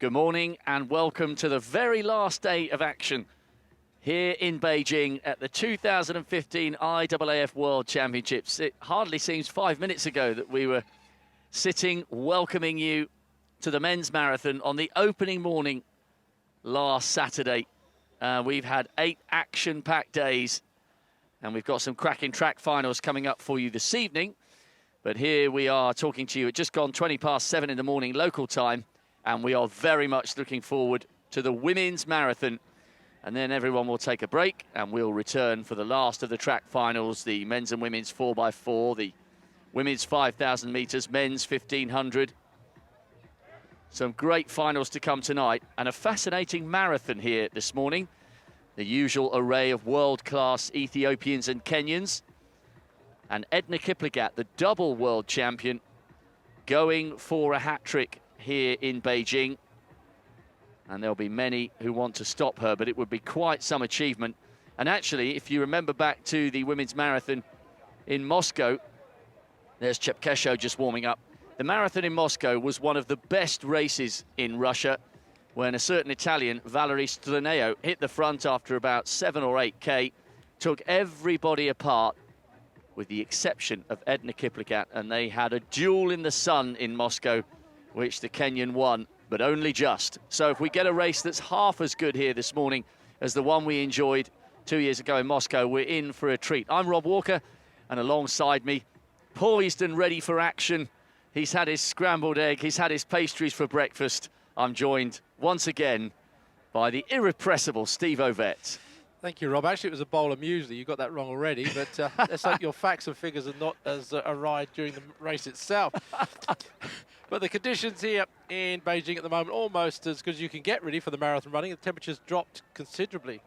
Good morning and welcome to the very last day of action here in Beijing at the 2015 IAAF World Championships. It hardly seems 5 minutes ago that we were sitting welcoming you to the men's marathon on the opening morning last Saturday. We've had 8 action-packed days and we've got some cracking track finals coming up for you this evening. But here we are talking to you at just gone 20 past 7 in the morning local time, and we are very much looking forward to the women's marathon. And then everyone will take a break and we'll return for the last of the track finals, the men's and women's 4x4, the women's 5,000 metres, men's 1,500. Some great finals to come tonight and a fascinating marathon here this morning. The usual array of world-class Ethiopians and Kenyans. And Edna Kipligat, the double world champion, going for a hat-trick here in Beijing. And there'll be many who want to stop her, but it would be quite some achievement. And actually, if you remember back to the women's marathon in Moscow, there's Chepkesho just warming up. The marathon in Moscow was one of the best races in Russia when a certain Italian, Valerie Streneo, hit the front after about 7 or 8K, took everybody apart with the exception of Edna Kipligan, and they had a duel in the sun in Moscow, which the Kenyan won, but only just. So if we get a race that's half as good here this morning as the one we enjoyed 2 years ago in Moscow, we're in for a treat. I'm Rob Walker, and alongside me, poised and ready for action. He's had his scrambled egg, he's had his pastries for breakfast. I'm joined once again by the irrepressible Steve Ovett. Thank you, Rob. Actually, it was a bowl of muesli. You got that wrong already, but let's hope your facts and figures are not as awry during the race itself. But the conditions here in Beijing at the moment, almost as good as you can get ready for the marathon running. The temperature's dropped considerably,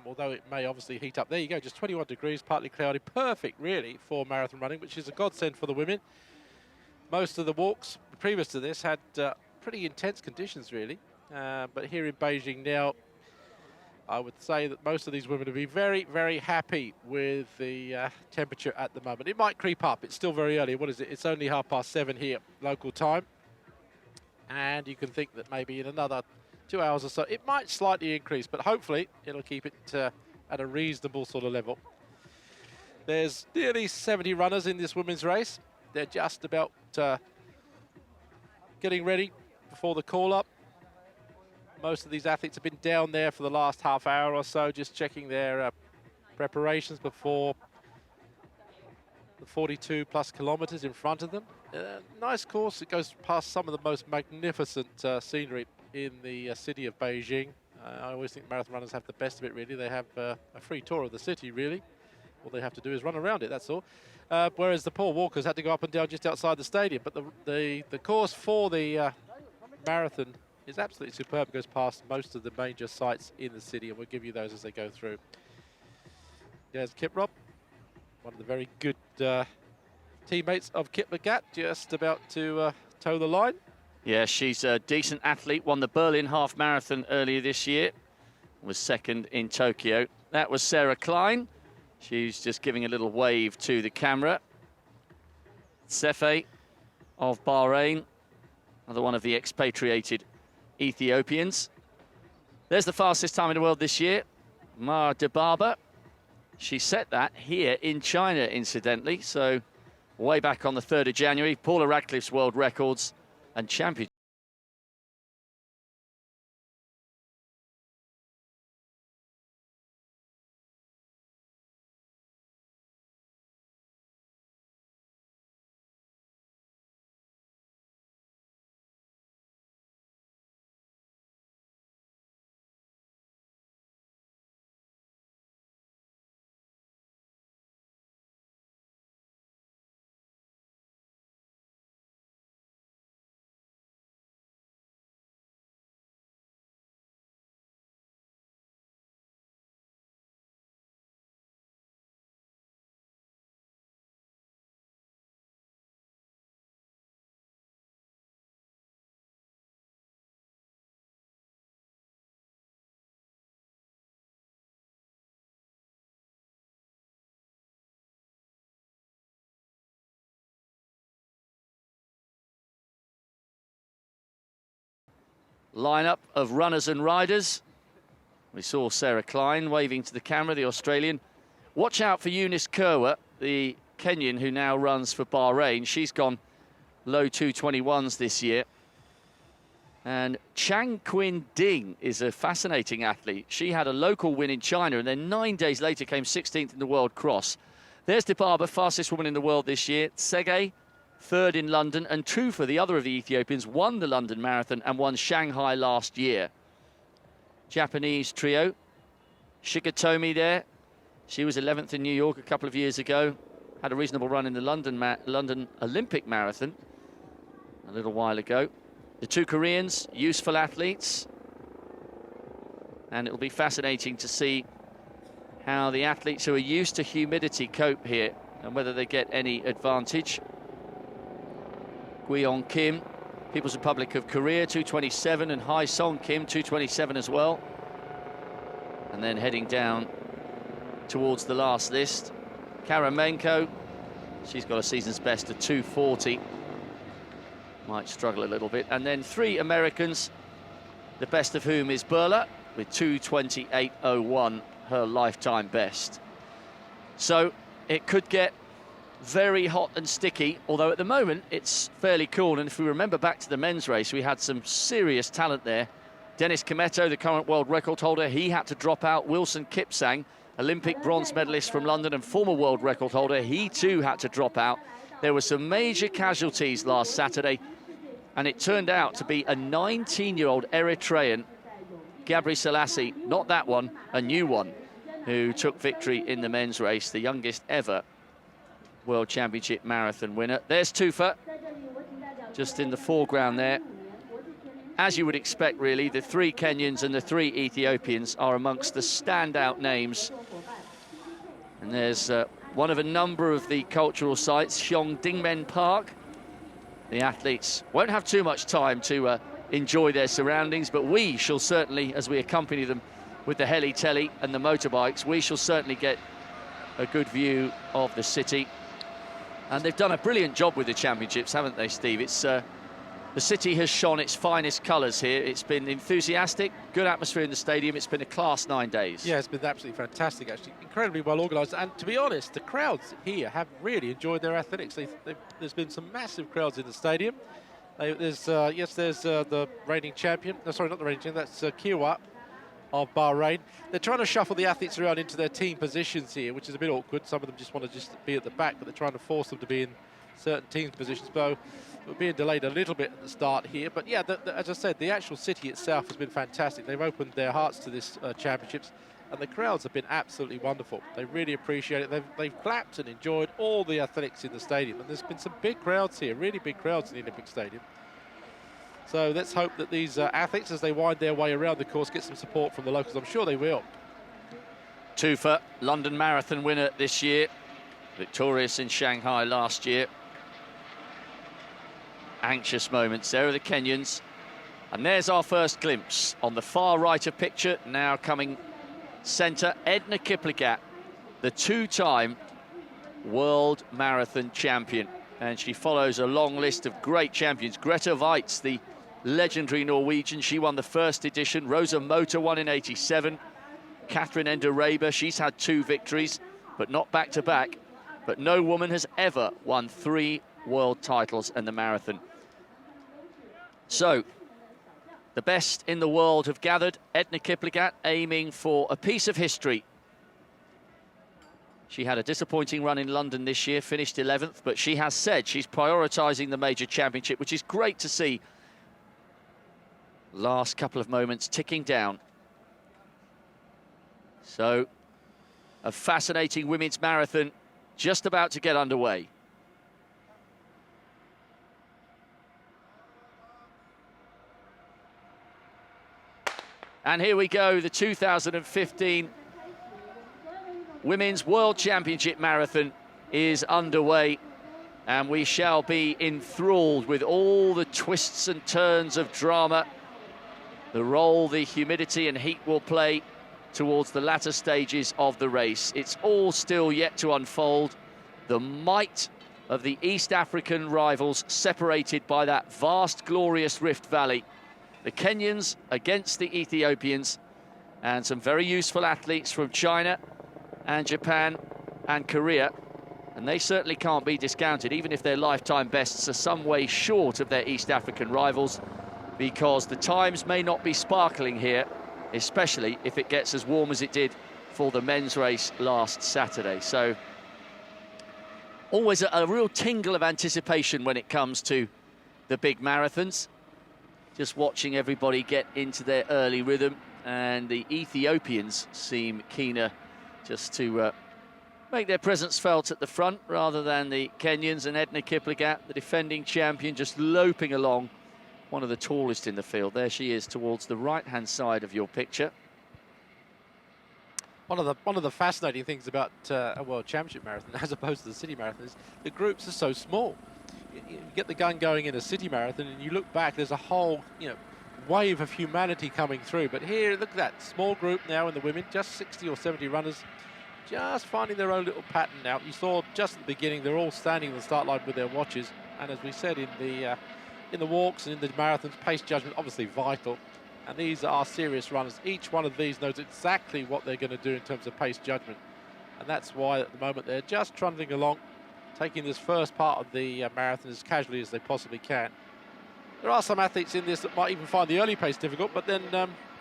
although it may obviously heat up. There you go, just 21 degrees, partly cloudy. Perfect, really, for marathon running, which is a godsend for the women. Most of the walks previous to this had pretty intense conditions, really. But here in Beijing now, I would say that most of these women will be very, very happy with the temperature at the moment. It might creep up. It's still very early. What is it? It's only 7:30 here, local time. And you can think that maybe in another 2 hours or so, it might slightly increase, but hopefully it'll keep it at a reasonable sort of level. There's nearly 70 runners in this women's race. They're just about getting ready before the call-up. Most of these athletes have been down there for the last half hour or so, just checking their preparations before the 42 plus kilometers in front of them. Nice course. It goes past some of the most magnificent scenery in the city of Beijing. I always think marathon runners have the best of it, really. They have a free tour of the city, really. All they have to do is run around it, that's all. Whereas the poor walkers had to go up and down just outside the stadium. But the course for the marathon is absolutely superb. It goes past most of the major sites in the city, and we'll give you those as they go through. There's Kiprop, one of the very good teammates of Kipligat, just about to toe the line. Yeah, she's a decent athlete, won the Berlin half marathon earlier this year, was second in Tokyo. That was Sarah Klein. She's just giving a little wave to the camera. Sefe of Bahrain, another one of the expatriated Ethiopians. There's the fastest time in the world this year, Mar de Barber. She set that here in China, incidentally, so way back on the 3rd of January. Paula Radcliffe's world records and champion. lineup of runners and riders. We saw Sarah Klein waving to the camera, the Australian. Watch out for Eunice Kerwa, the Kenyan who now runs for Bahrain. She's gone low 221s this year. And Chang Quin Ding is a fascinating athlete. She had a local win in China and then 9 days later came 16th in the World Cross. There's De Barber, fastest woman in the world this year. Tsege, third in London. And Tufa, the other of the Ethiopians, won the London Marathon and won Shanghai last year. Japanese trio. Shigatomi there. She was 11th in New York a couple of years ago. Had a reasonable run in the London Olympic Marathon a little while ago. The two Koreans, useful athletes. And it'll be fascinating to see how the athletes who are used to humidity cope here and whether they get any advantage. Gui-on Kim, People's Republic of Korea, 227, and Hai-Song Kim, 227 as well. And then heading down towards the last list, Caramenko, she's got a season's best of 240. Might struggle a little bit. And then three Americans, the best of whom is Burla, with 228.01, her lifetime best. So it could get very hot and sticky, although at the moment it's fairly cool. And if we remember back to the men's race, we had some serious talent there. Dennis Kimetto, the current world record holder, he had to drop out. Wilson Kipsang, Olympic bronze medalist from London and former world record holder, he too had to drop out. There were some major casualties last Saturday, and it turned out to be a 19-year-old Eritrean, Gabri Selassie, not that one, a new one, who took victory in the men's race, the youngest ever World Championship marathon winner. There's Tufa, just in the foreground there. As you would expect, really, the three Kenyans and the three Ethiopians are amongst the standout names. And there's one of a number of the cultural sites, Hyong Dingmen Park. The athletes won't have too much time to enjoy their surroundings, but we shall certainly, as we accompany them with the heli-telly and the motorbikes, we shall certainly get a good view of the city. And they've done a brilliant job with the championships, haven't they, Steve? It's the city has shone its finest colours here. It's been enthusiastic, good atmosphere in the stadium. It's been a class 9 days. Yeah, it's been absolutely fantastic, actually. Incredibly well organised. And to be honest, the crowds here have really enjoyed their athletics. There's been some massive crowds in the stadium. There's the reigning champion. No, sorry, not the reigning champion. That's Kiwa of Bahrain. They're trying to shuffle the athletes around into their team positions here, which is a bit awkward. Some of them just want to just be at the back, but they're trying to force them to be in certain team positions. So we're being delayed a little bit at the start here. But yeah, as I said, the actual city itself has been fantastic. They've opened their hearts to this championships, and the crowds have been absolutely wonderful. They really appreciate it. They've clapped and enjoyed all the athletics in the stadium, and there's been some big crowds here, really big crowds in the Olympic Stadium. So let's hope that these athletes, as they wind their way around the course, get some support from the locals. I'm sure they will. Tufa, London Marathon winner this year, victorious in Shanghai last year. Anxious moments there are the Kenyans. And there's our first glimpse on the far right of picture, now coming centre, Edna Kipligat, the two-time world marathon champion. And she follows a long list of great champions. Greta Weitz, the legendary Norwegian, she won the first edition. Rosa Mota won in '87. Catherine Endereba, she's had 2 victories, but not back-to-back. But no woman has ever won 3 world titles in the marathon. So, the best in the world have gathered. Edna Kipligan aiming for a piece of history. She had a disappointing run in London this year, finished 11th, but she has said she's prioritising the major championship, which is great to see. Last couple of moments ticking down. So, a fascinating women's marathon just about to get underway. And here we go, the 2015 Women's World Championship Marathon is underway, and we shall be enthralled with all the twists and turns of drama, the role the humidity and heat will play towards the latter stages of the race. It's all still yet to unfold. The might of the East African rivals separated by that vast, glorious Rift Valley. The Kenyans against the Ethiopians, and some very useful athletes from China and Japan and Korea. And they certainly can't be discounted, even if their lifetime bests are some way short of their East African rivals, because the times may not be sparkling here, especially if it gets as warm as it did for the men's race last Saturday. So always a real tingle of anticipation when it comes to the big marathons. Just watching everybody get into their early rhythm, and the Ethiopians seem keener just to make their presence felt at the front rather than the Kenyans. And Edna Kipligan, the defending champion, just loping along, one of the tallest in the field. There she is towards the right-hand side of your picture. One of the fascinating things about a World Championship marathon, as opposed to the city marathon, is the groups are so small. You get the gun going in a city marathon, and you look back, there's a whole, wave of humanity coming through. But here, look at that small group now in the women, just 60 or 70 runners, just finding their own little pattern now. You saw just at the beginning, they're all standing on the start line with their watches, and as we said in the walks and in the marathons, pace judgment obviously vital. And these are serious runners. Each one of these knows exactly what they're going to do in terms of pace judgment. And that's why at the moment they're just trundling along, taking this first part of the marathon as casually as they possibly can. There are some athletes in this that might even find the early pace difficult, but then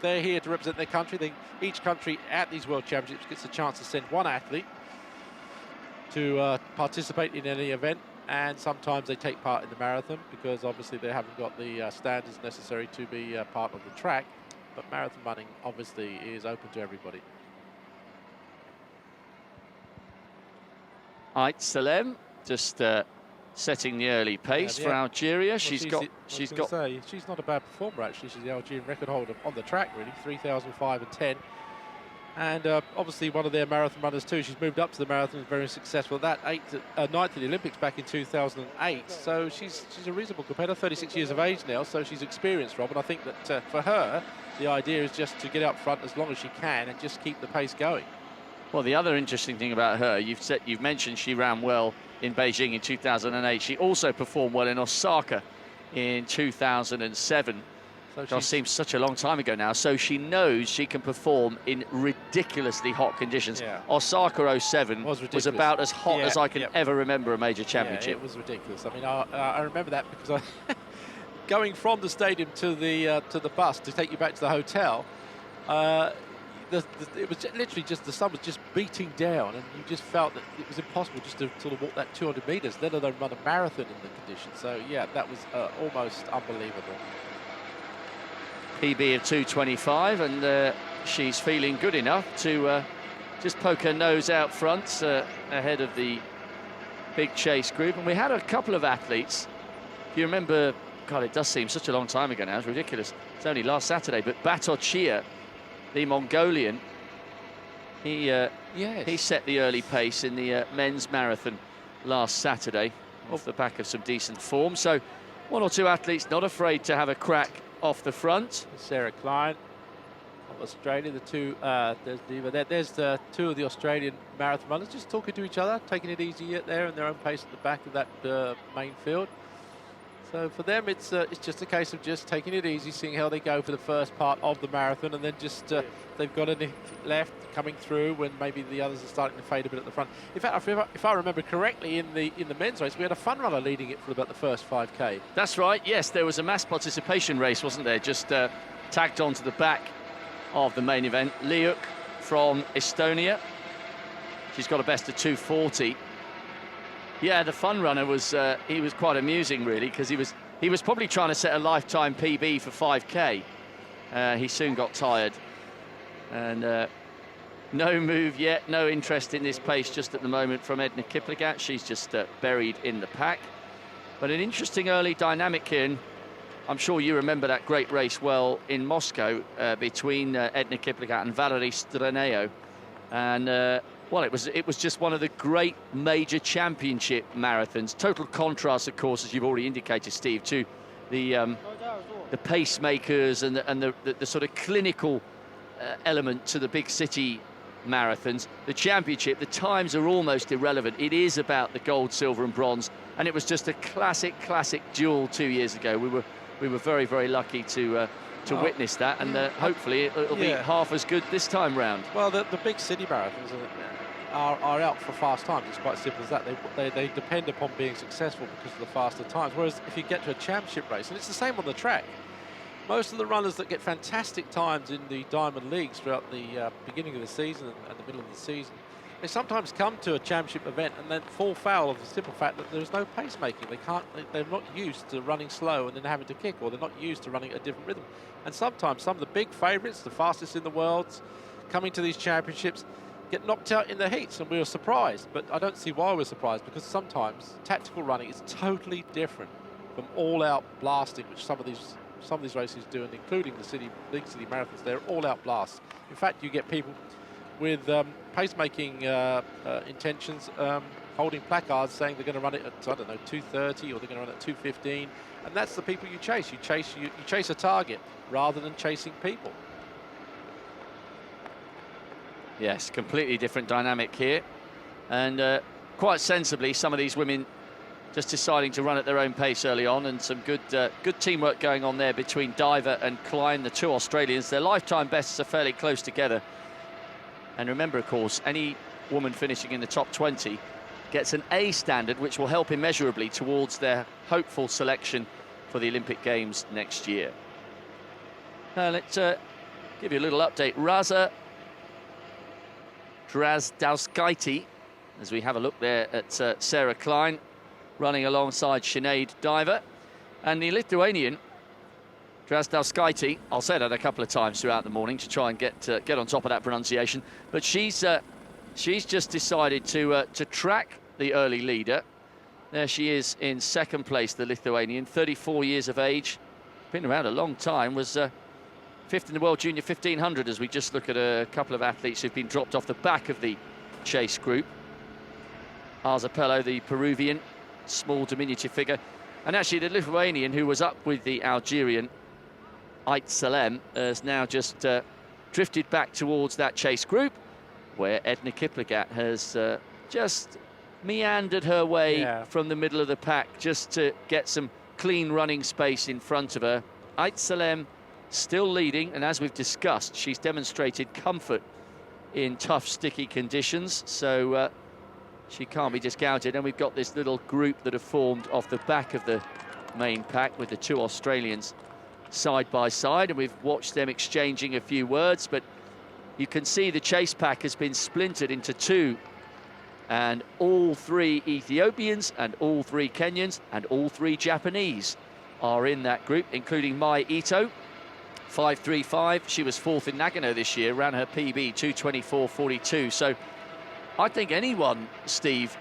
they're here to represent their country. Each country at these World Championships gets a chance to send one athlete to participate in any event. And sometimes they take part in the marathon because obviously they haven't got the standards necessary to be part of the track. But marathon running obviously is open to everybody. Ait Salem just setting the early pace for Algeria. Well, she's not a bad performer actually. She's the Algerian record holder on the track really, 3,005 and 10. And obviously one of their marathon runners too. She's moved up to the marathon, very successful. That ninth at the Olympics back in 2008. So she's a reasonable competitor, 36 years of age now. So she's experienced, Rob. And I think that for her, the idea is just to get up front as long as she can and just keep the pace going. Well, the other interesting thing about her, you've mentioned she ran well in Beijing in 2008. She also performed well in Osaka in 2007. It seems such a long time ago now. So she knows she can perform in ridiculously hot conditions. Yeah. Osaka 07 was about as hot as I can ever remember a major championship. Yeah, it was ridiculous. I mean, I remember that because going from the stadium to the bus to take you back to the hotel, it was literally just the sun was just beating down, and you just felt that it was impossible just to sort of walk that 200 metres, let alone run a marathon in the conditions. So yeah, that was almost unbelievable. PB of 2:25, and she's feeling good enough to just poke her nose out front ahead of the big chase group. And we had a couple of athletes. If you remember, God, it does seem such a long time ago now. It's ridiculous. It's only last Saturday. But Batochia, the Mongolian, he set the early pace in the men's marathon last Saturday off the back of some decent form. So one or two athletes not afraid to have a crack off the front. Sarah Klein of Australia, there's the two of the Australian marathon runners just talking to each other, taking it easy there in their own pace at the back of that main field. So for them, it's just a case of just taking it easy, seeing how they go for the first part of the marathon, and then just they've got any left coming through when maybe the others are starting to fade a bit at the front. In fact, if I remember correctly, in the men's race, we had a fun runner leading it for about the first 5K. That's right. Yes, there was a mass participation race, wasn't there? Just tagged onto the back of the main event. Liuk from Estonia. She's got a best of 2:40. Yeah, the fun runner was he was quite amusing really, because he was probably trying to set a lifetime PB for 5K. He soon got tired, and no move yet, no interest in this pace just at the moment from Edna Kipligat. She's just buried in the pack. But an interesting early dynamic here, and I'm sure you remember that great race well in Moscow between Edna Kipligat and Valerie Straneo, and well, it was just one of the great major championship marathons. Total contrast, of course, as you've already indicated, Steve, to the pacemakers and the sort of clinical element to the big city marathons. The championship, the times are almost irrelevant. It is about the gold, silver, and bronze, and it was just a classic duel 2 years ago. We were very, very lucky to to witness that, and hopefully it'll be half as good this time round. Well, the big city marathons are out for fast times. It's quite simple as that. They depend upon being successful because of the faster times. Whereas if you get to a championship race, and it's the same on the track, most of the runners that get fantastic times in the Diamond Leagues throughout the beginning of the season and the middle of the season, they sometimes come to a championship event and then fall foul of the simple fact that there's no pacemaking. They're not used to running slow and then having to kick, or they're not used to running a different rhythm. And sometimes some of the big favourites, the fastest in the world, coming to these championships, get knocked out in the heats, and we were surprised. But I don't see why we're surprised, because sometimes tactical running is totally different from all-out blasting, which some of these races do, and including the big city marathons. They're all-out blasts. In fact, you get people with pacemaking intentions holding placards saying they're going to run it at, I don't know, 2:30, or they're going to run at 2:15, and that's the people you chase. You chase a target rather than chasing people. Yes, completely different dynamic here, and quite sensibly, some of these women just deciding to run at their own pace early on, and some good teamwork going on there between Diver and Klein, the two Australians. Their lifetime bests are fairly close together. And remember, of course, any woman finishing in the top 20 gets an A standard, which will help immeasurably towards their hopeful selection for the Olympic Games next year. Let's give you a little update. Raza Drazdauskaite, as we have a look there at Sarah Klein, running alongside Sinead Diver. And the Lithuanian, Drazdauskaite, I'll say that a couple of times throughout the morning to try and get on top of that pronunciation. But she's just decided to track the early leader. There she is in second place, the Lithuanian, 34 years of age, been around a long time, was fifth in the World Junior 1500, as we just look at a couple of athletes who've been dropped off the back of the chase group. Arzapello, the Peruvian, small diminutive figure. And actually the Lithuanian, who was up with the Algerian, Ait Salem, has now just drifted back towards that chase group, where Edna Kipligat has just meandered her way from the middle of the pack just to get some clean running space in front of her. Ait Salem still leading, and as we've discussed, she's demonstrated comfort in tough, sticky conditions, so she can't be discounted. And we've got this little group that have formed off the back of the main pack with the two Australians side by side, and we've watched them exchanging a few words, but you can see the chase pack has been splintered into two, and all three Ethiopians and all three Kenyans and all three Japanese are in that group, including Mai Ito, 5:35. She was fourth in Nagano this year, ran her PB 2:24.42. So I think anyone, Steve,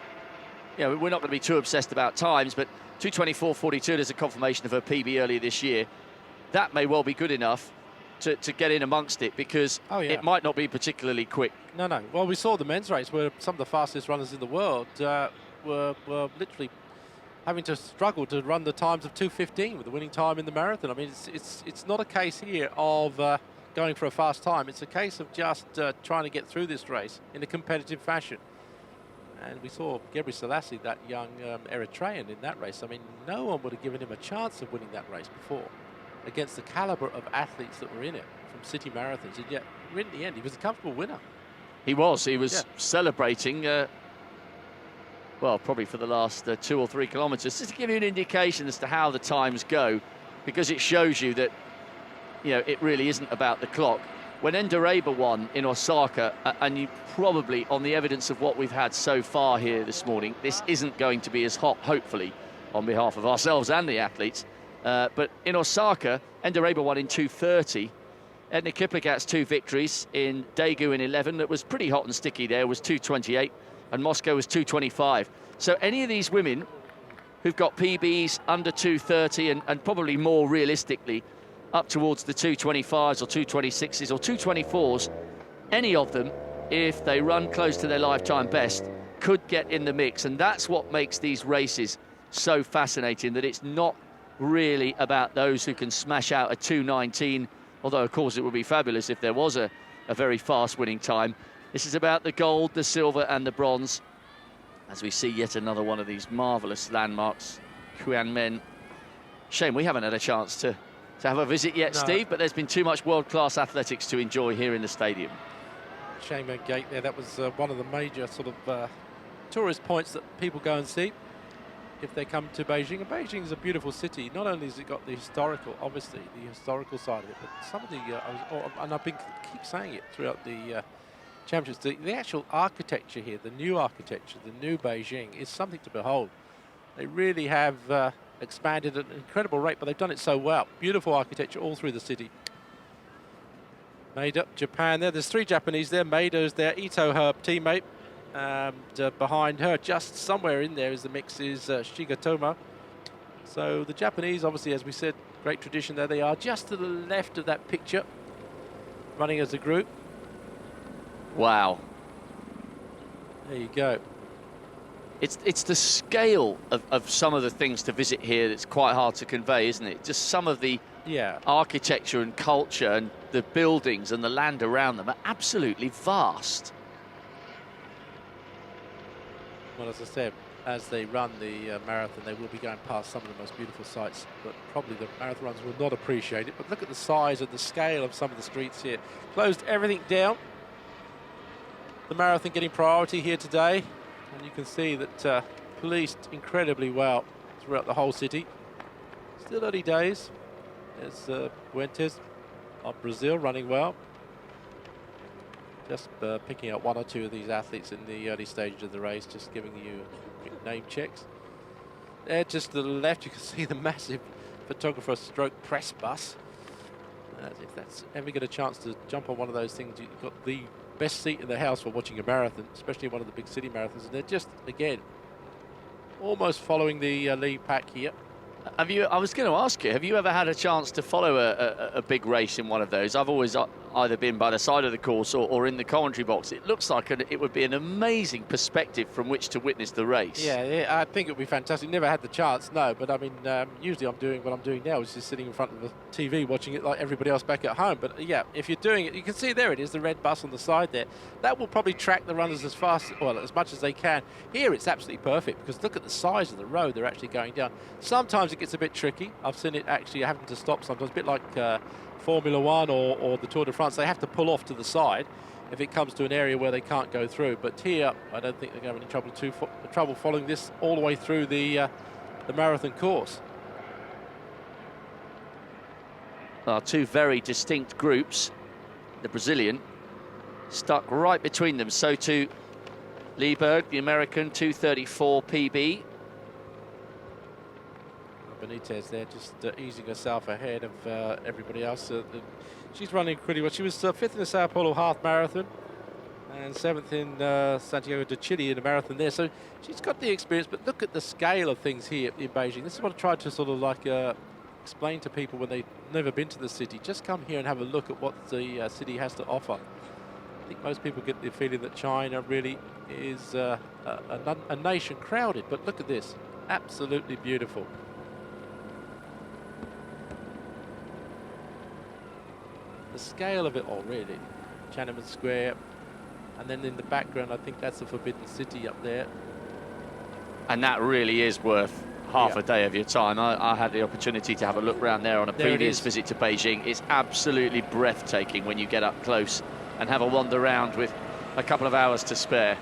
you know, we're not going to be too obsessed about times, but 2:24.42 is a confirmation of her PB earlier this year. That may well be good enough to get in amongst it, because it might not be particularly quick. No. Well, we saw the men's race where some of the fastest runners in the world were literally having to struggle to run the times of 2:15 with the winning time in the marathon. I mean, it's not a case here of going for a fast time. It's a case of just trying to get through this race in a competitive fashion. And we saw Gebre Selassie, that young Eritrean, in that race. I mean, no one would have given him a chance of winning that race before, against the caliber of athletes that were in it from city marathons. And yet, in the end, he was a comfortable winner. He was celebrating, well, probably for the last 2 or 3 kilometres, just to give you an indication as to how the times go, because it shows you that, you know, it really isn't about the clock. When Endereba won in Osaka, and you probably, on the evidence of what we've had so far here this morning, this isn't going to be as hot, hopefully, on behalf of ourselves and the athletes. But in Osaka, Endereba won in 2:30. Edna Kipligat's 2 victories in Daegu in 11, that was pretty hot and sticky there, was 2:28, and Moscow was 2:25. So any of these women who've got PBs under 2:30 and probably more realistically up towards the 2:25s or 2:26s or 2:24s, any of them, if they run close to their lifetime best, could get in the mix. And that's what makes these races so fascinating, that it's not really about those who can smash out a 2:19, although of course it would be fabulous if there was a very fast winning time. This is about the gold, the silver and the bronze, as we see yet another one of these marvellous landmarks, Quanmen. Shame we haven't had a chance to to have a visit yet, No. Steve, but there's been too much world-class athletics to enjoy here in the stadium. Shanghai Gate there, that was one of the major sort of tourist points that people go and see if they come to Beijing. And Beijing is a beautiful city. Not only has it got the historical, obviously, the historical side of it, but some of the, and I've been keep saying it throughout the championships, the actual architecture here, the new architecture, the new Beijing is something to behold. They really have expanded at an incredible rate, but they've done it so well. Beautiful architecture all through the city. Maida, Japan there. There's 3 Japanese there. Maida's there. Ito, her teammate. And behind her, just somewhere in there is the mix, is Shigatoma. So the Japanese, obviously, as we said, great tradition there. They are just to the left of that picture, running as a group. Wow. There you go. It's the scale of some of the things to visit here that's quite hard to convey, isn't it? Just some of the architecture and culture and the buildings and the land around them are absolutely vast. Well, as I said, as they run the marathon, they will be going past some of the most beautiful sights, but probably the marathon runners will not appreciate it. But look at the size and the scale of some of the streets here. Closed everything down. The marathon getting priority here today. And you can see that policed incredibly well throughout the whole city. Still early days. There's Fuentes of Brazil running well. Just picking out 1 or 2 of these athletes in the early stages of the race, just giving you quick name checks. There, just to the left, you can see the massive photographer stroke press bus. If that's ever get a chance to jump on one of those things, you've got the best seat in the house for watching a marathon, especially one of the big city marathons. And they're just, again, almost following the lead pack here. Have you? I was going to ask you, have you ever had a chance to follow a big race in one of those? I've always either been by the side of the course or in the commentary box. It looks like it would be an amazing perspective from which to witness the race. Yeah, I think it would be fantastic. Never had the chance, no, but I mean, usually I'm doing what I'm doing now, which is sitting in front of the TV watching it like everybody else back at home. But yeah, if you're doing it, you can see there it is, the red bus on the side there. That will probably track the runners as fast, well, as much as they can. Here it's absolutely perfect because look at the size of the road they're actually going down. Sometimes it gets a bit tricky. I've seen it actually having to stop sometimes, a bit like Formula One or the Tour de France. They have to pull off to the side if it comes to an area where they can't go through. But here, I don't think they're going to have any trouble following this all the way through the marathon course. 2 very distinct groups. The Brazilian stuck right between them. So too Lieberg, the American, 2:34 PB. Benitez there, just easing herself ahead of everybody else. She's running pretty well. She was 5th in the Sao Paulo half marathon and 7th in Santiago de Chile in a marathon there. So she's got the experience, but look at the scale of things here in Beijing. This is what I tried to sort of like explain to people when they've never been to the city. Just come here and have a look at what the city has to offer. I think most people get the feeling that China really is a nation crowded, but look at this. Absolutely beautiful. The scale of it all, really. Tiananmen Square, and then in the background, I think that's the Forbidden City up there. And that really is worth half a day of your time. I had the opportunity to have a look around there on a previous visit to Beijing. It's absolutely breathtaking when you get up close and have a wander around with a couple of hours to spare.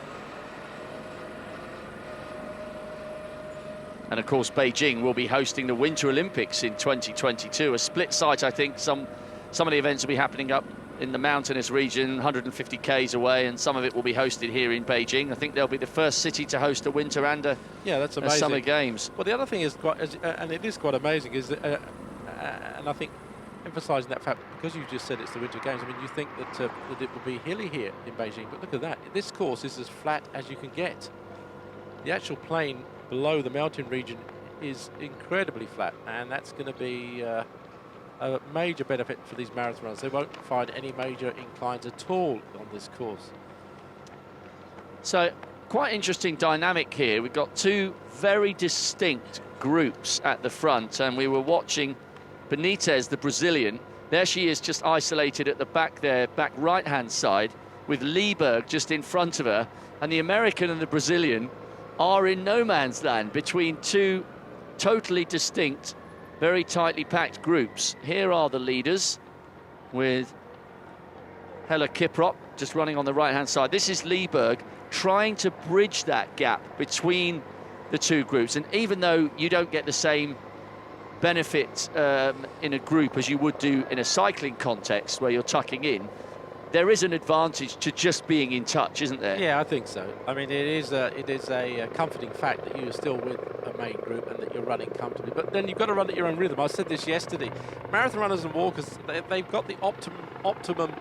And of course, Beijing will be hosting the Winter Olympics in 2022. A split site, I think. Some of the events will be happening up in the mountainous region, 150 k's away, and some of it will be hosted here in Beijing. I think they'll be the first city to host a winter and a that's amazing. Summer Games. Well, the other thing is and it is quite amazing, is that, and I think emphasising that fact, because you just said it's the Winter Games. I mean, you think that it will be hilly here in Beijing, but look at that. This course is as flat as you can get. The actual plain below the mountain region is incredibly flat, and that's going to be a major benefit for these marathon runners. They won't find any major inclines at all on this course. So quite interesting dynamic here. We've got 2 very distinct groups at the front, and we were watching Benitez, the Brazilian. There she is, just isolated at the back there, back right-hand side, with Lieberg just in front of her, and the American and the Brazilian are in no man's land between 2 totally distinct very tightly packed groups. Here are the leaders with Edna Kipligat just running on the right-hand side. This is Lieberg trying to bridge that gap between the two groups. And even though you don't get the same benefit in a group as you would do in a cycling context where you're tucking in, there is an advantage to just being in touch, isn't there? Yeah, I think so. I mean, it is a comforting fact that you're still with a main group and that you're running comfortably. But then you've got to run at your own rhythm. I said this yesterday. Marathon runners and walkers, they've got the optimum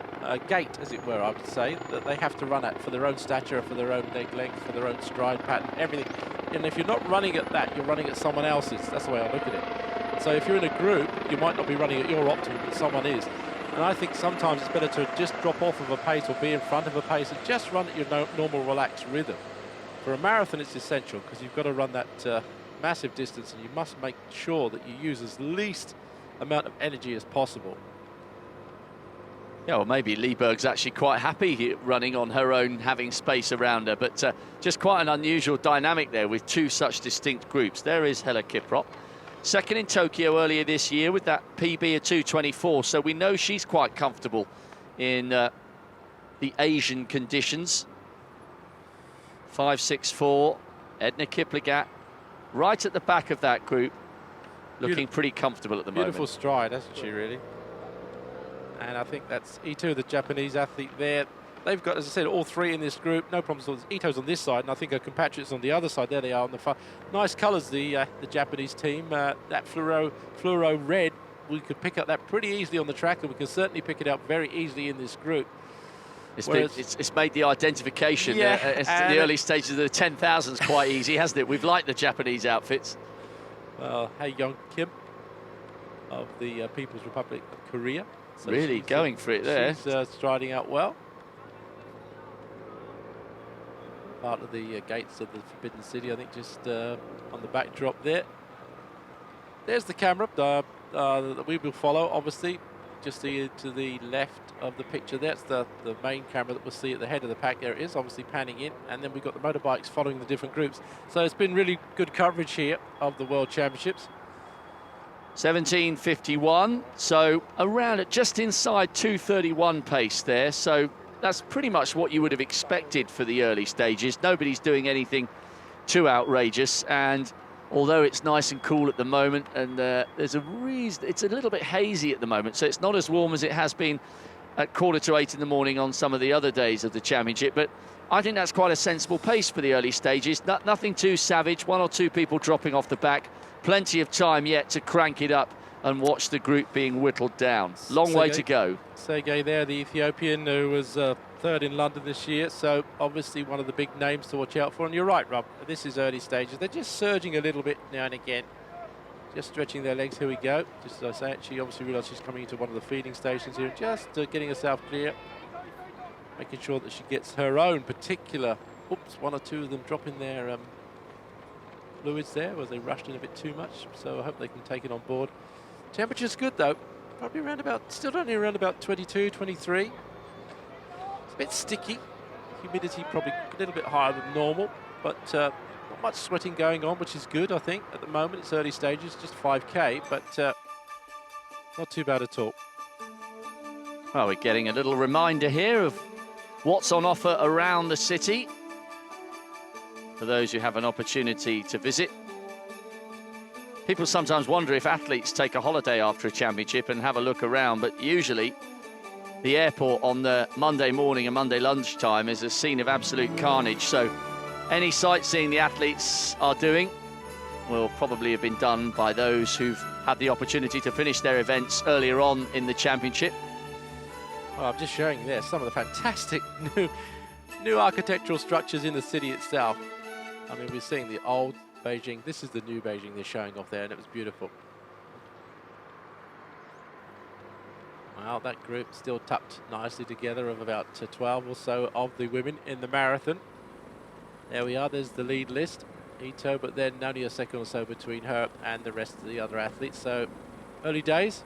gait, as it were, I would say, that they have to run at for their own stature, for their own leg length, for their own stride pattern, everything. And if you're not running at that, you're running at someone else's. That's the way I look at it. So if you're in a group, you might not be running at your optimum, but someone is. And I think sometimes it's better to just drop off of a pace or be in front of a pace and just run at your normal relaxed rhythm. For a marathon, it's essential because you've got to run that massive distance, and you must make sure that you use as least amount of energy as possible. Yeah, well, maybe Lieberg's actually quite happy running on her own, having space around her, but just quite an unusual dynamic there with two such distinct groups. There is Edna Kipligat, second in Tokyo earlier this year with that PB of 2:24, so we know she's quite comfortable in the Asian conditions. 5.64, Edna Kipligat, right at the back of that group, looking pretty comfortable at the moment. Beautiful stride, hasn't she, really? And I think that's Ito, the Japanese athlete there. They've got, as I said, all three in this group. No problems. Ito's on this side, and I think her compatriots on the other side. There they are on the far. Nice colours, the Japanese team. That fluoro red, we could pick up that pretty easily on the track, and we can certainly pick it up very easily in this group. It's made the identification at the early stages of the 10,000s quite easy, hasn't it? We've liked the Japanese outfits. Well, Hae-Young Kim of the People's Republic of Korea. So really going for it there. She's striding out well. Part of the gates of the Forbidden City, I think, just on the backdrop there. There's the camera that we will follow, obviously. Just to the left of the picture, that's the main camera that we'll see at the head of the pack. There it is, obviously panning in. And then we've got the motorbikes following the different groups. So it's been really good coverage here of the World Championships. 17:51, so around at just inside 2:31 pace there. So that's pretty much what you would have expected for the early stages. Nobody's doing anything too outrageous, and although it's nice and cool at the moment, and there's a reason, it's a little bit hazy at the moment, so it's not as warm as it has been at 7:45 in the morning on some of the other days of the championship, but I think that's quite a sensible pace for the early stages. Nothing too savage, one or two people dropping off the back, plenty of time yet to crank it up and watch the group being whittled down. Long way to go. Sergei there, the Ethiopian, who was third in London this year, so obviously one of the big names to watch out for. And you're right, Rob, this is early stages. They're just surging a little bit now and again, just stretching their legs. Here we go. Just as I say, she obviously realised she's coming into one of the feeding stations here, just getting herself clear, making sure that she gets her own particular, one or two of them dropping their fluids there, as they rushed in a bit too much, so I hope they can take it on board. Temperature's good though, probably around about, still only around about 22, 23. It's a bit sticky, humidity probably a little bit higher than normal, but not much sweating going on, which is good, I think. At the moment, it's early stages, just 5K, but not too bad at all. Well, we're getting a little reminder here of what's on offer around the city for those who have an opportunity to visit. People sometimes wonder if athletes take a holiday after a championship and have a look around, but usually the airport on the Monday morning and Monday lunchtime is a scene of absolute carnage. So any sightseeing the athletes are doing will probably have been done by those who've had the opportunity to finish their events earlier on in the championship. Well, I'm just showing you there some of the fantastic new architectural structures in the city itself. I mean, we're seeing the old Beijing. This is the new Beijing they're showing off there, and it was beautiful. Well, that group still tucked nicely together of about 12 or so of the women in the marathon. There we are, there's the lead list. Ito, but then only a second or so between her and the rest of the other athletes. So, early days.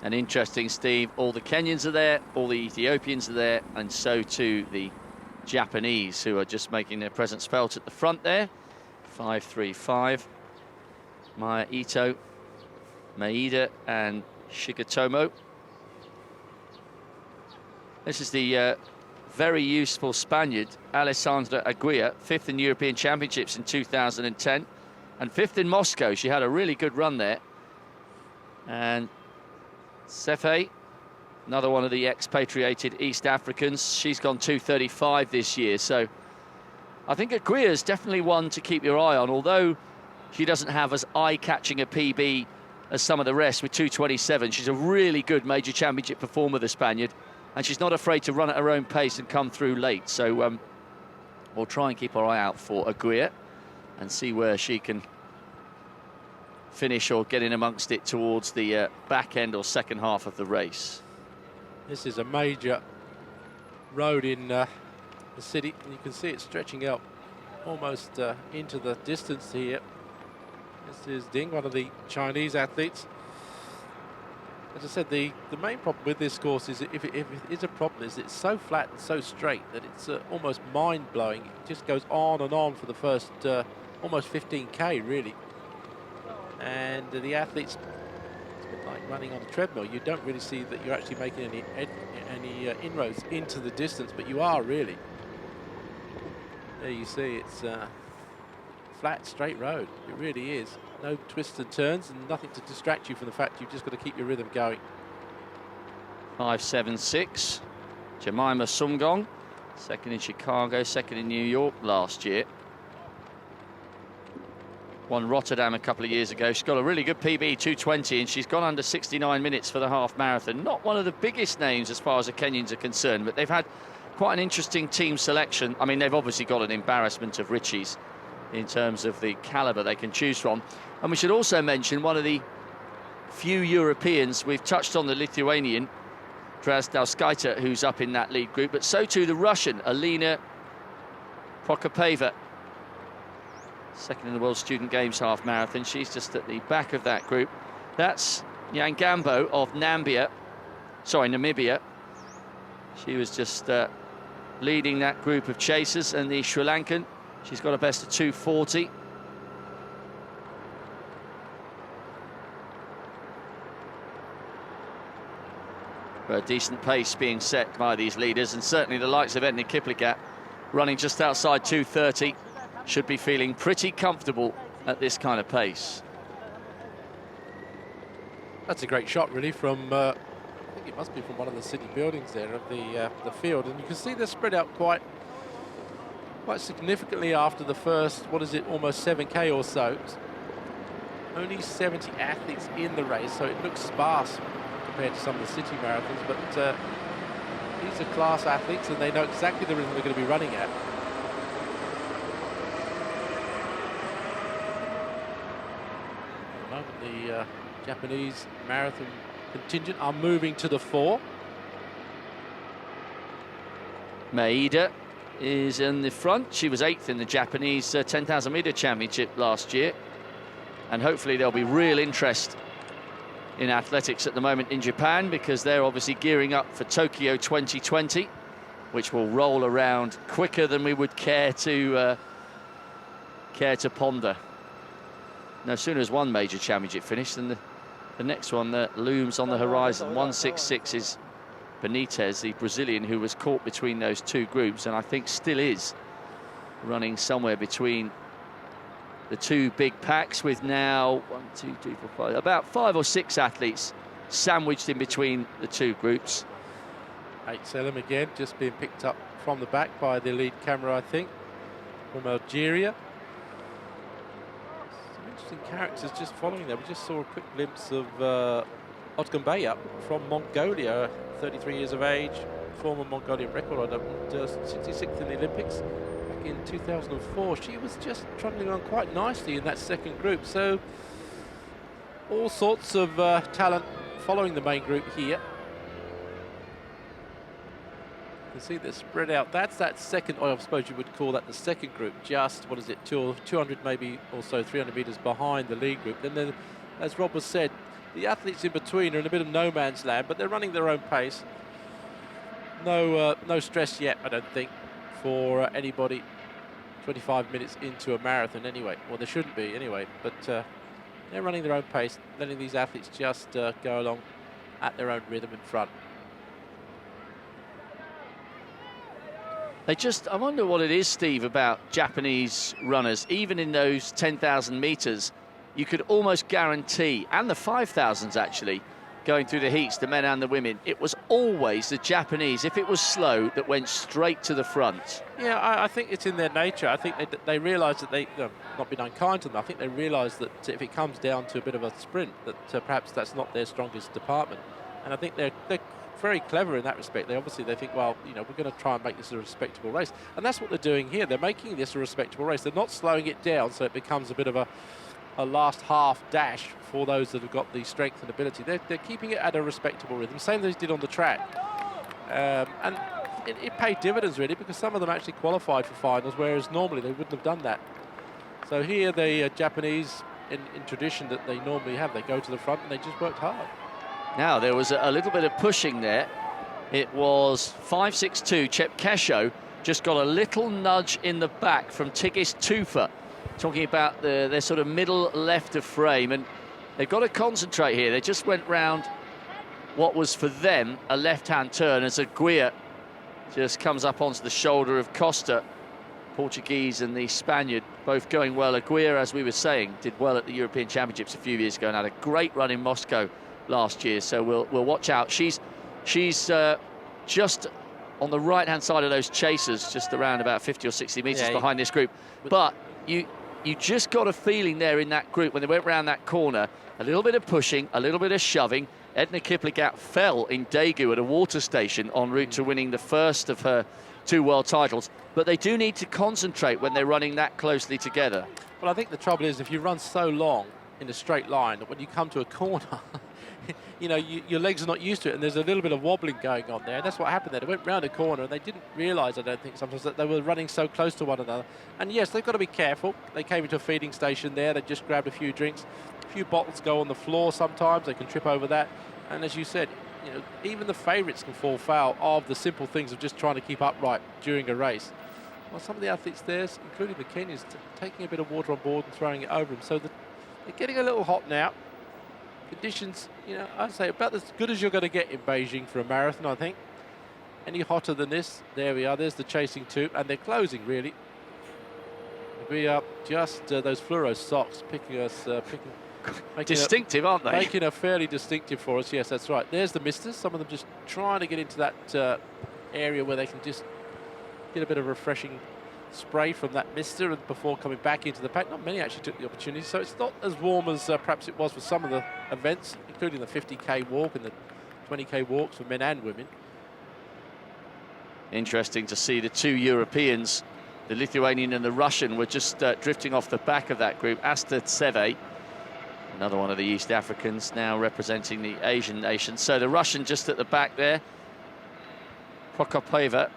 And interesting, Steve, all the Kenyans are there, all the Ethiopians are there, and so too the Japanese, who are just making their presence felt at the front there. 5.35. Maya Ito, Maeda and Shigetomo. This is the very useful Spaniard, Alessandra Aguirre, 5th in European Championships in 2010 and 5th in Moscow. She had a really good run there. And Sefe, another one of the expatriated East Africans, she's gone 2:35 this year. So I think Aguirre is definitely one to keep your eye on, although she doesn't have as eye-catching a PB as some of the rest with 2:27. She's a really good major championship performer, the Spaniard, and she's not afraid to run at her own pace and come through late. So we'll try and keep our eye out for Aguirre and see where she can finish or get in amongst it towards the back end or second half of the race. This is a major road in the city, and you can see it stretching out almost into the distance here. This is Ding, one of the Chinese athletes. As I said, the main problem with this course is, if it is a problem, is it's so flat and so straight that it's almost mind-blowing. It just goes on and on for the first almost 15k, really. And the athletes, it's a bit like running on a treadmill. You don't really see that you're actually making any inroads into the distance, but you are really. There you see it's flat, straight road. It really is. No twists and turns and nothing to distract you from the fact you've just got to keep your rhythm going. 5.76. Jemima Sungong, 2nd in Chicago, 2nd in New York last year. Won Rotterdam a couple of years ago. She's got a really good PB, 2:20, and she's gone under 69 minutes for the half marathon. Not one of the biggest names as far as the Kenyans are concerned, but they've had quite an interesting team selection. I mean, they've obviously got an embarrassment of riches in terms of the calibre they can choose from. And we should also mention one of the few Europeans. We've touched on the Lithuanian, Drazdauskaita, who's up in that lead group, but so too the Russian, Alina Proclapa, 2nd in the World Student Games half marathon. She's just at the back of that group. That's Yangambo of Namibia. She was just leading that group of chasers, and the Sri Lankan, she's got a best of 2:40. A decent pace being set by these leaders, and certainly the likes of Edna Kipligat running just outside 2:30 should be feeling pretty comfortable at this kind of pace. That's a great shot, really, from I think it must be from one of the city buildings there of the field, and you can see they're spread out quite significantly after the first, what is it, almost 7k or so. Only 70 athletes in the race, so it looks sparse compared to some of the city marathons, but these are class athletes and they know exactly the rhythm they're going to be running at. At the moment, the Japanese marathon contingent are moving to the 4. Maeda is in the front. She was 8th in the Japanese 10,000 metre championship last year, and hopefully there'll be real interest in athletics at the moment in Japan, because they're obviously gearing up for Tokyo 2020, which will roll around quicker than we would care to ponder. No sooner has one major championship finished than the next one that looms on the horizon. 166 is Benitez, the Brazilian, who was caught between those two groups, and I think still is running somewhere between the two big packs, with now 1, 2, 3, 4, 5, about 5 or 6 athletes sandwiched in between the two groups. 8 Selim again, just being picked up from the back by the lead camera, I think, from Algeria. Some interesting characters just following there. We just saw a quick glimpse of Otgun Bayat from Mongolia, 33 years of age, former Mongolian record holder, 66th in the Olympics back in 2004. She was just trundling on quite nicely in that second group. So all sorts of talent following the main group here. You can see they're spread out. That's that second, I suppose you would call that the second group, just, what is it, 200 maybe, also 300 metres behind the lead group. Then, as Rob has said, the athletes in between are in a bit of no man's land, but they're running their own pace. No stress yet, I don't think, for anybody 25 minutes into a marathon anyway. Well, there shouldn't be anyway, but They're running their own pace, letting these athletes just go along at their own rhythm in front. I wonder what it is, Steve, about Japanese runners. Even in those 10,000 meters, you could almost guarantee, and the 5,000s actually, going through the heats, the men and the women, it was always the Japanese, if it was slow, that went straight to the front. Yeah, I think it's in their nature. I think they realise that they, not being unkind to them, I think they realise that if it comes down to a bit of a sprint, that perhaps that's not their strongest department. And I think they're very clever in that respect. They think, well, you know, we're going to try and make this a respectable race. And that's what they're doing here. They're making this a respectable race. They're not slowing it down so it becomes a bit of a last half dash for those that have got the strength and ability. They're keeping it at a respectable rhythm, same as they did on the track. And it paid dividends, really, because some of them actually qualified for finals, whereas normally they wouldn't have done that. So here the Japanese, in tradition that they normally have, they go to the front and they just worked hard. Now, there was a little bit of pushing there. It was 5.62. Chepkesho just got a little nudge in the back from Tigis Tufa, talking about their sort of middle left of frame. And they've got to concentrate here. They just went round what was for them a left-hand turn as Aguirre just comes up onto the shoulder of Costa. Portuguese and the Spaniard both going well. Aguirre, as we were saying, did well at the European Championships a few years ago and had a great run in Moscow last year, so we'll watch out. She's just on the right-hand side of those chasers, just around about 50 or 60 metres behind this group. But you just got a feeling there in that group when they went round that corner, a little bit of pushing, a little bit of shoving. Edna Kipligat fell in Daegu at a water station en route to winning the first of her 2 world titles. But they do need to concentrate when they're running that closely together. Well, I think the trouble is if you run so long in a straight line that when you come to a corner, you know, your legs are not used to it, and there's a little bit of wobbling going on there. And that's what happened there. They went round a corner and they didn't realise, I don't think, sometimes that they were running so close to one another. And yes, they've got to be careful. They came into a feeding station there. They just grabbed a few drinks. A few bottles go on the floor sometimes. They can trip over that. And as you said, you know, even the favourites can fall foul of the simple things of just trying to keep upright during a race. Well, some of the athletes there, including the Kenyans, taking a bit of water on board and throwing it over them. So they're getting a little hot now. Conditions, you know, I'd say about as good as you're going to get in Beijing for a marathon, I think. Any hotter than this? There we are. There's the chasing tube, and they're closing, really. We are just those fluoro socks Distinctive, aren't they? Making a fairly distinctive for us. Yes, that's right. There's the misters. Some of them just trying to get into that area where they can just get a bit of refreshing spray from that mister and before coming back into the pack. Not many actually took the opportunity, so it's not as warm as perhaps it was for some of the events, including the 50k walk and the 20k walks for men and women. Interesting to see the 2 Europeans, the Lithuanian and the Russian, were just drifting off the back of that group. Asta Tseve, another one of the East Africans, now representing the Asian nations. So the Russian just at the back there, Proclapa,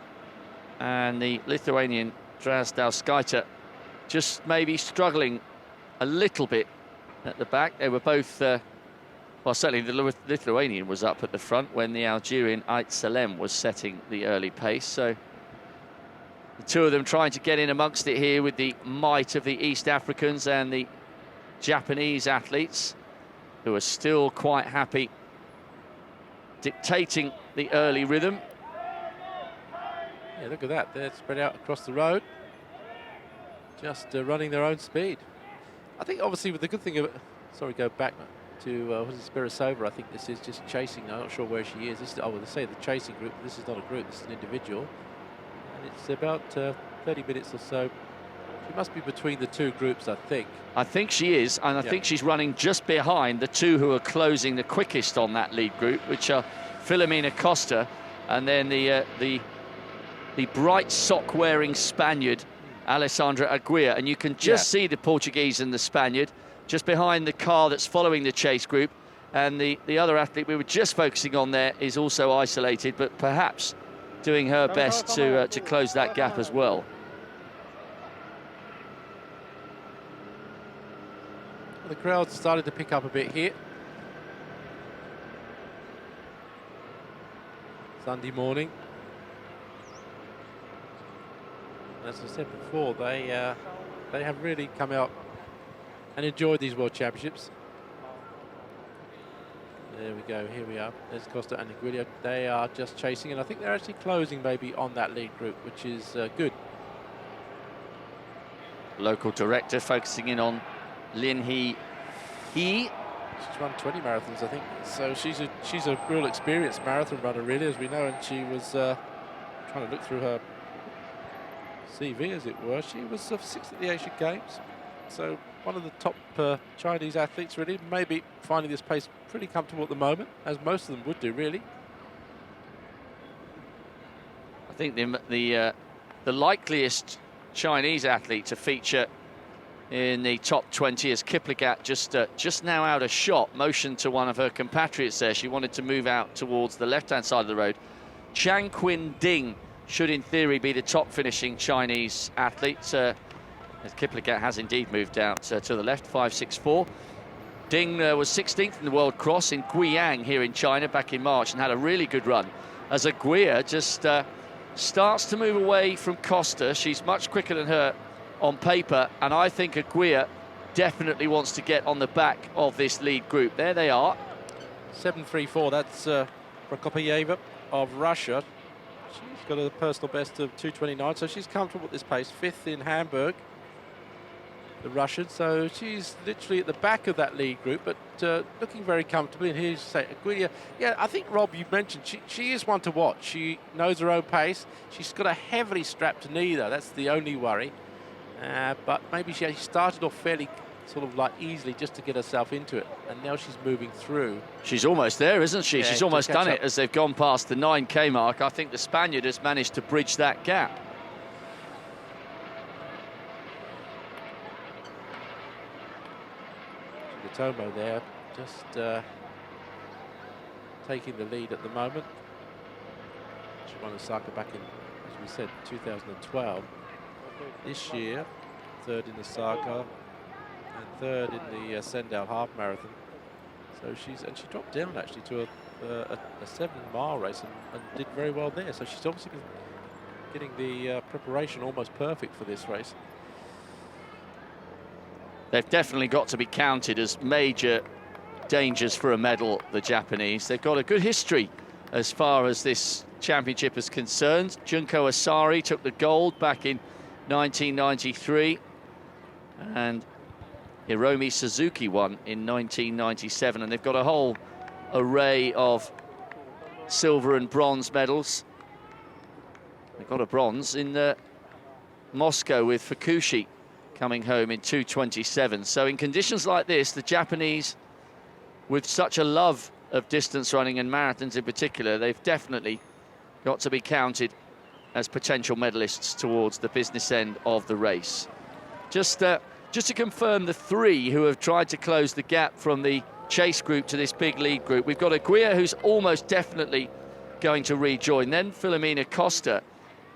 and the Lithuanian Drazdauskaita just maybe struggling a little bit at the back. They were both, well, certainly the Lithuanian was up at the front when the Algerian Ait Salem was setting the early pace. So the 2 of them trying to get in amongst it here with the might of the East Africans and the Japanese athletes, who are still quite happy dictating the early rhythm. Yeah, look at that. They're spread out across the road, just running their own speed. I think obviously with the good thing of it, sorry, go back to what is it, Paresseva. I think this is just chasing. I'm not sure where she is. This is, oh, well, they say the chasing group. This is not a group. This is an individual, and it's about 30 minutes or so. She must be between the 2 groups, I think. I think she is, and I think she's running just behind the 2 who are closing the quickest on that lead group, which are Filomena Costa and then the bright sock-wearing Spaniard, Alessandra Aguirre. And you can just see the Portuguese and the Spaniard just behind the car that's following the chase group. And the other athlete we were just focusing on there is also isolated, but perhaps doing her best to close that gap as well. The crowd started to pick up a bit here. Sunday morning. As I said before, they have really come out and enjoyed these World Championships. There we go, here we are. There's Costa and Aguilera. They are just chasing, and I think they're actually closing maybe on that lead group, which is good. Local director focusing in on Lin He. She's run 20 marathons, I think. So she's a real experienced marathon runner, really, as we know, and she was trying to look through her CV, as it were. She was 6th at the Asian Games. So one of the top Chinese athletes, really, maybe finding this pace pretty comfortable at the moment, as most of them would do, really. I think the likeliest Chinese athlete to feature in the top 20 is Kipligat, just now out of shot, motioned to one of her compatriots there. She wanted to move out towards the left-hand side of the road. Chang Qin Ding should, in theory, be the top finishing Chinese athlete. As Kipligat has indeed moved out to the left, 5.64. Ding was 16th in the World Cross in Guiyang here in China back in March and had a really good run. As Aguirre just starts to move away from Costa, she's much quicker than her on paper, and I think Aguirre definitely wants to get on the back of this lead group. There they are. 7.34, that's Proclapa of Russia. She's got a personal best of 2:29, so she's comfortable at this pace. 5th in Hamburg, the Russian, so she's literally at the back of that lead group, but looking very comfortably. And here's say Aguilera. Yeah, I think, Rob, you mentioned she is one to watch. She knows her own pace. She's got a heavily strapped knee, though. That's the only worry. But maybe she started off fairly sort of like easily just to get herself into it, and now she's moving through. She's almost there, isn't she? Yeah, she's almost done it up. as they've gone past the 9K mark. I think the Spaniard has managed to bridge that gap. Tomo there, just taking the lead at the moment. She won Osaka back in, as we said, 2012. This year, 3rd in Osaka and 3rd in the Sendal half marathon. So she dropped down actually to a 7-mile race and did very well there. So she's obviously been getting the preparation almost perfect for this race. They've definitely got to be counted as major dangers for a medal, the Japanese. They've got a good history as far as this championship is concerned. Junko Asari took the gold back in 1993, and Hiromi Suzuki won in 1997, and they've got a whole array of silver and bronze medals. They've got a bronze in Moscow with Fukushi coming home in 2:27. So in conditions like this, the Japanese, with such a love of distance running and marathons in particular, they've definitely got to be counted as potential medalists towards the business end of the race. Just to confirm the 3 who have tried to close the gap from the chase group to this big lead group. We've got Aguirre, who's almost definitely going to rejoin, then Filomena Costa,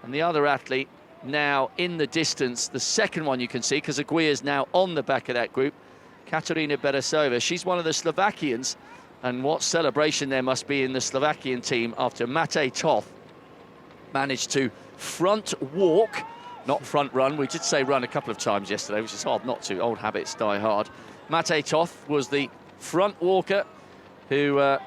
and the other athlete now in the distance, the second one you can see, because Aguirre's now on the back of that group, Katharina Paresseva. She's one of the Slovakians, and what celebration there must be in the Slovakian team after Matej Toth managed to front walk, not front run. We did say run a couple of times yesterday, which is hard not to. Old habits die hard. Matej Toth was the front walker who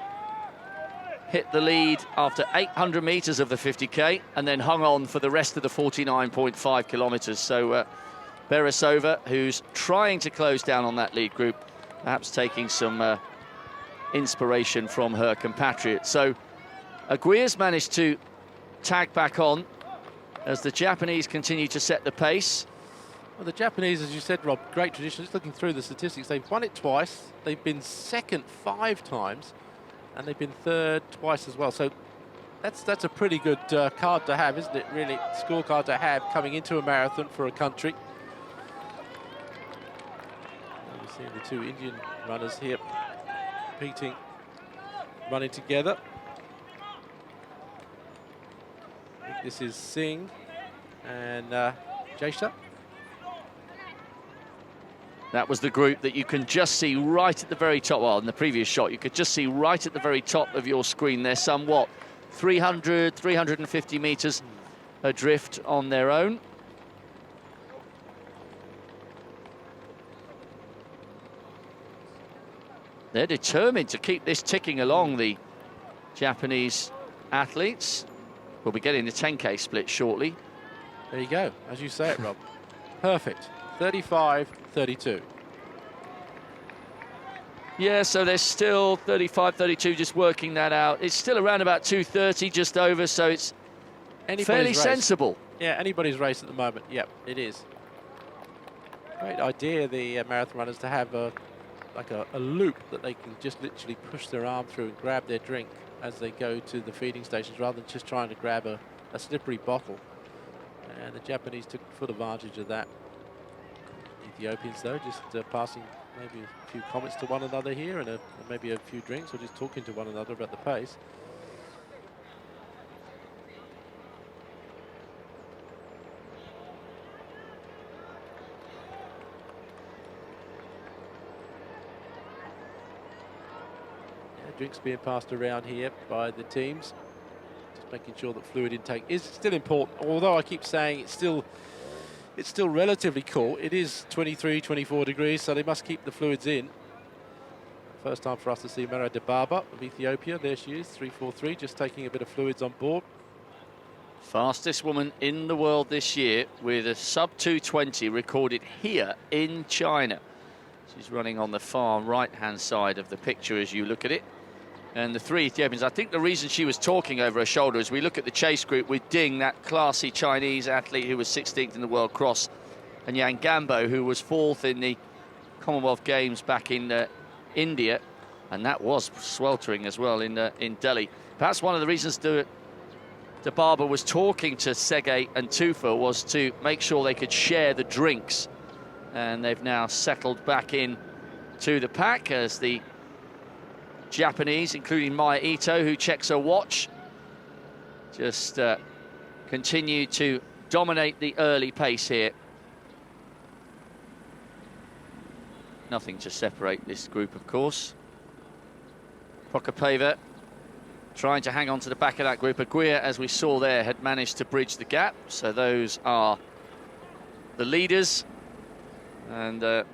hit the lead after 800 metres of the 50K and then hung on for the rest of the 49.5 kilometres. So Paresseva, who's trying to close down on that lead group, perhaps taking some inspiration from her compatriot. So Aguirre's managed to tag back on as the Japanese continue to set the pace. Well, the Japanese, as you said, Rob, great tradition. Just looking through the statistics, they've won it twice, they've been second 5 times, and they've been third twice as well. So that's a pretty good card to have, isn't it, really? Scorecard to have coming into a marathon for a country. We're seeing the 2 Indian runners here competing, running together. I think this is Singh and Jaisha. That was the group that you can just see right at the very top. Well, in the previous shot, you could just see right at the very top of your screen. They're somewhat 300, 350 metres adrift on their own. They're determined to keep this ticking along, the Japanese athletes. We'll be getting the 10K split shortly. There you go, as you say it, Rob. Perfect. 35-32. Yeah, so they're still 35-32, just working that out. It's still around about 2:30, just over, so it's fairly sensible. Yeah, anybody's race at the moment. Yep, it is. Great idea, the marathon runners, to have a loop that they can just literally push their arm through and grab their drink as they go to the feeding stations, rather than just trying to grab a slippery bottle. And the Japanese took full advantage of that. Ethiopians, though, just passing maybe a few comments to one another here, and maybe a few drinks, or just talking to one another about the pace. Yeah, drinks being passed around here by the teams, just making sure that fluid intake is still important. Although I keep saying it's still relatively cool. It is 23, 24 degrees, so they must keep the fluids in. First time for us to see Mara de Barber of Ethiopia. There she is, 3:43, just taking a bit of fluids on board. Fastest woman in the world this year with a sub 2:20 recorded here in China. She's running on the far right-hand side of the picture as you look at it. And the three Ethiopians, I think the reason she was talking over her shoulder is we look at the chase group with Ding, that classy Chinese athlete who was 16th in the world cross, and Yang Gambo, who was 4th in the Commonwealth Games back in India, and that was sweltering as well in Delhi. Perhaps one of the reasons De Barber was talking to Sege and Tufa was to make sure they could share the drinks, and they've now settled back in to the pack as the Japanese, including Maya Ito, who checks her watch, just continue to dominate the early pace here. Nothing to separate this group, of course. Proclapa trying to hang on to the back of that group. Aguirre, as we saw there, had managed to bridge the gap. So those are the leaders. And,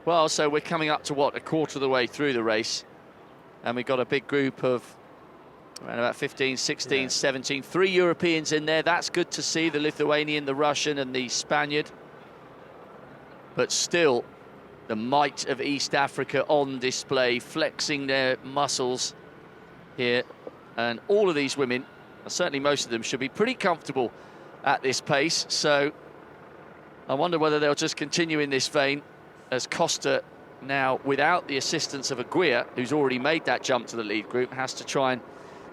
well, so we're coming up to, what, a quarter of the way through the race. And we've got a big group of around about 15, 16, yeah. 17. 3 Europeans in there. That's good to see, the Lithuanian, the Russian and the Spaniard. But still, the might of East Africa on display, flexing their muscles here. And all of these women, certainly most of them, should be pretty comfortable at this pace. So I wonder whether they'll just continue in this vein as Costa, now without the assistance of Aguirre, who's already made that jump to the lead group, has to try and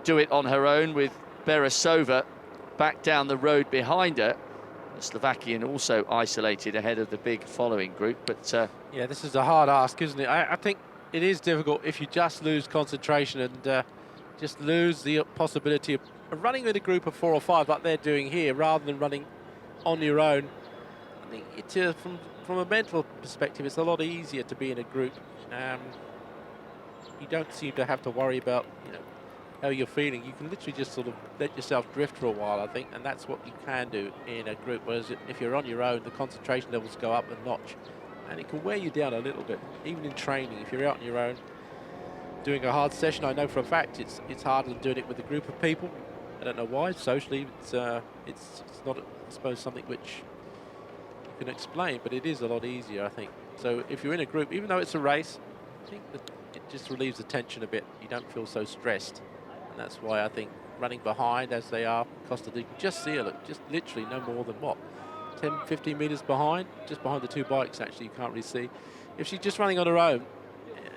do it on her own with Paresseva back down the road behind her. The Slovakian also isolated ahead of the big following group. But yeah, this is a hard ask, isn't it? I think it is difficult if you just lose concentration and just lose the possibility of running with a group of 4 or 5 like they're doing here, rather than running on your own. I think it's from a mental perspective, it's a lot easier to be in a group. You don't seem to have to worry about, how you're feeling. You can literally just sort of let yourself drift for a while, I think, and that's what you can do in a group. Whereas if you're on your own, the concentration levels go up a notch, and it can wear you down a little bit, even in training. If you're out on your own, doing a hard session, I know for a fact it's harder than doing it with a group of people. I don't know why. Socially, it's not, I suppose, something which can explain, but it is a lot easier, I think. So if you're in a group, even though it's a race, I think that it just relieves the tension a bit. You don't feel so stressed, and that's why I think running behind as they are, Costa, you can just see her, look, just literally no more than what, 10, 15 meters behind, just behind the 2 bikes. Actually, you can't really see. If she's just running on her own,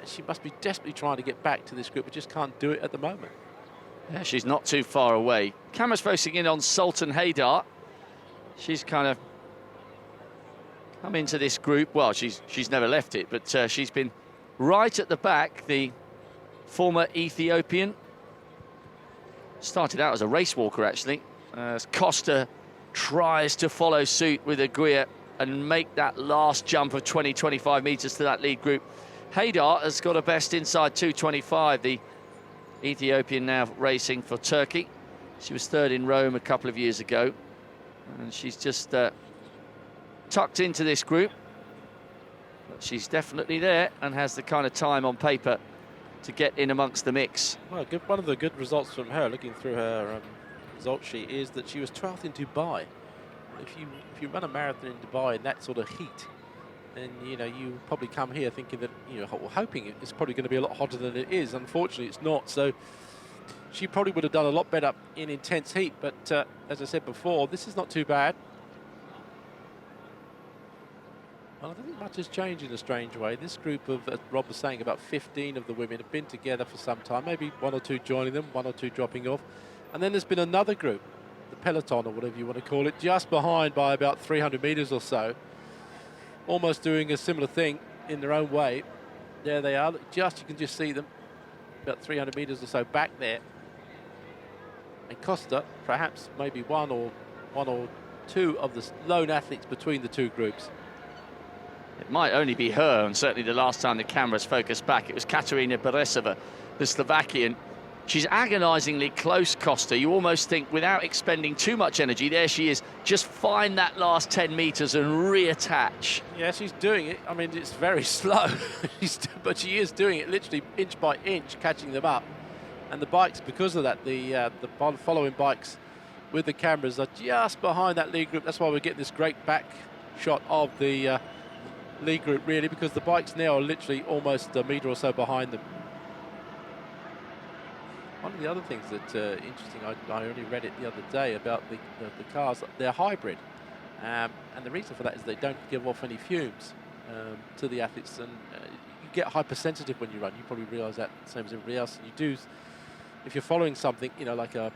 she must be desperately trying to get back to this group, but just can't do it at the moment. Yeah, she's not too far away. Camera's focusing in on Sultan Haydar. She's kind of come into this group. Well, she's never left it, but she's been right at the back. The former Ethiopian started out as a race walker, actually, as Costa tries to follow suit with Aguirre and make that last jump of 20-25 meters to that lead group. Haydar has got a best inside 2:25. The Ethiopian now racing for Turkey. She was 3rd in Rome a couple of years ago, and she's just tucked into this group. But she's definitely there and has the kind of time on paper to get in amongst the mix. Well, one of the good results from her, looking through her result sheet, is that she was 12th in Dubai. If you run a marathon in Dubai in that sort of heat, then you probably come here thinking that hoping it's probably going to be a lot hotter than it is. Unfortunately, it's not. So she probably would have done a lot better in intense heat. But as I said before, this is not too bad. Well, I don't think much has changed in a strange way. This group of, as Rob was saying, about 15 of the women have been together for some time. Maybe one or two joining them, one or two dropping off. And then there's been another group, the peloton or whatever you want to call it, just behind by about 300 meters or so, almost doing a similar thing in their own way. There they are. You can just see them about 300 meters or so back there. And Costa, perhaps maybe one or two of the lone athletes between the two groups. It might only be her, and certainly the last time the cameras focused back, it was Katharina Paresseva, the Slovakian. She's agonisingly close, Costa. You almost think, without expending too much energy, there she is, just find that last 10 metres and reattach. Yeah, she's doing it. I mean, it's very slow, but she is doing it literally inch by inch, catching them up. And the bikes, because of that, the following bikes with the cameras are just behind that lead group. That's why we're getting this great back shot of the lead group, really, because the bikes now are literally almost a metre or so behind them. One of the other things that's interesting, I only read it the other day about the cars. They're hybrid, and the reason for that is they don't give off any fumes to the athletes, and you get hypersensitive when you run. You probably realise that, same as everybody else. And you do, if you're following something, like a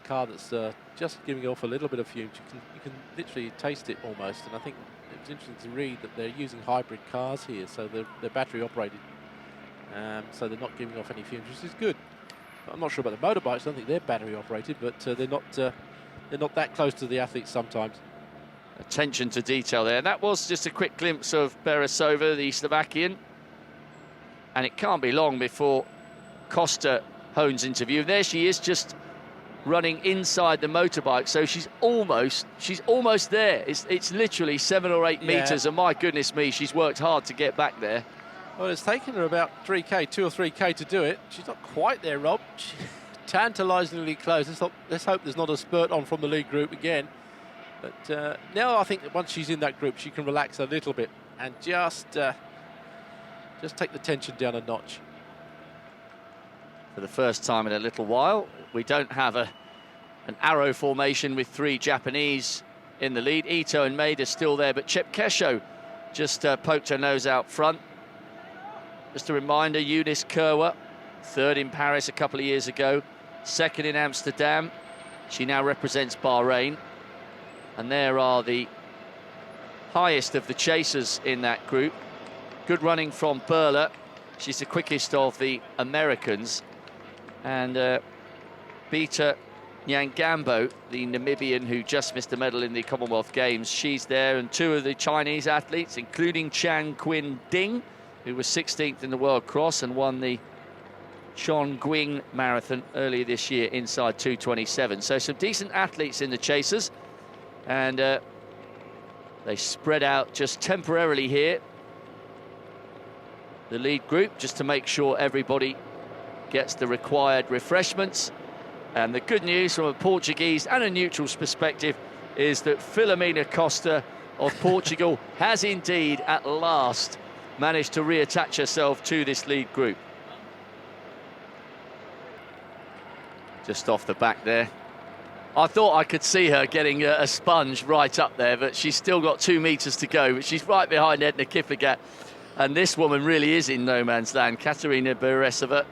car that's just giving off a little bit of fumes, you can literally taste it almost. And I think it's interesting to read that they're using hybrid cars here, so they're battery operated, so they're not giving off any fumes, which is good. I'm not sure about the motorbikes. I don't think they're battery operated, but they're not that close to the athletes sometimes. Attention to detail there. That was just a quick glimpse of Paresseva, the Slovakian, and it can't be long before Costa hones into view. There she is, just running inside the motorbike, so she's almost there. It's literally 7 or 8 meters, and my goodness me, she's worked hard to get back there. Well, it's taken her about 2 or 3K to do it. She's not quite there, Rob. Tantalisingly close. Let's hope there's not a spurt on from the lead group again. But now I think that once she's in that group, she can relax a little bit and just take the tension down a notch. For the first time in a little while, we don't have an arrow formation with 3 Japanese in the lead. Ito and Maida still there, but Chepkesho just poked her nose out front. Just a reminder, Eunice Kerwer, 3rd in Paris a couple of years ago, 2nd in Amsterdam. She now represents Bahrain. And there are the highest of the chasers in that group. Good running from Berla. She's the quickest of the Americans. And Beta Nyangambo, the Namibian who just missed a medal in the Commonwealth Games, she's there. And 2 of the Chinese athletes, including Chan Quin Ding, who was 16th in the World Cross and won the Chongqing Marathon earlier this year inside 2:27. So some decent athletes in the chasers, and they spread out just temporarily here, the lead group, just to make sure everybody gets the required refreshments. And the good news from a Portuguese and a neutral's perspective is that Filomena Costa of Portugal has indeed at last managed to reattach herself to this lead group. Just off the back there. I thought I could see her getting a sponge right up there, but she's still got 2 meters to go. But she's right behind Edna Kipligat. And this woman really is in no man's land. Katharina Paresseva,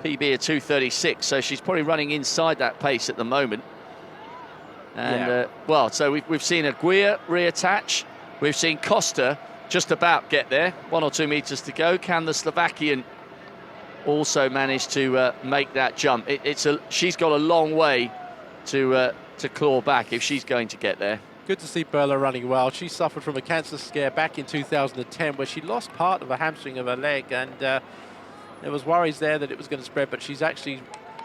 PB of 2:36, so she's probably running inside that pace at the moment. And, well, so we've seen Aguirre reattach. We've seen Costa just about get there, 1 or 2 meters to go. Can the Slovakian also manage to make that jump? She's got a long way to claw back if she's going to get there. Good to see Berla running well. She suffered from a cancer scare back in 2010 where she lost part of a hamstring of her leg, and there was worries there that it was going to spread, but she's actually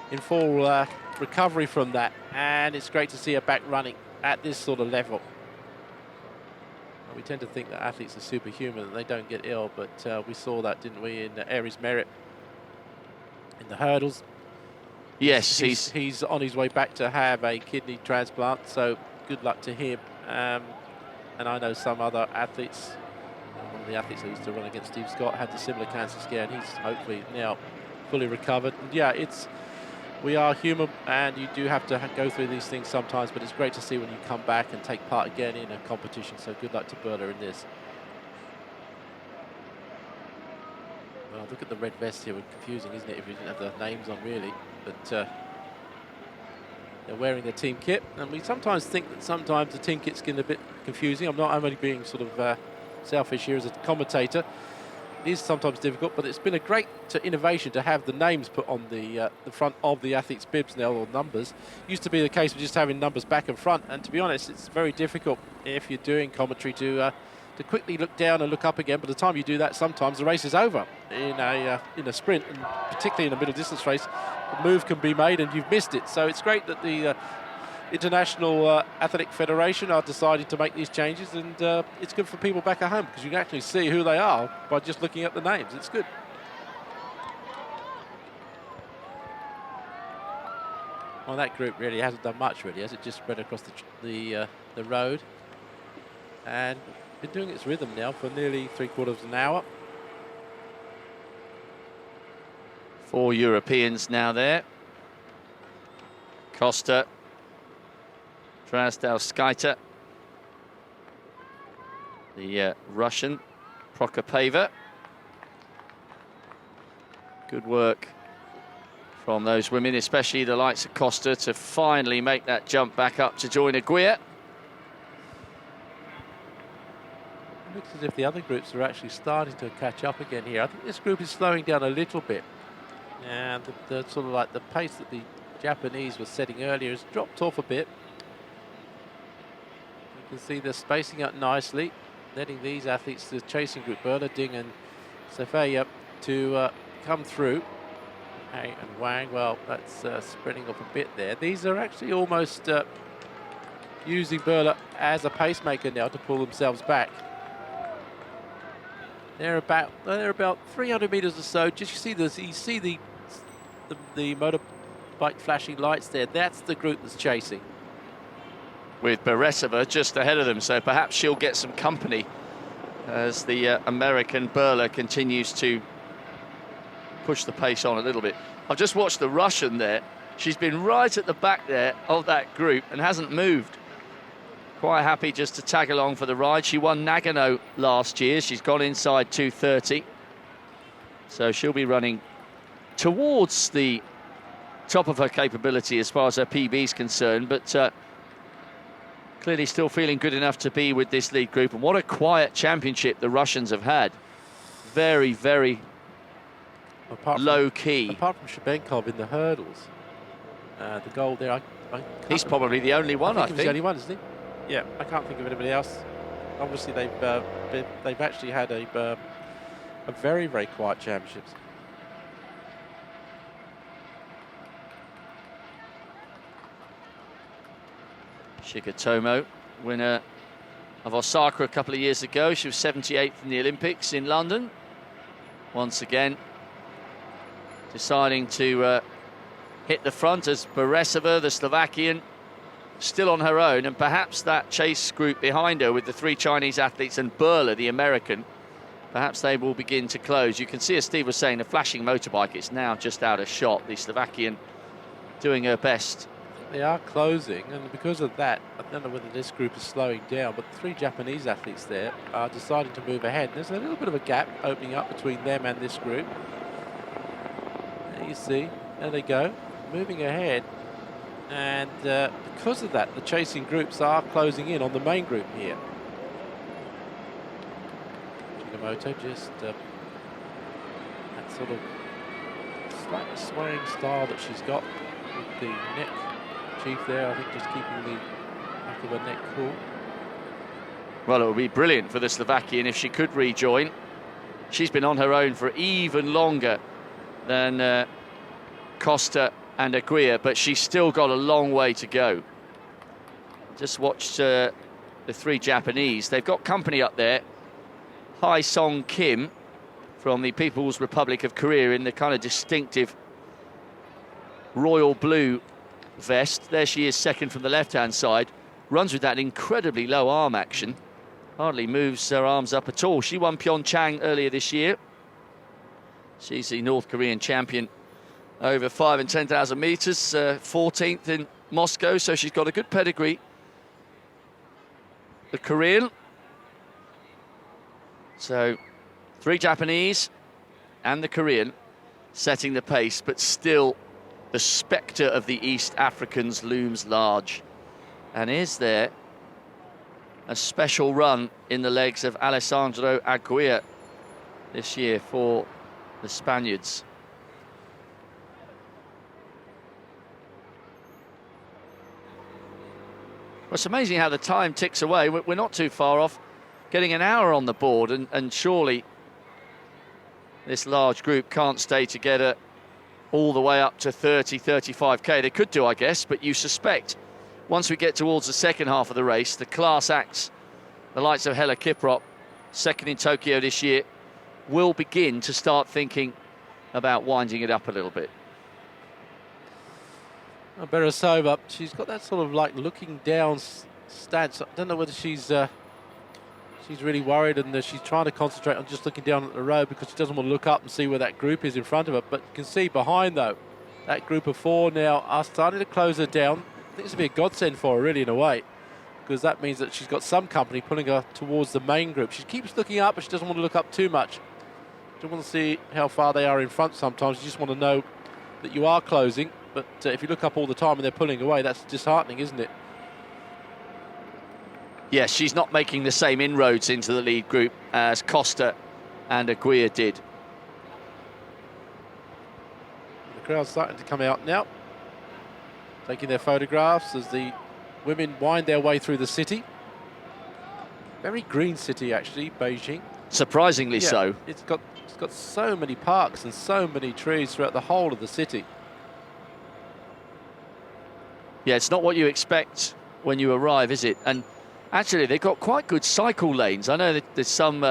in full recovery from that, and it's great to see her back running at this sort of level. We tend to think that athletes are superhuman, that they don't get ill, but we saw that, didn't we, in Aries Merit in the hurdles. Yes, he's on his way back to have a kidney transplant, so good luck to him. And I know some other athletes, one of the athletes who used to run against Steve Scott had a similar cancer scare, and he's hopefully now fully recovered. And yeah, we are human, and you do have to go through these things sometimes, but it's great to see when you come back and take part again in a competition, so good luck to Berla in this. Well, look at the red vest here, confusing, isn't it, if you didn't have the names on really, but they're wearing their team kit, and we sometimes think that sometimes the team kit's getting a bit confusing. I'm only being sort of selfish here as a commentator. It is sometimes difficult, but it's been a great innovation to have the names put on the front of the athletes' bibs now, or numbers. Used to be the case of just having numbers back and front, and to be honest, it's very difficult if you're doing commentary to quickly look down and look up again. By the time you do that, sometimes the race is over in a sprint, and particularly in a middle distance race, a move can be made and you've missed it. So it's great that the International Athletic Federation are deciding to make these changes, and it's good for people back at home because you can actually see who they are by just looking at the names. It's good. Well, that group really hasn't done much, really, has it? Just spread across the road, and been doing its rhythm now for nearly 3/4 of an hour. 4 Europeans now there. Costa, Drazdauskaita, the Russian, Proclapa. Good work from those women, especially the likes of Costa, to finally make that jump back up to join Aguirre. It looks as if the other groups are actually starting to catch up again here. I think this group is slowing down a little bit, and the sort of like the pace that the Japanese were setting earlier has dropped off a bit. You can see they're spacing out nicely, letting these athletes, the chasing group, Berla, Ding and Sefeya, to come through. Hey, and Wang, well, that's spreading off a bit there. These are actually almost using Berla as a pacemaker now to pull themselves back. They're about 300 meters or so. Just you see the motorbike flashing lights there. That's the group that's chasing, with Paresseva just ahead of them, so perhaps she'll get some company as the American Berla continues to push the pace on a little bit. I've just watched the Russian there. She's been right at the back there of that group and hasn't moved. Quite happy just to tag along for the ride. She won Nagano last year. She's gone inside 2:30. So she'll be running towards the top of her capability as far as her PB is concerned, but clearly still feeling good enough to be with this lead group. And what a quiet championship the Russians have had. Very, very low key. Apart from Shabenkov in the hurdles, the gold there, he's probably the only one, I think. He's the only one, isn't he? Yeah, I can't think of anybody else. Obviously, they've actually had a very, very quiet championships. Shigatomo, winner of Osaka a couple of years ago. She was 78th in the Olympics in London. Once again, deciding to hit the front as Paresseva, the Slovakian, still on her own, and perhaps that chase group behind her with the 3 Chinese athletes and Berla, the American, perhaps they will begin to close. You can see, as Steve was saying, the flashing motorbike is now just out of shot. The Slovakian doing her best. They are closing, and because of that, I don't know whether this group is slowing down, but the 3 Japanese athletes there are deciding to move ahead. There's a little bit of a gap opening up between them and this group. There you see, there they go, moving ahead. And because of that, the chasing groups are closing in on the main group here. Shigemoto just that sort of slightly swaying style that she's got with the neck chief there, I think just keeping the back of her neck cool. Well, it would be brilliant for the Slovakian if she could rejoin. She's been on her own for even longer than Costa and Aguirre, but she's still got a long way to go. Just watched the 3 Japanese. They've got company up there. Hai Song Kim from the People's Republic of Korea in the kind of distinctive royal blue vest. There she is, second from the left-hand side. Runs with that incredibly low arm action. Hardly moves her arms up at all. She won Pyeongchang earlier this year. She's the North Korean champion over 5 and 10,000 meters, 14th in Moscow, so she's got a good pedigree. The Korean. So 3 Japanese and the Korean setting the pace, but still the spectre of the East Africans looms large. And is there a special run in the legs of Alessandro Aguirre this year for the Spaniards? Well, it's amazing how the time ticks away. We're not too far off getting an hour on the board, and surely this large group can't stay together all the way up to 30, 35k. They could do, I guess, but you suspect once we get towards the second half of the race, the class acts, the likes of Hella Kiprop, second in Tokyo this year, will begin to start thinking about winding it up a little bit. Paresseva, she's got that sort of like looking down stance. I don't know whether she's really worried and she's trying to concentrate on just looking down at the road because she doesn't want to look up and see where that group is in front of her. But you can see behind, though, that group of 4 now are starting to close her down. I think this will be a godsend for her, really, in a way, because that means that she's got some company pulling her towards the main group. She keeps looking up, but she doesn't want to look up too much. She doesn't want to see how far they are in front sometimes. You just want to know that you are closing. But if you look up all the time and they're pulling away, that's disheartening, isn't it? Yes, she's not making the same inroads into the lead group as Costa and Aguirre did. The crowd's starting to come out now, taking their photographs as the women wind their way through the city. Very green city, actually, Beijing. Surprisingly so. It's got so many parks and so many trees throughout the whole of the city. Yeah, it's not what you expect when you arrive, is it? And actually, they've got quite good cycle lanes. I know that there's some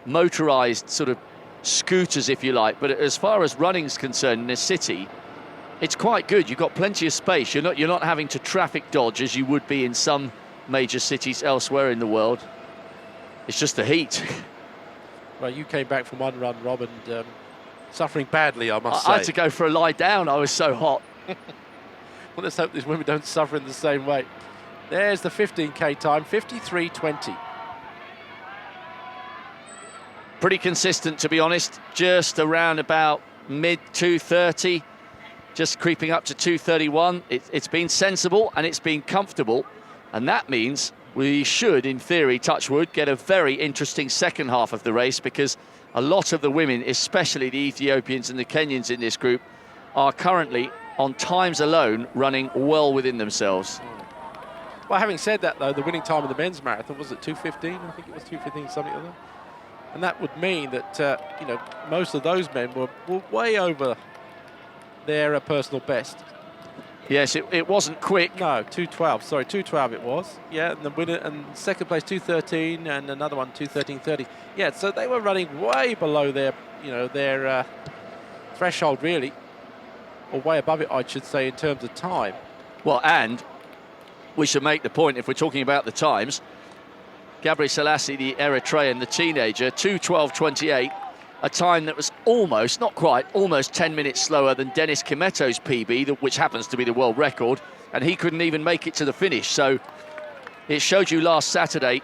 motorised sort of scooters, if you like, but as far as running's concerned in this city, it's quite good. You've got plenty of space. You're not having to traffic dodge as you would be in some major cities elsewhere in the world. It's just the heat. Well, you came back from one run, Rob, and suffering badly, I must say. I had to go for a lie down. I was so hot. Well, let's hope these women don't suffer in the same way. There's the 15k time, 53.20. Pretty consistent, to be honest. Just around about mid 2:30, just creeping up to 2:31. It's been sensible and it's been comfortable, and that means we should, in theory, touch wood, get a very interesting second half of the race, because a lot of the women, especially the Ethiopians and the Kenyans in this group, are currently on times alone running well within themselves. Well, having said that, though, the winning time of the men's marathon was at 2:15. I think it was 2:15 something like that. And that would mean that you know, most of those men were way over their personal best. Yes, it wasn't quick. No, 2:12. Sorry, 2:12 it was. Yeah, and the winner and second place 2:13, and another one 2:13.30. Yeah, so they were running way below their, you know, their threshold, really, or way above it, I should say, in terms of time. Well, and we should make the point, if we're talking about the times, Gabriel Selassie, the Eritrean, the teenager, 2:12.28, a time that was almost, not quite, almost 10 minutes slower than Dennis Kimeto's PB, which happens to be the world record, and he couldn't even make it to the finish. So it showed you last Saturday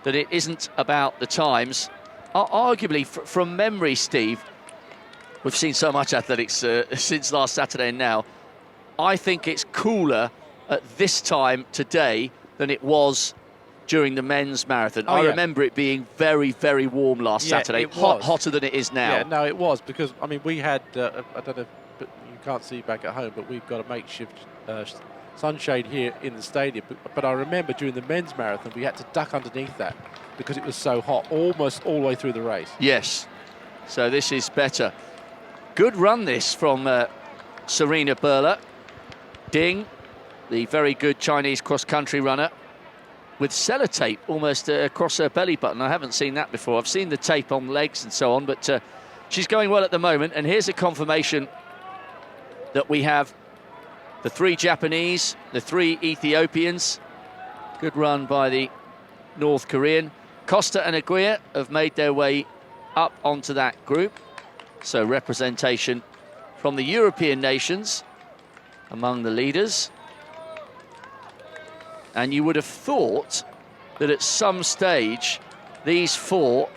that it isn't about the times. Arguably, from memory, Steve, we've seen so much athletics since last Saturday and now. I think it's cooler at this time today than it was during the men's marathon. I remember it being very, very warm last Saturday, hotter than it is now. Yeah, no, it was, because, I mean, we had, I don't know, but you can't see back at home, but we've got a makeshift sunshade here in the stadium. But I remember during the men's marathon, we had to duck underneath that because it was so hot, almost all the way through the race. Yes, so this is better. Good run this from Serena Burler. Ding, the very good Chinese cross-country runner, with sellotape almost across her belly button. I haven't seen that before. I've seen the tape on legs and so on, but she's going well at the moment. And here's a confirmation that we have The 3 Japanese, the 3 Ethiopians. Good run by the North Korean. Costa and Aguirre have made their way up onto that group. So representation from the European nations among the leaders. And you would have thought that at some stage these 4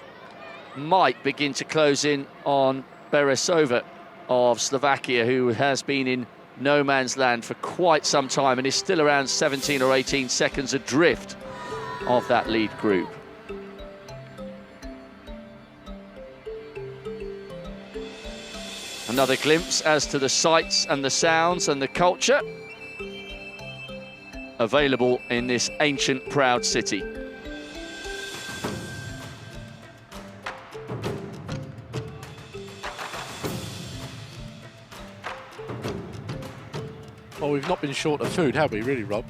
might begin to close in on Paresseva of Slovakia, who has been in no man's land for quite some time and is still around 17 or 18 seconds adrift of that lead group. Another glimpse as to the sights and the sounds and the culture available in this ancient, proud city. Well, we've not been short of food, have we, really, Rob?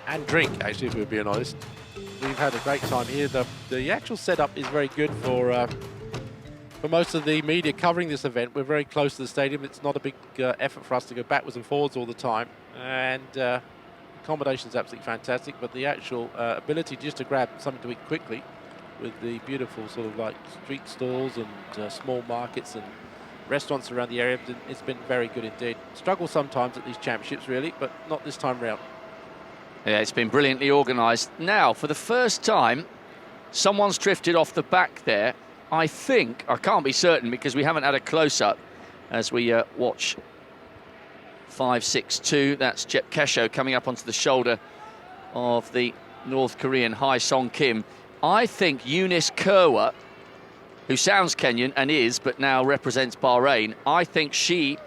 And drink, actually, if we're being honest. We've had a great time here. The actual setup is very good for most of the media covering this event. We're very close to the stadium. It's not a big effort for us to go backwards and forwards all the time. And accommodation is absolutely fantastic, but the actual ability just to grab something to eat quickly with the beautiful sort of like street stalls and small markets and restaurants around the area, it's been very good indeed. Struggle sometimes at these championships, really, but not this time round. Yeah, it's been brilliantly organised. Now, for the first time, someone's drifted off the back there. I think, I can't be certain because we haven't had a close-up as we watch 5.62. That's Jep Kesho coming up onto the shoulder of the North Korean Hae Song Kim. I think Eunice Kerwa, who sounds Kenyan and is, but now represents Bahrain, I think she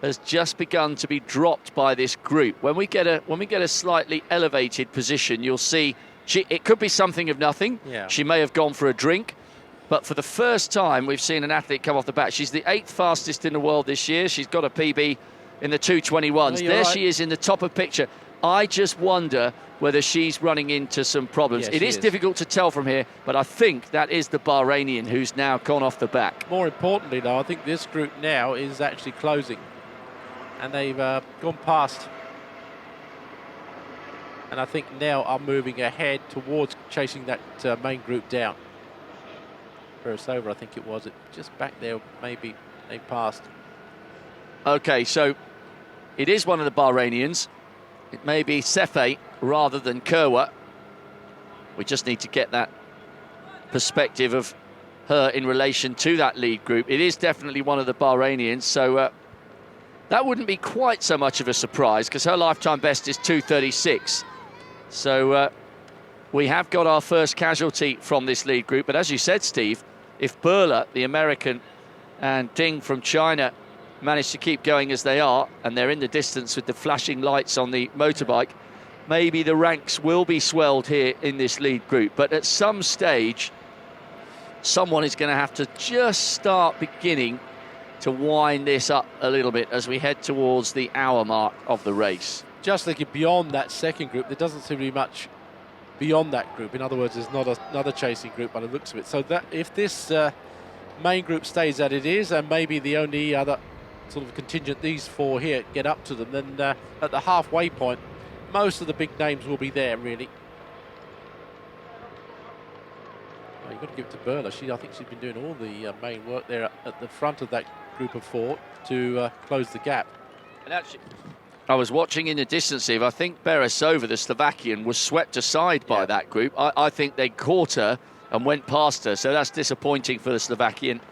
has just begun to be dropped by this group. When we get a slightly elevated position, you'll see it could be something of nothing. Yeah. She may have gone for a drink, but for the first time, we've seen an athlete come off the back. She's the 8th fastest in the world this year. She's got a PB in the 2:21s. There right. She is in the top of picture. I just wonder whether she's running into some problems. Yes, it is difficult to tell from here, but I think that is the Bahrainian who's now gone off the back. More importantly, though, I think this group now is actually closing, and they've gone past, and I think now are moving ahead towards chasing that main group down. Paresseva, I think it was, just back there, maybe they passed. Okay, so it is one of the Bahrainians. It may be Sefe rather than Kerwa. We just need to get that perspective of her in relation to that lead group. It is definitely one of the Bahrainians, so that wouldn't be quite so much of a surprise because her lifetime best is 2:36. So we have got our first casualty from this lead group. But as you said, Steve, if Berla, the American, and Ding from China manage to keep going as they are, and they're in the distance with the flashing lights on the motorbike, maybe the ranks will be swelled here in this lead group. But at some stage, someone is going to have to just start beginning to wind this up a little bit as we head towards the hour mark of the race. Just thinking beyond that second group, there doesn't seem to be much beyond that group. In other words, there's not another chasing group by the looks of it. So that if this main group stays as it is, and maybe the only other sort of contingent, these 4 here, get up to them, then at the halfway point, most of the big names will be there, really. Oh, you've got to give it to Berla. I think she's been doing all the main work there at the front of that group of 4 to close the gap. And actually, I was watching in the distance, Steve. I think Paresseva, the Slovakian, was swept aside by that group. I think they caught her and went past her, so that's disappointing for the Slovakian.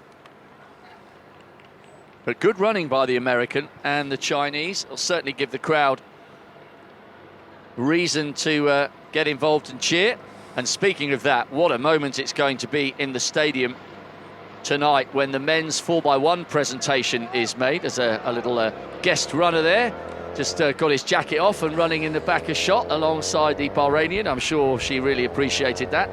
But good running by the American and the Chinese. It'll certainly give the crowd reason to get involved and cheer. And speaking of that, what a moment it's going to be in the stadium tonight when the men's 4x1 presentation is made. There's a little guest runner there. Just got his jacket off and running in the back of shot alongside the Bahrainian. I'm sure she really appreciated that.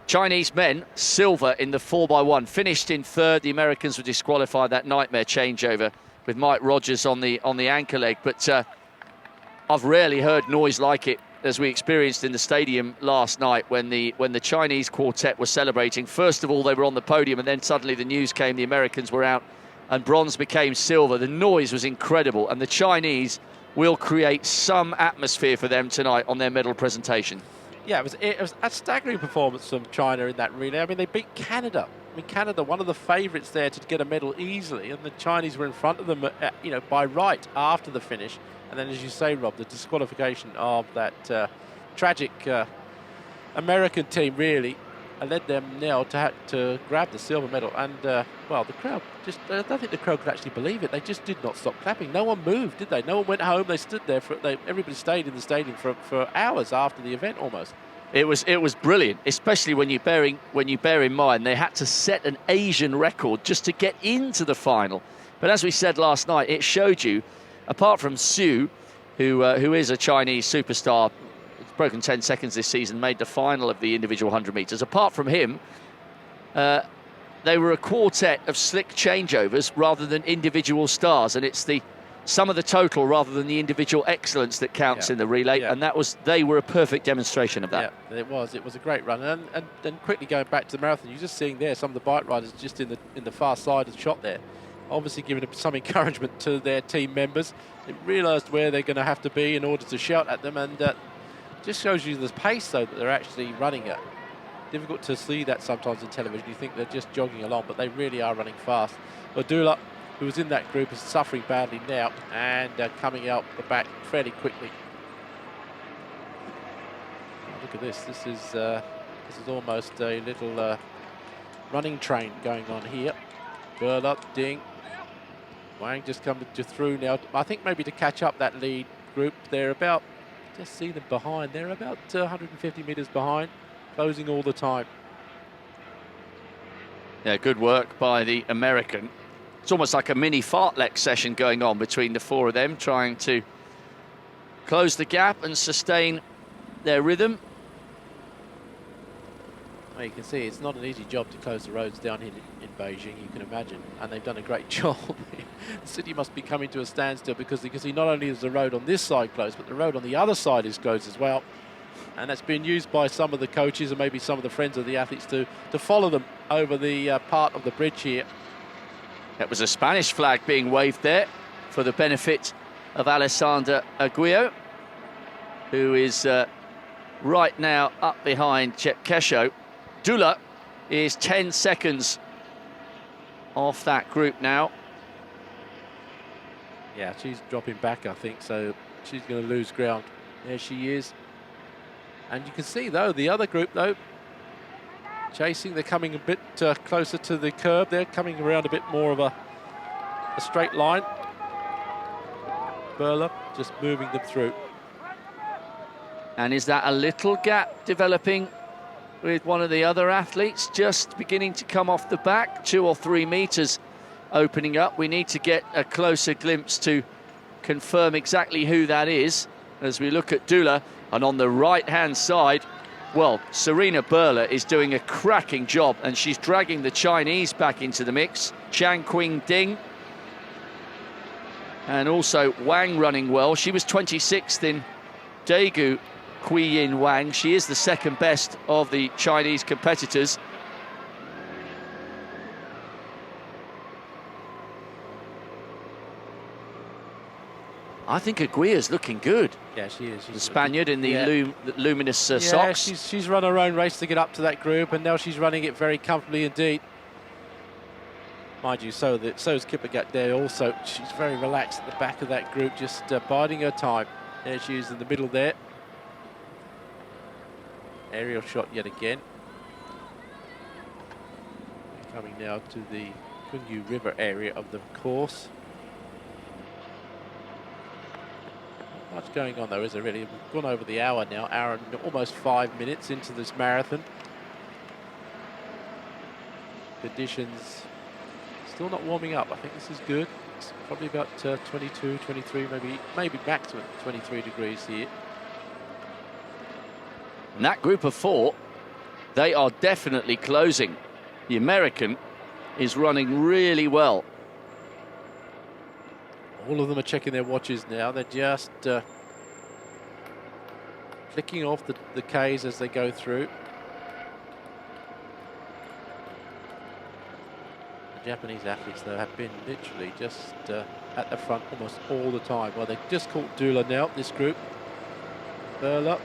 Chinese men, silver in the 4x1, finished in 3rd. The Americans were disqualified, that nightmare changeover with Mike Rogers on the anchor leg. But I've rarely heard noise like it as we experienced in the stadium last night when the Chinese quartet were celebrating. First of all, they were on the podium, and then suddenly the news came the Americans were out and bronze became silver. The noise was incredible, and the Chinese will create some atmosphere for them tonight on their medal presentation. Yeah, it was a staggering performance from China in that relay. I mean, they beat Canada. I mean, Canada, one of the favourites there to get a medal easily, and the Chinese were in front of them, you know, by right after the finish. And then, as you say, Rob, the disqualification of that tragic American team really led them now to grab the silver medal. And, well, the crowd just, I don't think the crowd could actually believe it. They just did not stop clapping. No one moved, did they? No one went home. They stood there. Everybody stayed in the stadium for hours after the event almost. It was brilliant, especially when you bear in mind they had to set an Asian record just to get into the final. But as we said last night, it showed you, apart from Su, who is a Chinese superstar, broken 10 seconds this season, made the final of the individual 100 metres. Apart from him, they were a quartet of slick changeovers rather than individual stars, and it's the sum of the total rather than the individual excellence that counts in the relay, and they were a perfect demonstration of that. Yeah, it was a great run. And then quickly going back to the marathon, you're just seeing there some of the bike riders just in the far side of the shot there, obviously giving some encouragement to their team members. They realised where they're going to have to be in order to shout at them, and just shows you the pace though that they're actually running at. Difficult to see that sometimes in television. You think they're just jogging along, but they really are running fast. Odula, who was in that group, is suffering badly now and coming out the back fairly quickly. Oh, look at this. This is almost a little running train going on here. Burla, Ding, Wang just coming through now. I think maybe to catch up that lead group. They're about, just see them behind. They're about 150 metres behind, closing all the time. Yeah, good work by the American. It's almost like a mini fartlek session going on between the four of them, trying to close the gap and sustain their rhythm. Well, you can see it's not an easy job to close the roads down here in Beijing, you can imagine, and they've done a great job. The city must be coming to a standstill because you can see not only is the road on this side closed, but the road on the other side is closed as well. And that's been used by some of the coaches and maybe some of the friends of the athletes to follow them over the part of the bridge here. That was a Spanish flag being waved there for the benefit of Alessandra Aguirre, who is right now up behind Chepkesho. Dula is 10 seconds off that group now. Yeah, she's dropping back, I think, so she's going to lose ground. There she is. And you can see, though, the other group, though, chasing, they're coming a bit closer to the curb. They're coming around a bit more of a straight line. Burla just moving them through. And is that a little gap developing with one of the other athletes just beginning to come off the back? 2 or 3 metres opening up. We need to get a closer glimpse to confirm exactly who that is as we look at Dula. And on the right-hand side, well, Serena Burla is doing a cracking job, and she's dragging the Chinese back into the mix. Chang Qing Ding. And also Wang running well. She was 26th in Daegu, Yin Wang. She is the second best of the Chinese competitors. I think Aguirre's looking good. Yeah, she is. She's the Spaniard in the luminous socks. She's run her own race to get up to that group, and now she's running it very comfortably indeed. Mind you, so is Kipligat there also. She's very relaxed at the back of that group, just biding her time. There she is in the middle there. Aerial shot yet again. Coming now to the Kunyu River area of the course. Not much going on though, is there really? We've gone over the hour now, hour and almost 5 minutes into this marathon. Conditions still not warming up. I think this is good. It's probably about 22, 23, maybe maximum 23 degrees here. And that group of 4, they are definitely closing. The American is running really well. All of them are checking their watches now. They're just flicking off the Ks as they go through. They're Japanese athletes, though, have been literally just at the front almost all the time. Well, they just caught Dula now, this group. Burla,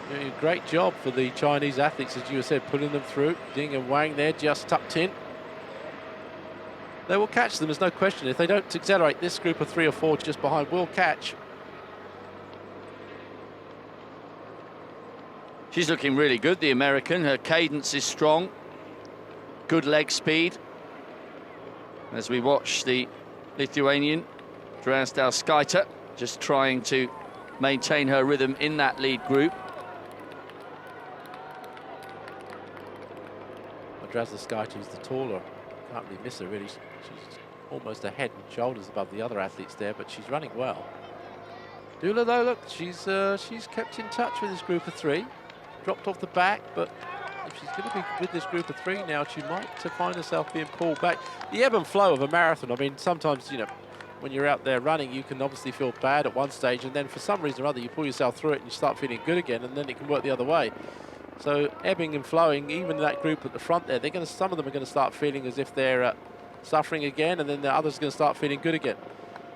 doing a great job for the Chinese athletes, as you said, pulling them through. Ding and Wang there, just tucked in. They will catch them, there's no question. If they don't accelerate, this group of 3 or 4 just behind will catch. She's looking really good, the American. Her cadence is strong. Good leg speed. As we watch the Lithuanian, Drasdauskaitė, just trying to maintain her rhythm in that lead group. Well, Drasdauskaitė is the taller. Can't really miss her, really. She's almost a head and shoulders above the other athletes there, but she's running well. Dula, though, look, she's kept in touch with this group of 3. Dropped off the back, but if she's going to be with this group of 3 now, she might find herself being pulled back. The ebb and flow of a marathon, I mean, sometimes, you know, when you're out there running, you can obviously feel bad at one stage, and then for some reason or other, you pull yourself through it and you start feeling good again, and then it can work the other way. So ebbing and flowing, even that group at the front there, some of them are going to start feeling as if they're suffering again, and then the others are going to start feeling good again.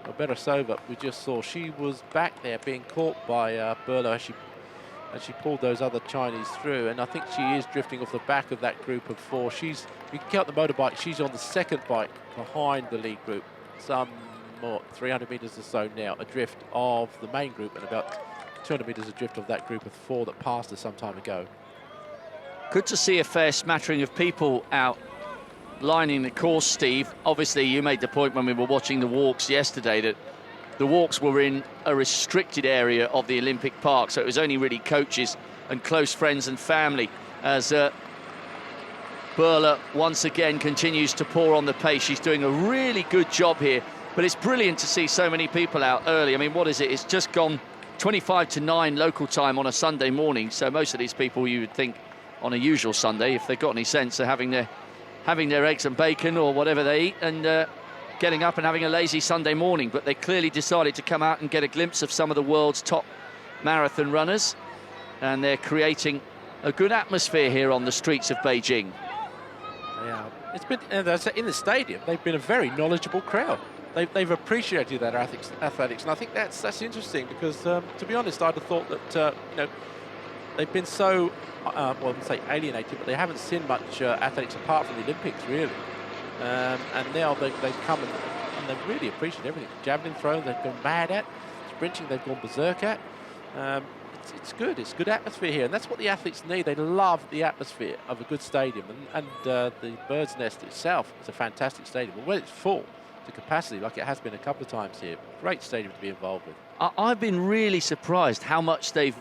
Well, Paresseva, we just saw, she was back there being caught by Burla as she pulled those other Chinese through, and I think she is drifting off the back of that group of 4. You can count the motorbike, she's on the second bike behind the lead group, some more 300 metres or so now adrift of the main group, and about 200 metres adrift of that group of 4 that passed us some time ago. Good to see a fair smattering of people out lining the course, Steve. Obviously, you made the point when we were watching the walks yesterday that the walks were in a restricted area of the Olympic Park, so it was only really coaches and close friends and family, as Burla once again continues to pour on the pace. She's doing a really good job here, but it's brilliant to see so many people out early. I mean, what is it? It's just gone 25 to 9 local time on a Sunday morning, so most of these people, you would think on a usual Sunday, if they've got any sense, are having their eggs and bacon or whatever they eat, and getting up and having a lazy Sunday morning. But they clearly decided to come out and get a glimpse of some of the world's top marathon runners, and they're creating a good atmosphere here on the streets of Beijing. Yeah, it's been in the stadium. They've been a very knowledgeable crowd. They've appreciated that athletics, and I think that's interesting, because to be honest, I'd have thought that you know, they've been so well, I wouldn't say alienated, but they haven't seen much athletics apart from the Olympics, really. And now they've come and they've really appreciated everything. Javelin throwing, they've gone mad at. Sprinting, they've gone berserk at. It's good. It's good atmosphere here, and that's what the athletes need. They love the atmosphere of a good stadium, and the Bird's Nest itself is a fantastic stadium. But when it's full to capacity, like it has been a couple of times here, great stadium to be involved with. I've been really surprised how much they've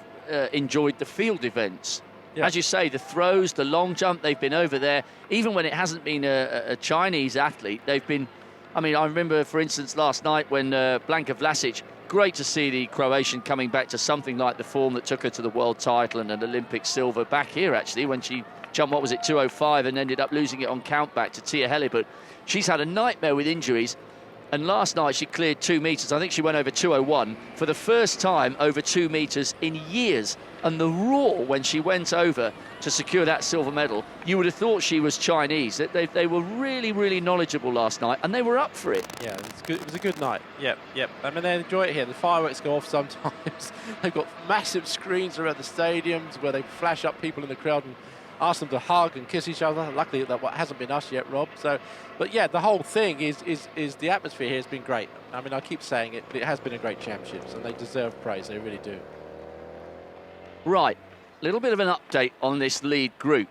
enjoyed the field events. Yeah. As you say, the throws, the long jump, they've been over there. Even when it hasn't been a Chinese athlete, they've been... I mean, I remember, for instance, last night when Blanka Vlasic, great to see the Croatian coming back to something like the form that took her to the world title and an Olympic silver back here, actually, when she jumped, what was it, 2:05, and ended up losing it on countback to Tia Helle. But she's had a nightmare with injuries. And last night she cleared 2 meters. I think she went over 2:01 for the first time over 2 meters in years. And the roar when she went over to secure that silver medal, you would have thought she was Chinese. They were really, really knowledgeable last night, and they were up for it. Yeah, it was a good night. Yep. I mean, they enjoy it here. The fireworks go off sometimes. They've got massive screens around the stadiums where they flash up people in the crowd and ask them to hug and kiss each other. Luckily, that hasn't been us yet, Rob. So, but yeah, the whole thing is the atmosphere here has been great. I mean, I keep saying it, but it has been a great championship, and they deserve praise. They really do. Right, a little bit of an update on this lead group.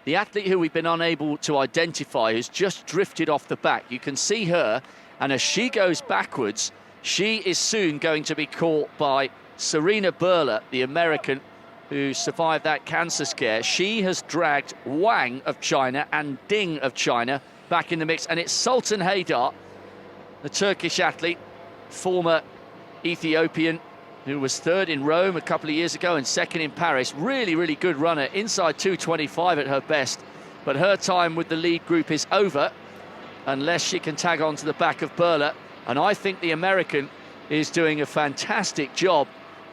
The athlete who we've been unable to identify has just drifted off the back. You can see her, and as she goes backwards, she is soon going to be caught by Serena Burla, the American, who survived that cancer scare. She has dragged Wang of China and Ding of China back in the mix, and it's Sultan Haydar, the Turkish athlete, former Ethiopian, who was third in Rome a couple of years ago and second in Paris. Really, really good runner, inside 2:25 at her best. But her time with the lead group is over, unless she can tag on to the back of Burla. And I think the American is doing a fantastic job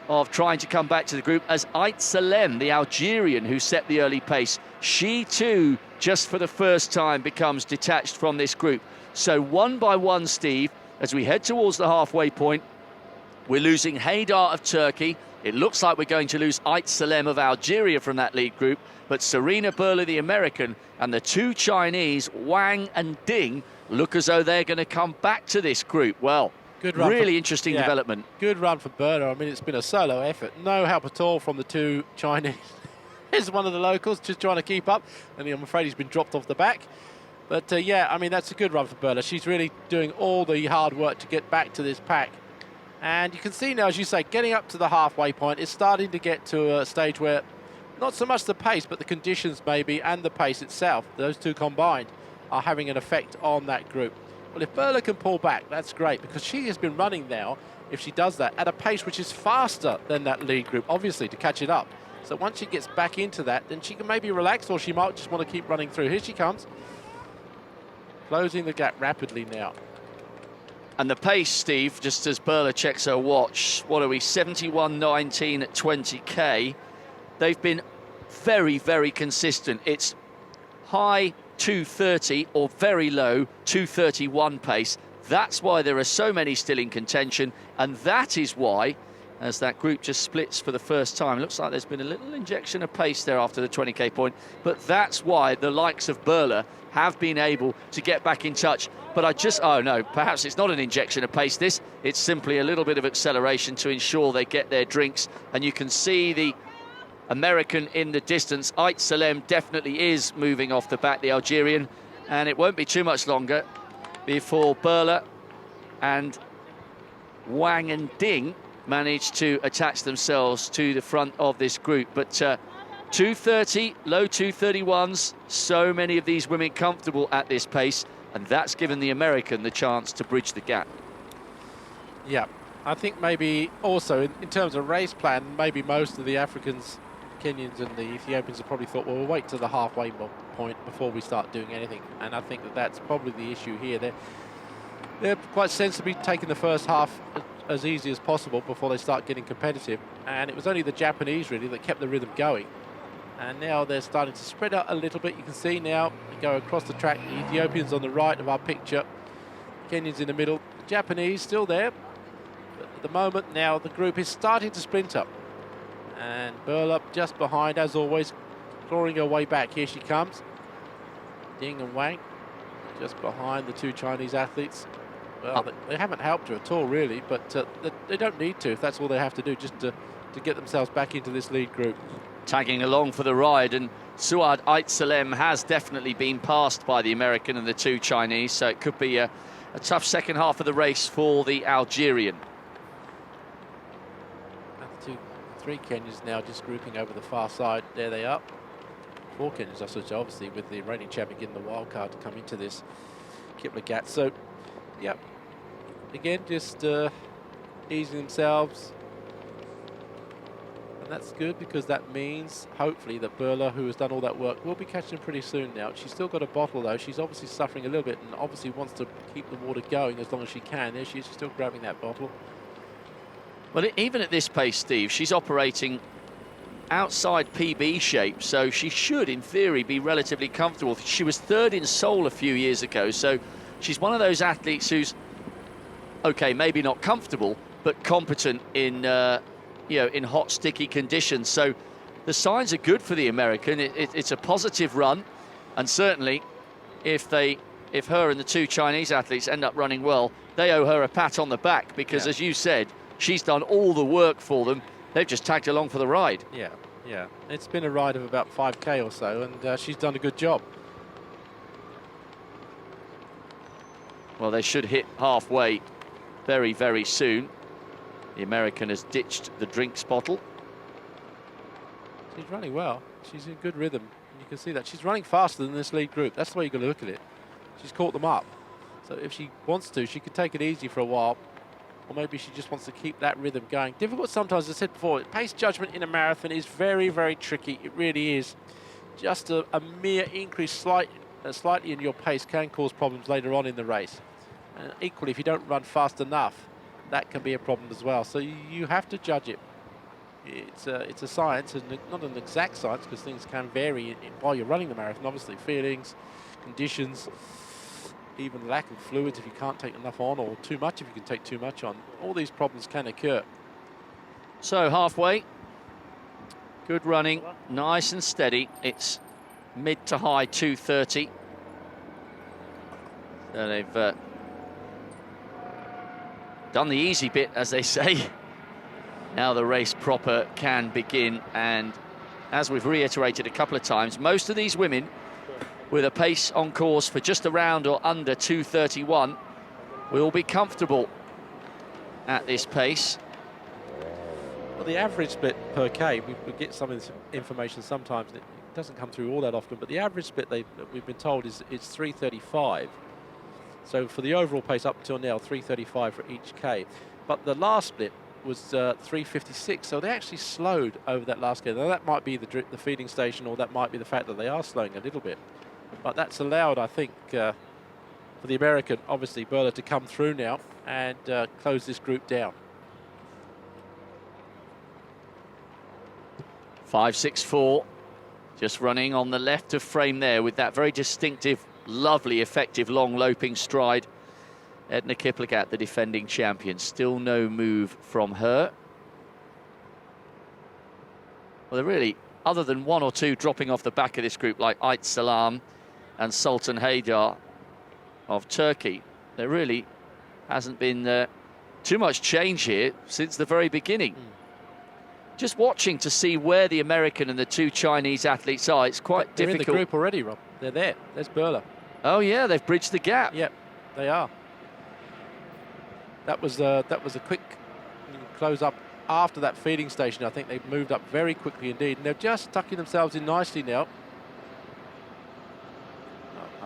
of trying to come back to the group as Ait Salem, the Algerian who set the early pace, she too, just for the first time, becomes detached from this group. So one by one, Steve, as we head towards the halfway point, we're losing Haydar of Turkey. It looks like we're going to lose Ait Salem of Algeria from that lead group, but Serena Burler, the American, and the two Chinese, Wang and Ding, look as though they're going to come back to this group. Well, good run, really interesting development. Good run for Burler. I mean, it's been a solo effort. No help at all from the two Chinese. Here's one of the locals just trying to keep up, and I'm afraid he's been dropped off the back. But yeah, I mean, that's a good run for Burler. She's really doing all the hard work to get back to this pack. And you can see now, as you say, getting up to the halfway point, it's starting to get to a stage where not so much the pace, but the conditions maybe, and the pace itself, those two combined, are having an effect on that group. Well, if Burler can pull back, that's great, because she has been running now, if she does that, at a pace which is faster than that lead group, obviously, to catch it up. So once she gets back into that, then she can maybe relax, or she might just want to keep running through. Here she comes. Closing the gap rapidly now. And the pace, Steve, just as Burler checks her watch, what are we, 71.19 at 20k. They've been very, very consistent. It's high 230 or very low 231 pace. That's why there are so many still in contention, and that is why, as that group just splits for the first time, looks like there's been a little injection of pace there after the 20k point, but that's why the likes of Burler have been able to get back in touch. But oh no, perhaps it's not an injection of pace this, it's simply a little bit of acceleration to ensure they get their drinks. And you can see the American in the distance. Ait Salem definitely is moving off the back, the Algerian, and it won't be too much longer before Burler and Wang and Ding manage to attach themselves to the front of this group. But 230, low 231s, so many of these women comfortable at this pace, and that's given the American the chance to bridge the gap. Yeah, I think maybe also in terms of race plan, maybe most of the Africans, Kenyans and the Ethiopians have probably thought, well, we'll wait to the halfway point before we start doing anything. And I think that that's probably the issue here. They're quite sensibly taking the first half as easy as possible before they start getting competitive. And it was only the Japanese really that kept the rhythm going. And now they're starting to spread out a little bit. You can see now, you go across the track, the Ethiopians on the right of our picture, Kenyans in the middle, the Japanese still there. But at the moment now, the group is starting to splinter. And Burler just behind, as always, clawing her way back. Here she comes. Ding and Wang just behind the two Chinese athletes. Well, they haven't helped her at all, really, but they don't need to if that's all they have to do, just to get themselves back into this lead group. Tagging along for the ride, and Suad Ait Salem has definitely been passed by the American and the two Chinese, so it could be a tough second half of the race for the Algerian. And three Kenyans now just grouping over the far side. There they are. Four Kenyans, I suppose, obviously, with the reigning champion getting the wild card to come into this Kipligat. So, yeah, again, just easing themselves. And that's good, because that means, hopefully, that Burler, who has done all that work, will be catching pretty soon now. She's still got a bottle, though. She's obviously suffering a little bit and obviously wants to keep the water going as long as she can. There she is, she's still grabbing that bottle. Well, even at this pace, Steve, she's operating outside PB shape, so she should, in theory, be relatively comfortable. She was third in Seoul a few years ago, so she's one of those athletes who's, okay, maybe not comfortable, but competent in in hot, sticky conditions. So the signs are good for the American. It's a positive run, and certainly if her and the two Chinese athletes end up running well, they owe her a pat on the back, because as you said, she's done all the work for them. They've just tagged along for the ride. Yeah. It's been a ride of about 5k or so, and she's done a good job. Well, they should hit halfway very, very soon. The American has ditched the drinks bottle. She's running well. She's in good rhythm. You can see that. She's running faster than this lead group. That's the way you've got to look at it. She's caught them up. So if she wants to, she could take it easy for a while. Or maybe she just wants to keep that rhythm going. Difficult sometimes, as I said before. Pace judgment in a marathon is very, very tricky. It really is. Just a mere increase slightly in your pace can cause problems later on in the race. And equally, if you don't run fast enough, that can be a problem as well. So you have to judge it it's a science, and not an exact science, because things can vary while you're running the marathon. Obviously, feelings, conditions, even lack of fluids if you can't take enough on, or too much if you can take too much on. All these problems can occur. So halfway, good running, nice and steady. It's mid to high 2:30. So they've done the easy bit, as they say. Now the race proper can begin, and as we've reiterated a couple of times, most of these women with a pace on course for just around or under 2:31 will be comfortable at this pace. Well, the average split per K, we get some of this information sometimes, and it doesn't come through all that often, but the average split that we've been told is it's 3:35. So for the overall pace up until now, 3:35 for each K. But the last split was 3:56, so they actually slowed over that last K. Now that might be the feeding station, or that might be the fact that they are slowing a little bit. But that's allowed, I think, for the American, obviously, Burler to come through now and close this group down. 5:64, just running on the left of frame there with that very distinctive, lovely, effective, long loping stride. Edna Kipligat, the defending champion. Still no move from her. Well, they're really, other than one or two dropping off the back of this group, like Ait Salam and Sultan Haydar of Turkey, there really hasn't been too much change here since the very beginning. Just watching to see where the American and the two Chinese athletes are, it's quite They're difficult. in the group already, Rob. They're there. There's Burler. Oh yeah, they've bridged the gap. Yep, they are. That was a quick close up after that feeding station. I think they've moved up very quickly indeed, and they're just tucking themselves in nicely now.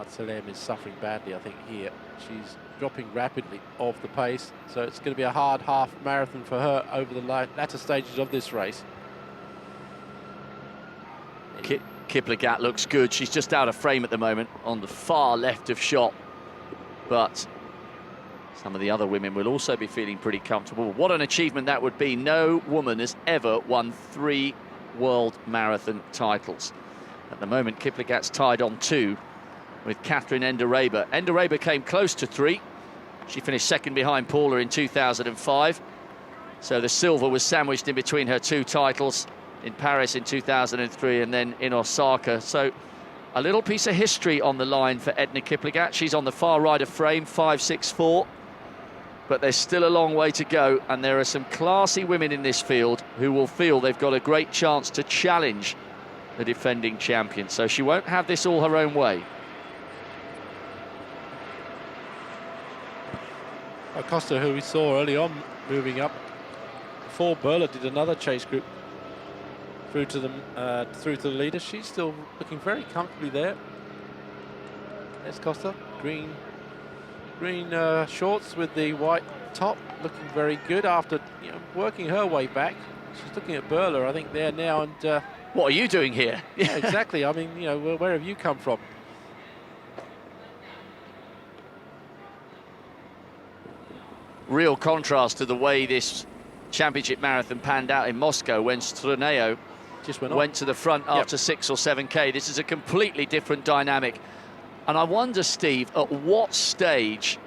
Salam is suffering badly, I think, here. She's dropping rapidly off the pace, so it's going to be a hard half marathon for her over the latter stages of this race. Kipligat looks good. She's just out of frame at the moment on the far left of shot, but some of the other women will also be feeling pretty comfortable. What an achievement that would be. No woman has ever won 3 world marathon titles. At the moment, Kipligat's tied on 2 with Catherine Enderhaber. Enderhaber came close to 3. She finished second behind Paula in 2005. So the silver was sandwiched in between her 2 titles in Paris in 2003 and then in Osaka. So a little piece of history on the line for Edna Kipligat. She's on the far right of frame, 5:64. But there's still a long way to go, and there are some classy women in this field who will feel they've got a great chance to challenge the defending champion. So she won't have this all her own way. Acosta, who we saw early on moving up before Burler did another chase group through to the leader. She's still looking very comfortably there. There's Costa, green shorts with the white top, looking very good after working her way back. She's looking at Burler, I think, there now, and what are you doing here? Yeah, exactly. I mean, where have you come from? Real contrast to the way this championship marathon panned out in Moscow when Struneo just went to the front after 6 or 7K. This is a completely different dynamic. And I wonder, Steve, at what stage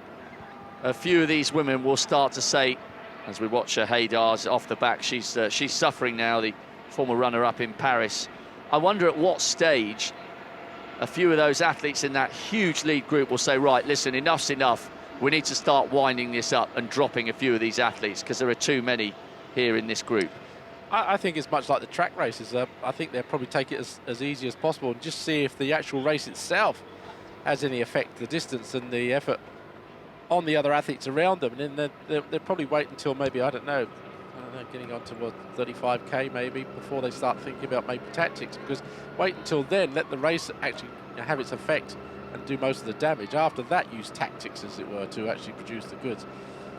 a few of these women will start to say, as we watch her Haydar's off the back, she's suffering now, the former runner-up in Paris. I wonder at what stage a few of those athletes in that huge lead group will say, right, listen, enough's enough. We need to start winding this up and dropping a few of these athletes because there are too many here in this group. I think it's much like the track races. I think they'll probably take it as easy as possible and just see if the actual race itself has any effect, the distance and the effort on the other athletes around them. And then they'll probably wait until maybe, I don't know, getting on to 35K maybe before they start thinking about maybe tactics, because wait until then, let the race actually have its effect and do most of the damage. After that, use tactics, as it were, to actually produce the goods.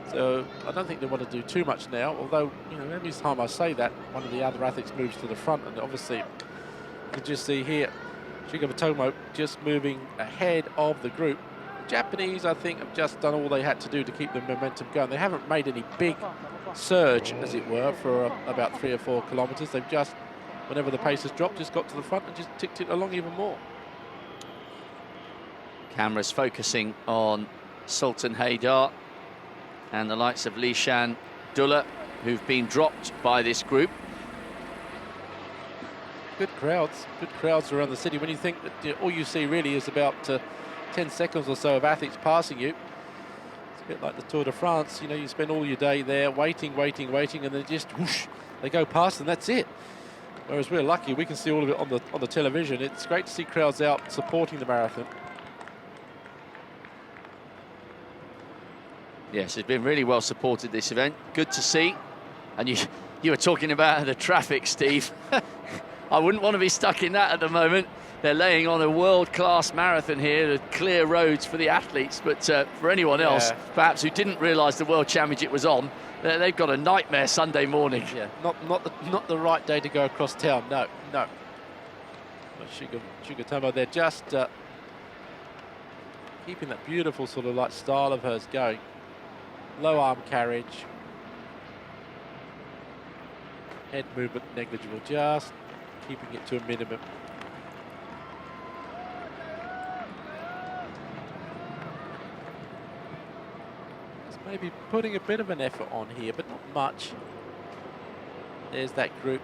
So I don't think they want to do too much now, although, every time I say that, one of the other athletes moves to the front, and obviously you can just see here, Shiga Matomo just moving ahead of the group. The Japanese, I think, have just done all they had to do to keep the momentum going. They haven't made any big surge, as it were, for about 3 or 4 kilometres. They've just, whenever the pace has dropped, just got to the front and just ticked it along even more. Cameras focusing on Sultan Haydar and the likes of Lishan Dullah, who've been dropped by this group. Good crowds around the city. When you think that all you see really is about 10 seconds or so of athletes passing you, it's a bit like the Tour de France. You know, you spend all your day there waiting, and then just whoosh, they go past and that's it. Whereas we're lucky, we can see all of it on the television. It's great to see crowds out supporting the marathon. Yes, it's been really well supported, this event. Good to see. And you were talking about the traffic, Steve. I wouldn't want to be stuck in that at the moment. They're laying on a world-class marathon here, the clear roads for the athletes, but for anyone else, perhaps who didn't realise the World Championship was on, they've got a nightmare Sunday morning. Yeah, not the right day to go across town. No. Sugatomo, they're just keeping that beautiful sort of like style of hers going. Low arm carriage, head movement negligible, just keeping it to a minimum. Just maybe putting a bit of an effort on here, but not much. There's that group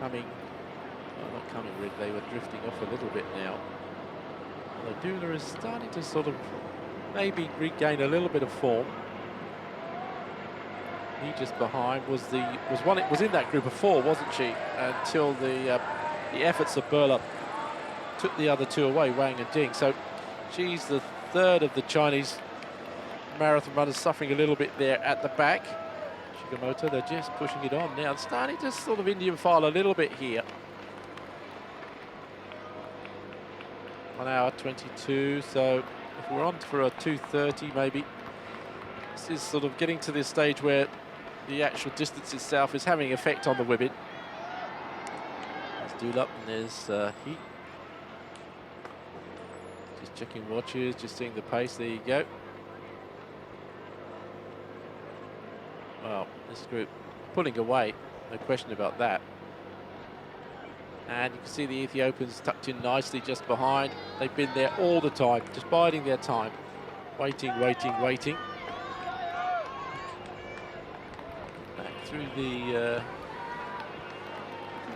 coming, well, not coming really, they were drifting off a little bit now. Although Dullah is starting to sort of maybe regain a little bit of form. He just behind was in that group of 4, wasn't she? Until the efforts of Burla took the other 2 away, Wang and Ding. So she's the 3rd of the Chinese marathon runners, suffering a little bit there at the back. Sugimoto, they're just pushing it on now. It's starting to sort of Indian file a little bit here. 1 hour 22, so if we're on for a 2:30 maybe, this is sort of getting to this stage where the actual distance itself is having effect on the women. There's Dullah and there's He. Just checking watches, just seeing the pace, there you go. Well, this group pulling away, no question about that. And you can see the Ethiopians tucked in nicely just behind. They've been there all the time, just biding their time. Waiting.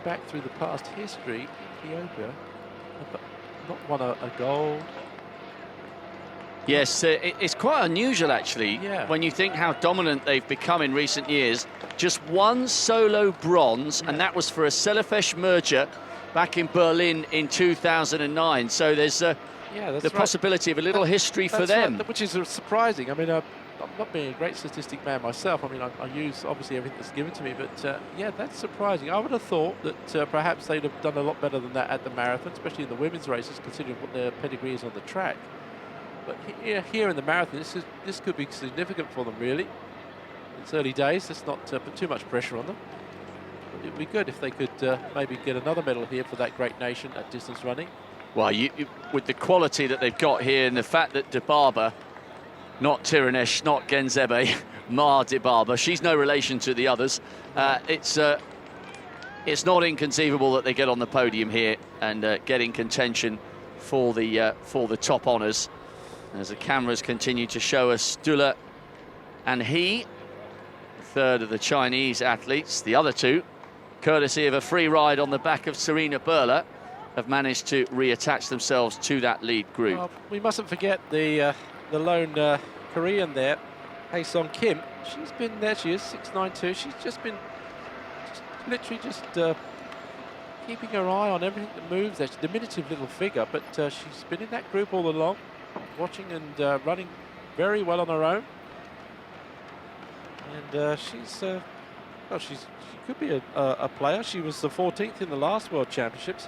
Back through the past history, Ethiopia have not won a gold. Yes, it's quite unusual actually, when you think how dominant they've become in recent years. Just 1 solo bronze, and that was for a Selefesh merger back in Berlin in 2009. So there's the possibility of a little history for them. Right, which is surprising. I mean, I'm not being a great statistic man myself. I mean, I use obviously everything that's given to me, but yeah, that's surprising. I would have thought that perhaps they'd have done a lot better than that at the marathon, especially in the women's races, considering what their pedigree is on the track. But here in the marathon, this could be significant for them, really. It's early days. Let's not put too much pressure on them. But it would be good if they could maybe get another medal here for that great nation at distance running. Well, with the quality that they've got here and the fact that De Barber, not Tiranesh, not Genzebe, Ma De Barber, she's no relation to the others. It's not inconceivable that they get on the podium here and get in contention for the top honours. As the cameras continue to show us Dullah and He, 3rd of the Chinese athletes. The other 2, courtesy of a free ride on the back of Serena Burla, have managed to reattach themselves to that lead group. Well, we mustn't forget the lone Korean there, Hae-Sung Kim. She's been there. She is 6'9". She's just been literally keeping her eye on everything that moves there. She's a diminutive little figure, but she's been in that group all along, watching and running very well on her own. And she could be a player. She was the 14th in the last World Championships,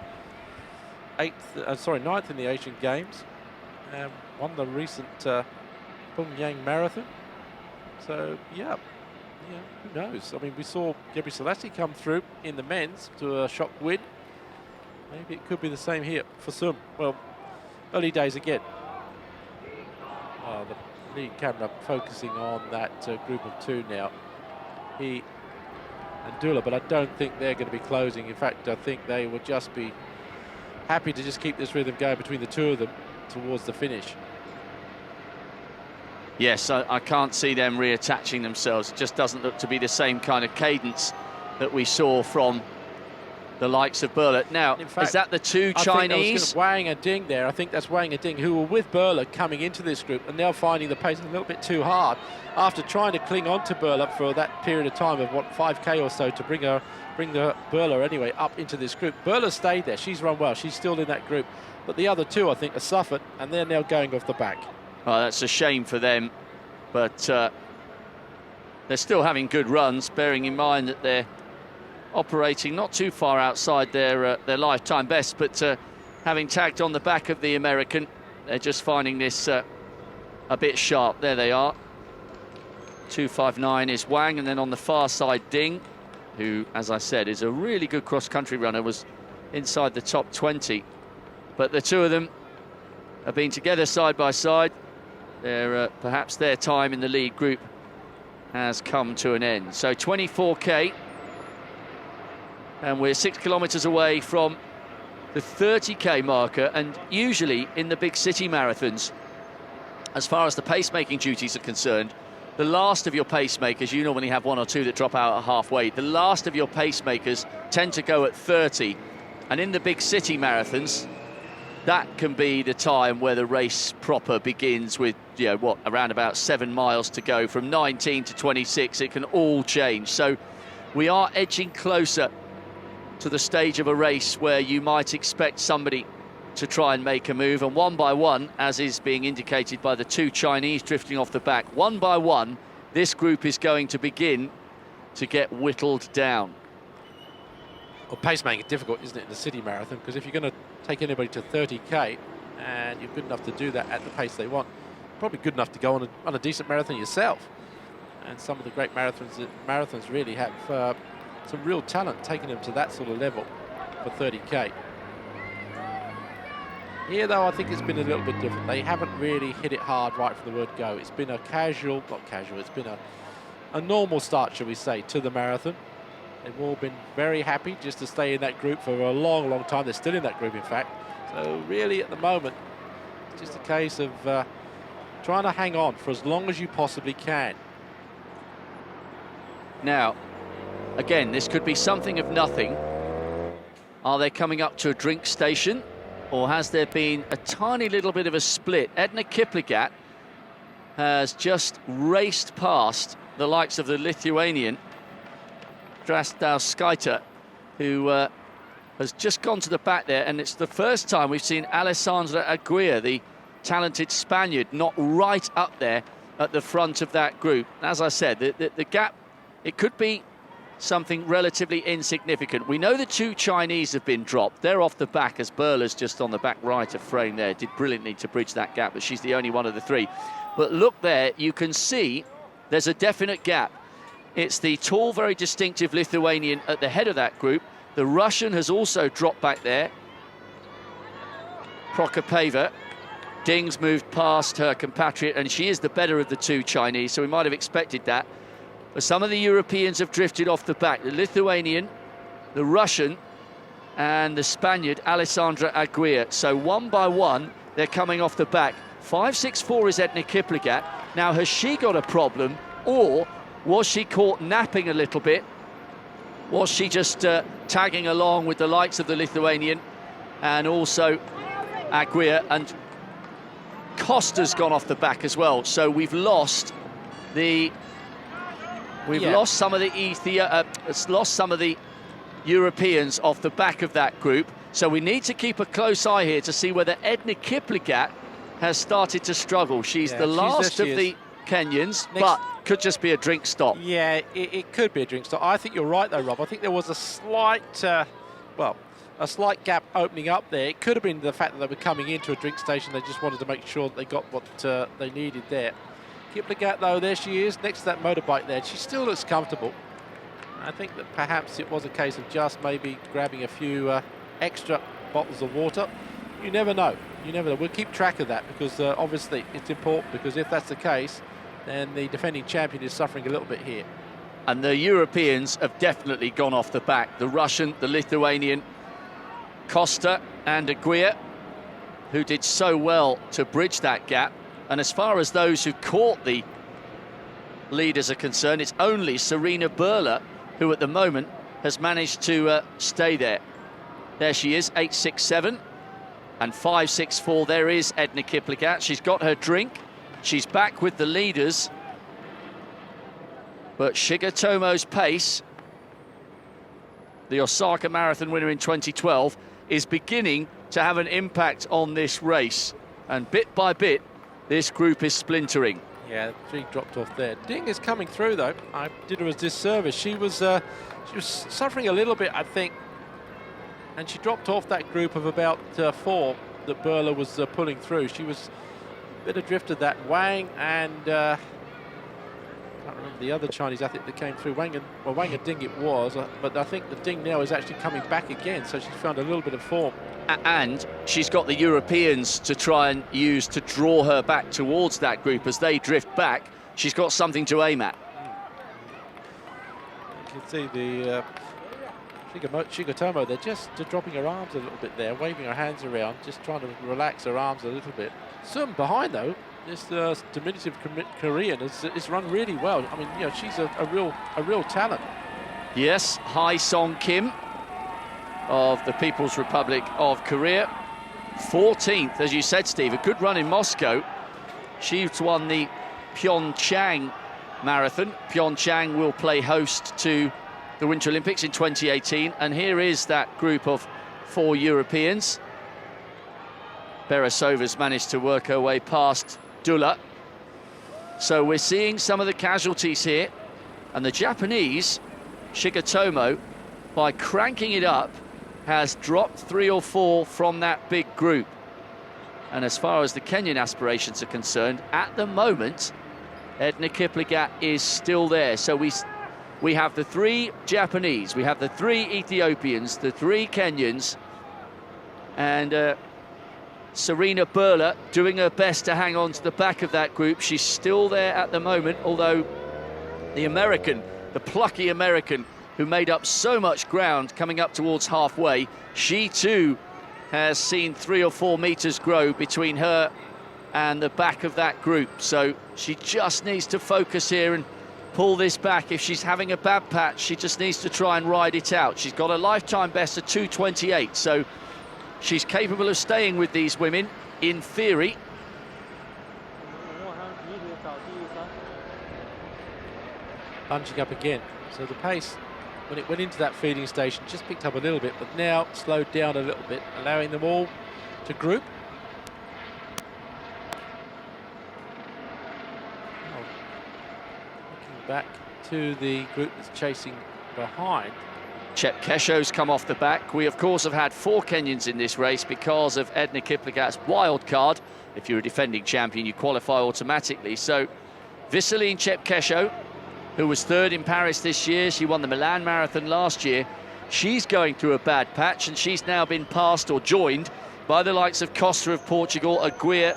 9th in the Asian Games, won the recent Pyongyang Marathon. So yeah, who knows? I mean, we saw Gebre Selassie come through in the men's to a shock win. Maybe it could be the same here for some. Well, early days again. The lead camera focusing on that group of 2 now. he and Dula, but I don't think they're going to be closing. In fact, I think they would just be happy to just keep this rhythm going between the two of them towards the finish. Yes, I can't see them reattaching themselves. It just doesn't look to be the same kind of cadence that we saw from the likes of Berler. Now, In fact, is that the two I Chinese? think Wang and Ding there. I think that's Wang and Ding who were with Berler coming into this group, and now finding the pace a little bit too hard after trying to cling on to Berler for that period of time of, what, 5K or so to bring the Berler anyway up into this group. Berler stayed there. She's run well. She's still in that group. But the other two, I think, have suffered, and they're now going off the back. Oh, that's a shame for them, but they're still having good runs, bearing in mind that they're operating not too far outside their lifetime best, but having tagged on the back of the American, they're just finding this a bit sharp. There they are. 2:59 is Wang, and then on the far side, Ding, who, as I said, is a really good cross-country runner, was inside the top 20. But the two of them have been together side by side. Perhaps their time in the lead group has come to an end. So 24K, and we're 6 kilometres away from the 30K marker. And usually in the big city marathons, as far as the pacemaking duties are concerned, the last of your pacemakers, you normally have one or two that drop out at halfway, the last of your pacemakers tend to go at 30. And in the big city marathons, that can be the time where the race proper begins with, you know, what, around about 7 miles to go. From 19 to 26, it can all change. So we are edging closer to the stage of a race where you might expect somebody to try and make a move. And one by one, as is being indicated by the two Chinese drifting off the back, one by one, this group is going to begin to get whittled down. Well, pacemaking is difficult, isn't it, in the city marathon? Because if you're going to take anybody to 30K and you're good enough to do that at the pace they want, probably good enough to go on a decent marathon yourself. And some of the great marathons really have some real talent taking them to that sort of level for 30K. Here, though, I think it's been a little bit different. They haven't really hit it hard right from the word go. It's been a casual, not casual, it's been a normal start, shall we say, to the marathon. They've all been very happy just to stay in that group for a long, long time. They're still in that group, in fact. So really, at the moment, it's just a case of trying to hang on for as long as you possibly can. Now, again, this could be something of nothing. Are they coming up to a drink station, or has there been a tiny little bit of a split? Edna Kipligat has just raced past the likes of the Lithuanian Drastauskaita, who has just gone to the back there, and it's the first time we've seen Alessandra Aguirre, the talented Spaniard, not right up there at the front of that group. As I said, the gap, it could be something relatively insignificant. We know the two Chinese have been dropped. They're off the back, as Berler's just on the back right of frame there. Did brilliantly to bridge that gap, but she's the only one of the three. But look there, you can see there's a definite gap. It's the tall, very distinctive Lithuanian at the head of that group. The Russian has also dropped back there. Proclapa. Ding's moved past her compatriot, and she is the better of the two Chinese, so we might have expected that. But some of the Europeans have drifted off the back. The Lithuanian, the Russian, and the Spaniard, Alessandra Aguirre. So one by one, they're coming off the back. 5.64 is Edna Kipligat. Now, has she got a problem, or was she caught napping a little bit? Was she just tagging along with the likes of the Lithuanian and also Aguirre? And Costa's gone off the back as well. So we've lost the lost some of the Europeans off the back of that group. So we need to keep a close eye here to see whether Edna Kipligat has started to struggle. She's the last of the Kenyans, but could just be a drink stop. Yeah, it could be a drink stop. I think you're right, though, Rob. I think there was a slight, a slight gap opening up there. It could have been the fact that they were coming into a drink station. They just wanted to make sure that they got what they needed there. Kipligat, though, there she is, next to that motorbike there. She still looks comfortable. I think that perhaps it was a case of just maybe grabbing a few extra bottles of water. You never know. You never know. We'll keep track of that because obviously it's important, because if that's the case, then the defending champion is suffering a little bit here. And the Europeans have definitely gone off the back. The Russian, the Lithuanian, Costa and Aguirre, who did so well to bridge that gap. And as far as those who caught the leaders are concerned, it's only Serena Burla who at the moment has managed to stay there. There she is, 8.67 and 5.64. There is Edna Kipligat. She's got her drink. She's back with the leaders. But Shigetomo's pace, the Osaka Marathon winner in 2012, is beginning to have an impact on this race. And bit by bit, this group is splintering. Yeah, she dropped off there. Ding is coming through, though. I did her a disservice. She was suffering a little bit, I think. And she dropped off that group of about 4 that Burla was pulling through. She was a bit adrift of that. Wang and... I can't remember the other Chinese athlete that came through. Wang and Ding it was, but I think the Ding now is actually coming back again, so she's found a little bit of form. And she's got the Europeans to try and use to draw her back towards that group as they drift back. She's got something to aim at. You can see the Shigetomo, they're dropping her arms a little bit there, waving her hands around, just trying to relax her arms a little bit. Some behind, though. This diminutive Korean is run really well. I mean, you know, she's a real talent. Yes, Hai Song Kim of the People's Republic of Korea. 14th, as you said, Steve, a good run in Moscow. She's won the Pyeongchang Marathon. Pyeongchang will play host to the Winter Olympics in 2018. And here is that group of 4 Europeans. Paresseva's managed to work her way past Dula. So we're seeing some of the casualties here. And the Japanese, Shigetomo, by cranking it up, has dropped 3 or 4 from that big group. And as far as the Kenyan aspirations are concerned, at the moment, Edna Kipligat is still there. So we have the 3 Japanese, we have the 3 Ethiopians, the 3 Kenyans, and Serena Burla doing her best to hang on to the back of that group. She's still there at the moment, although the American, the plucky American, who made up so much ground coming up towards halfway, she too has seen 3 or 4 meters grow between her and the back of that group. So she just needs to focus here and pull this back. If she's having a bad patch, she just needs to try and ride it out. She's got a lifetime best of 2:28, so she's capable of staying with these women, in theory. Punching up again. So the pace, when it went into that feeding station, just picked up a little bit, but now slowed down a little bit, allowing them all to group. Oh. Looking back to the group that's chasing behind. Chep Kesho's come off the back. We, of course, have had 4 Kenyans in this race because of Edna Kipligat's wild card. If you're a defending champion, you qualify automatically. So, Viseline Chep Kesho, who was 3rd in Paris this year, she won the Milan Marathon last year. She's going through a bad patch, and she's now been passed or joined by the likes of Costa of Portugal, Aguirre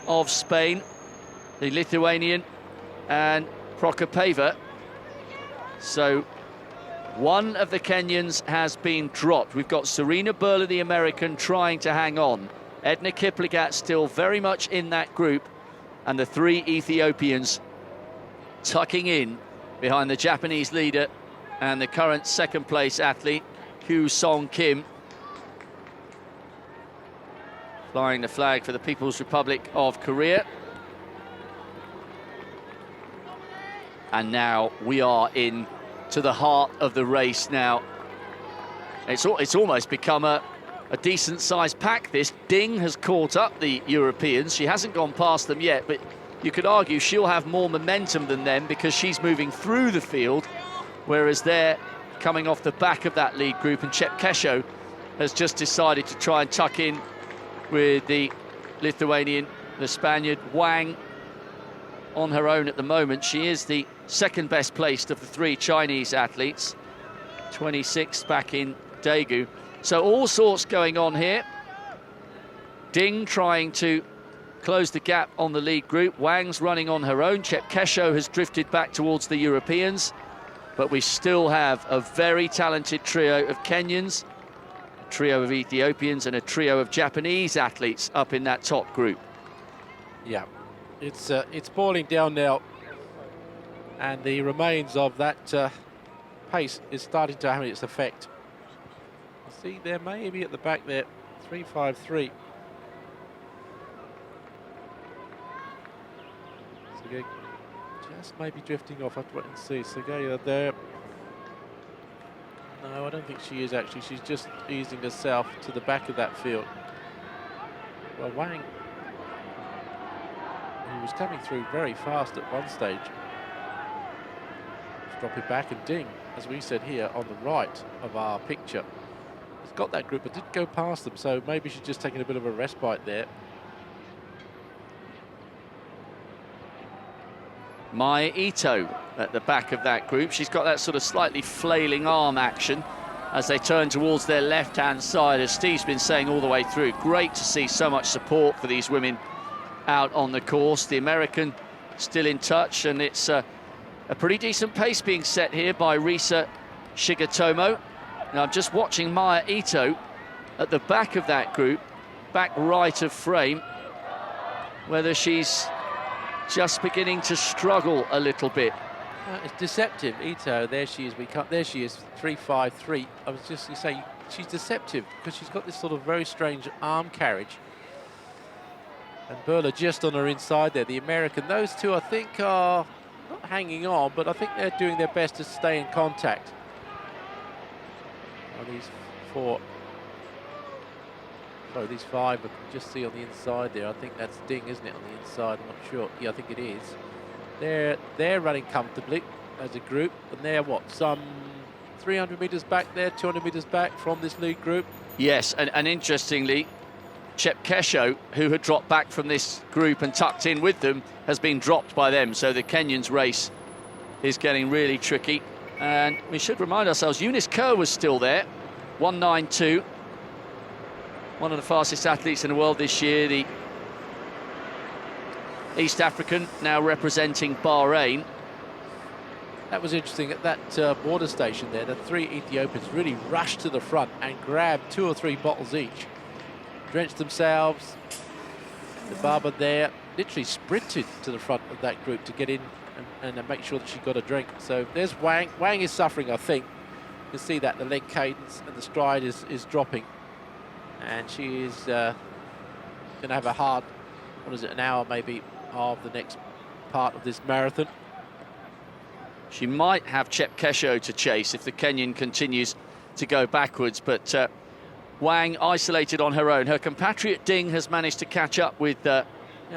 of Spain, the Lithuanian, and Proclapa. So, one of the Kenyans has been dropped. We've got Serena Burla, the American, trying to hang on. Edna Kipligat still very much in that group. And the 3 Ethiopians tucking in behind the Japanese leader and the current 2nd place athlete, Hyu Song Kim. Flying the flag for the People's Republic of Korea. And now we are in to the heart of the race now. It's almost become a decent-sized pack, this. Ding has caught up the Europeans. She hasn't gone past them yet, but you could argue she'll have more momentum than them because she's moving through the field, whereas they're coming off the back of that lead group, and Chep Kesho has just decided to try and tuck in with the Lithuanian, the Spaniard, Wang, on her own at the moment. She is the 2nd best placed of the 3 Chinese athletes, 26th back in Daegu. So all sorts going on here. Ding trying to close the gap on the lead group. Wang's running on her own. Chep Kesho has drifted back towards the Europeans. but we still have a very talented trio of Kenyans, a trio of Ethiopians, and a trio of Japanese athletes up in that top group. Yeah, it's boiling down now, and the remains of that pace is starting to have its effect. See there, maybe at the back there, 3:53. So just maybe drifting off. I have to wait and see. Segaya there. No, I don't think she is actually. She's just easing herself to the back of that field. Well, Wang, he was coming through very fast at one stage. Let's drop it back, and Ding, as we said here on the right of our picture, he's got that group but didn't go past them, so maybe she's just taking a bit of a respite there. Maya Ito at the back of that group. She's got that sort of slightly flailing arm action as they turn towards their left-hand side, as Steve's been saying all the way through. Great to see so much support for these women out on the course. The American still in touch, and it's a pretty decent pace being set here by Risa Shigatomo. Now I'm just watching Maya Ito at the back of that group, back right of frame, whether she's just beginning to struggle a little bit. It's deceptive, Ito. There she is. There she is, 3:53. I was just going to say, she's deceptive because she's got this sort of very strange arm carriage. And Burla just on her inside there. The American, those two, I think, are not hanging on, but I think they're doing their best to stay in contact. Oh, these four. Sorry, these five, I can just see on the inside there. I think that's Ding, isn't it, on the inside? I'm not sure. Yeah, I think it is. They're running comfortably as a group, and they're what, some 300 metres back there, 200 metres back from this lead group? Yes, and interestingly, Chepkesho, who had dropped back from this group and tucked in with them, has been dropped by them. So the Kenyans' race is getting really tricky. And we should remind ourselves, Eunice Kerr was still there, 1:92. One of the fastest athletes in the world this year, the East African, now representing Bahrain. That was interesting. At that border station there, the three Ethiopians really rushed to the front and grabbed 2 or 3 bottles each. Drenched themselves. The Barber there literally sprinted to the front of that group to get in and make sure that she got a drink. So there's Wang. Wang is suffering, I think. You can see that the leg cadence and the stride is dropping. And she is going to have a hard, what is it, an hour maybe of the next part of this marathon. She might have Chepkesho to chase if the Kenyan continues to go backwards, but Wang isolated on her own. Her compatriot Ding has managed to catch up with yeah,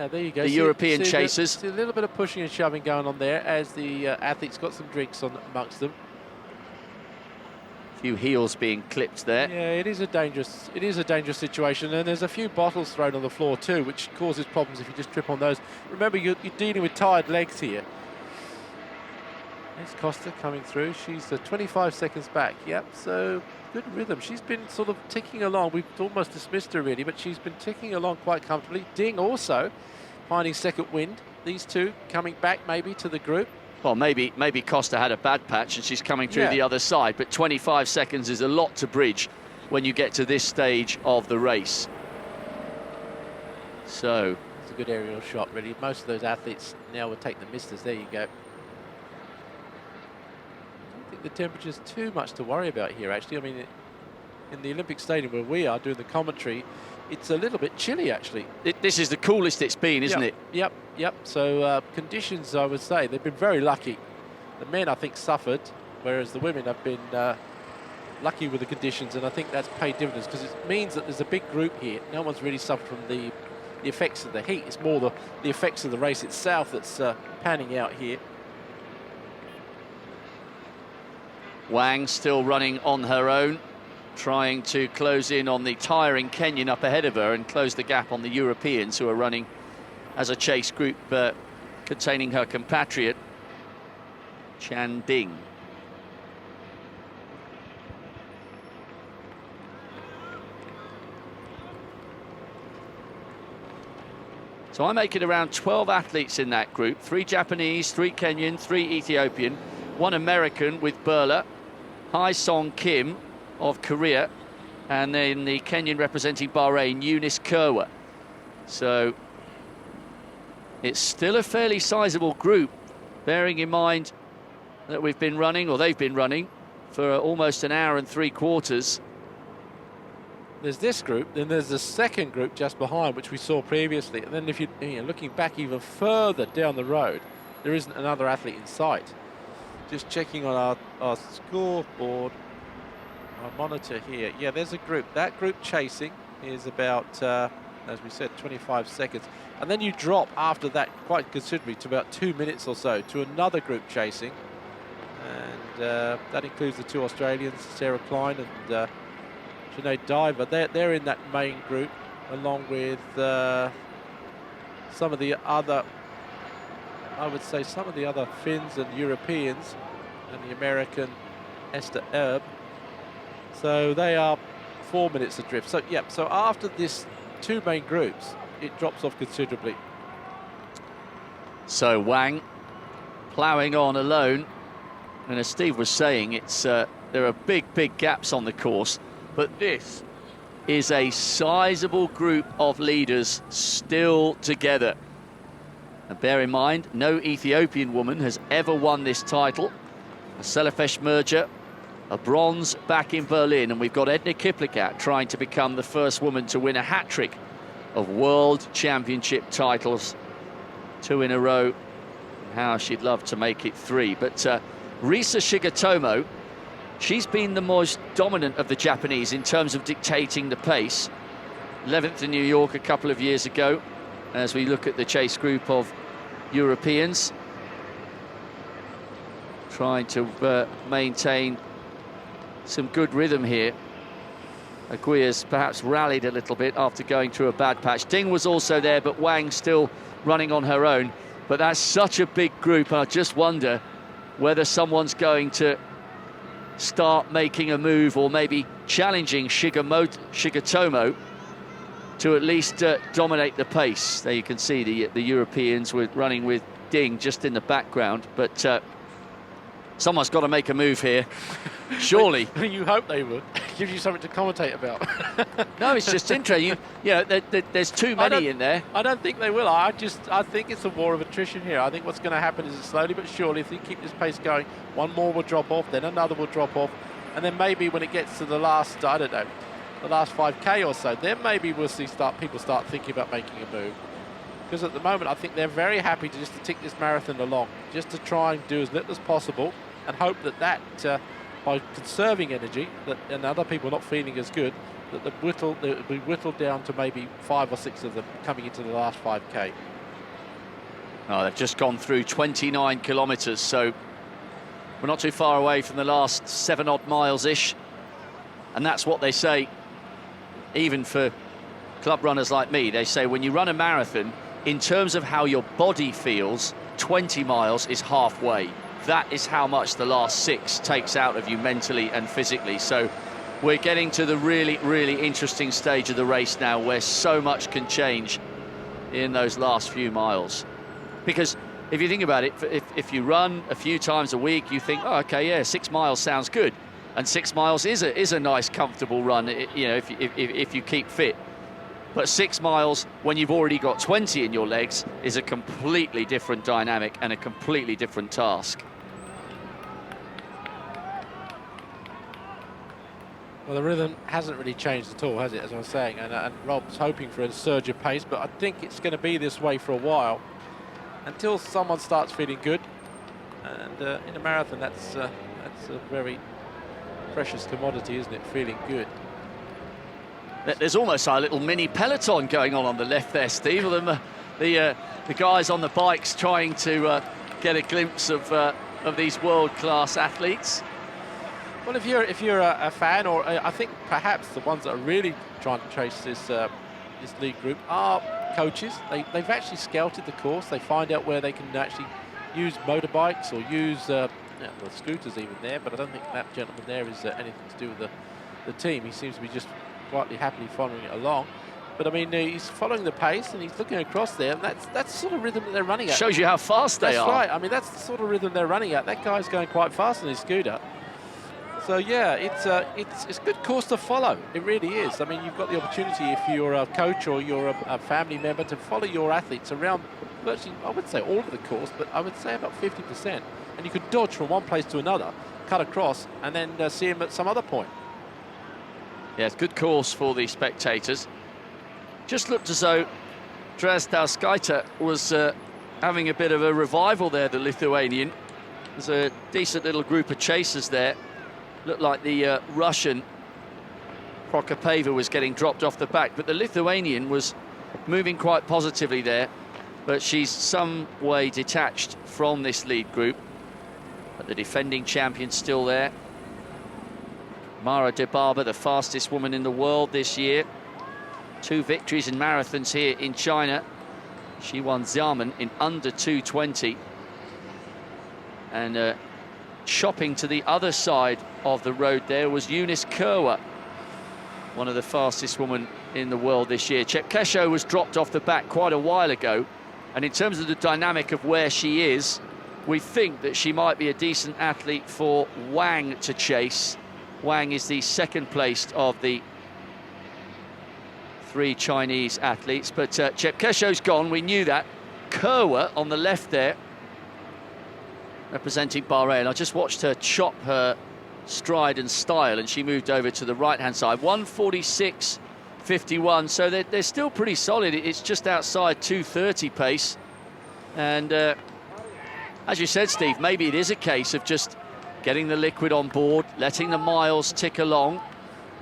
there you go. The European chasers. See a little bit of pushing and shoving going on there as the athletes got some drinks on amongst them. Few heels being clipped there. Yeah, it is a dangerous situation, and there's a few bottles thrown on the floor too, which causes problems if you just trip on those. Remember, you're dealing with tired legs here. There's Costa coming through. She's 25 seconds back. Yep, so good rhythm. She's been sort of ticking along. We've almost dismissed her really, but she's been ticking along quite comfortably. Ding also finding second wind. These two coming back maybe to the group. Well, maybe Costa had a bad patch and she's coming through the other side, but 25 seconds is a lot to bridge when you get to this stage of the race. So it's a good aerial shot, really. Most of those athletes now will take the misters. There you go. I don't think the temperature's too much to worry about here, actually. I mean, in the Olympic Stadium where we are doing the commentary, it's a little bit chilly, actually. This is the coolest it's been, isn't it? Yep. So conditions, I would say, they've been very lucky. The men, I think, suffered, whereas the women have been lucky with the conditions, and I think that's paid dividends because it means that there's a big group here. No one's really suffered from the effects of the heat. It's more the effects of the race itself that's panning out here. Wang still running on her own, trying to close in on the tiring Kenyan up ahead of her and close the gap on the Europeans who are running as a chase group containing her compatriot Chan Ding. So I make it around 12 athletes in that group, 3 Japanese, 3 Kenyan, 3 Ethiopian, one American with Burla, Hai Song Kim of Korea, and then the Kenyan representing Bahrain, Eunice Kerwa. So it's still a fairly sizable group, bearing in mind that we've been running, or they've been running, for almost an hour and 3/4. There's this group, then there's the second group just behind, which we saw previously. And then if you're looking back even further down the road, there isn't another athlete in sight. Just checking on our scoreboard, our monitor here. Yeah, there's a group. That group chasing is about, as we said, 25 seconds. And then you drop after that quite considerably to about 2 minutes or so to another group chasing. And that includes the 2 Australians, Sarah Klein and Sinead Diver. They're in that main group, along with some of the other, I would say, some of the other Finns and Europeans, and the American Esther Erb. So they are 4 minutes adrift. So yeah, so after this 2 main groups, it drops off considerably. So Wang ploughing on alone, and as Steve was saying, it's there are big gaps on the course, but this is a sizable group of leaders still together. And bear in mind, no Ethiopian woman has ever won this title. A Selefesh merger, a bronze back in Berlin, and we've got Edna Kipligat trying to become the first woman to win a hat-trick of World Championship titles, 2 in a row. How she'd love to make it 3. But Risa Shigetomo, she's been the most dominant of the Japanese in terms of dictating the pace. 11th in New York a couple of years ago, as we look at the chase group of Europeans, trying to maintain some good rhythm here. Aguia's perhaps rallied a little bit after going through a bad patch. Ding was also there, but Wang still running on her own. But that's such a big group, and I just wonder whether someone's going to start making a move, or maybe challenging Shigetomo to at least dominate the pace. There you can see the Europeans were running with Ding just in the background, but someone's got to make a move here, surely. You hope they would. Gives you something to commentate about. No, it's just interesting. There's too many in there. I don't think they will. I think it's a war of attrition here. I think what's going to happen is that slowly but surely, if they keep this pace going, one more will drop off, then another will drop off, and then maybe when it gets to the last, I don't know, the last 5K or so, then maybe we'll see people start thinking about making a move. Because at the moment, I think they're very happy to just tick this marathon along, just to try and do as little as possible, and hope that by conserving energy, and other people not feeling as good, that they'll be whittled down to maybe 5 or 6 of them coming into the last 5K. Oh, they've just gone through 29 kilometres, so we're not too far away from the last 7 odd miles-ish. And that's what they say, even for club runners like me. They say when you run a marathon, in terms of how your body feels, 20 miles is halfway. That is how much the last 6 takes out of you mentally and physically. So we're getting to the really interesting stage of the race now, where so much can change in those last few miles. Because if you think about it, if you run a few times a week, you think, oh, okay, yeah, 6 miles sounds good. And 6 miles is a nice, comfortable run, if you keep fit. But 6 miles, when you've already got 20 in your legs, is a completely different dynamic and a completely different task. Well, the rhythm hasn't really changed at all, has it, as I was saying? And Rob's hoping for a surge of pace, but I think it's going to be this way for a while, until someone starts feeling good. And in a marathon, that's a very precious commodity, isn't it? Feeling good. There's almost a little mini peloton going on the left there, Steve. The guys on the bikes trying to get a glimpse of these world-class athletes. Well, if you're a fan, or I think perhaps the ones that are really trying to trace this league group are coaches. They've actually scouted the course. They find out where they can actually use motorbikes or use the scooters even there. But I don't think that gentleman there is anything to do with the team. He seems to be just quietly, happily following it along. But I mean, he's following the pace and he's looking across there, and that's the sort of rhythm that they're running at. Shows you how fast they are. That's right. I mean, that's the sort of rhythm they're running at. That guy's going quite fast on his scooter. So yeah, it's a good course to follow. It really is. I mean, you've got the opportunity if you're a coach or you're a family member to follow your athletes around virtually, I wouldn't say all of the course, but I would say about 50%. And you could dodge from one place to another, cut across, and then see him at some other point. Yeah, it's a good course for the spectators. Just looked as though Drazdauskaitė was having a bit of a revival there, the Lithuanian. There's a decent little group of chasers there. Looked like the Russian Proclapa was getting dropped off the back, but the Lithuanian was moving quite positively there. But she's some way detached from this lead group. But the defending champion's still there. Mara de Barber, the fastest woman in the world this year. 2 victories in marathons here in China. She won Xiamen in under 2:20. And shopping to the other side of the road there was Eunice Kerwa, one of the fastest women in the world this year. Chepkesho was dropped off the back quite a while ago. And in terms of the dynamic of where she is, we think that she might be a decent athlete for Wang to chase. Wang is the second placed of the 3 Chinese athletes, but Chepkesho's gone, we knew that. Kerwa on the left there, representing Bahrain. I just watched her chop her stride and style, and she moved over to the right-hand side. 1:46.51, so they're still pretty solid. It's just outside 2:30 pace. And as you said, Steve, maybe it is a case of just getting the liquid on board, letting the miles tick along.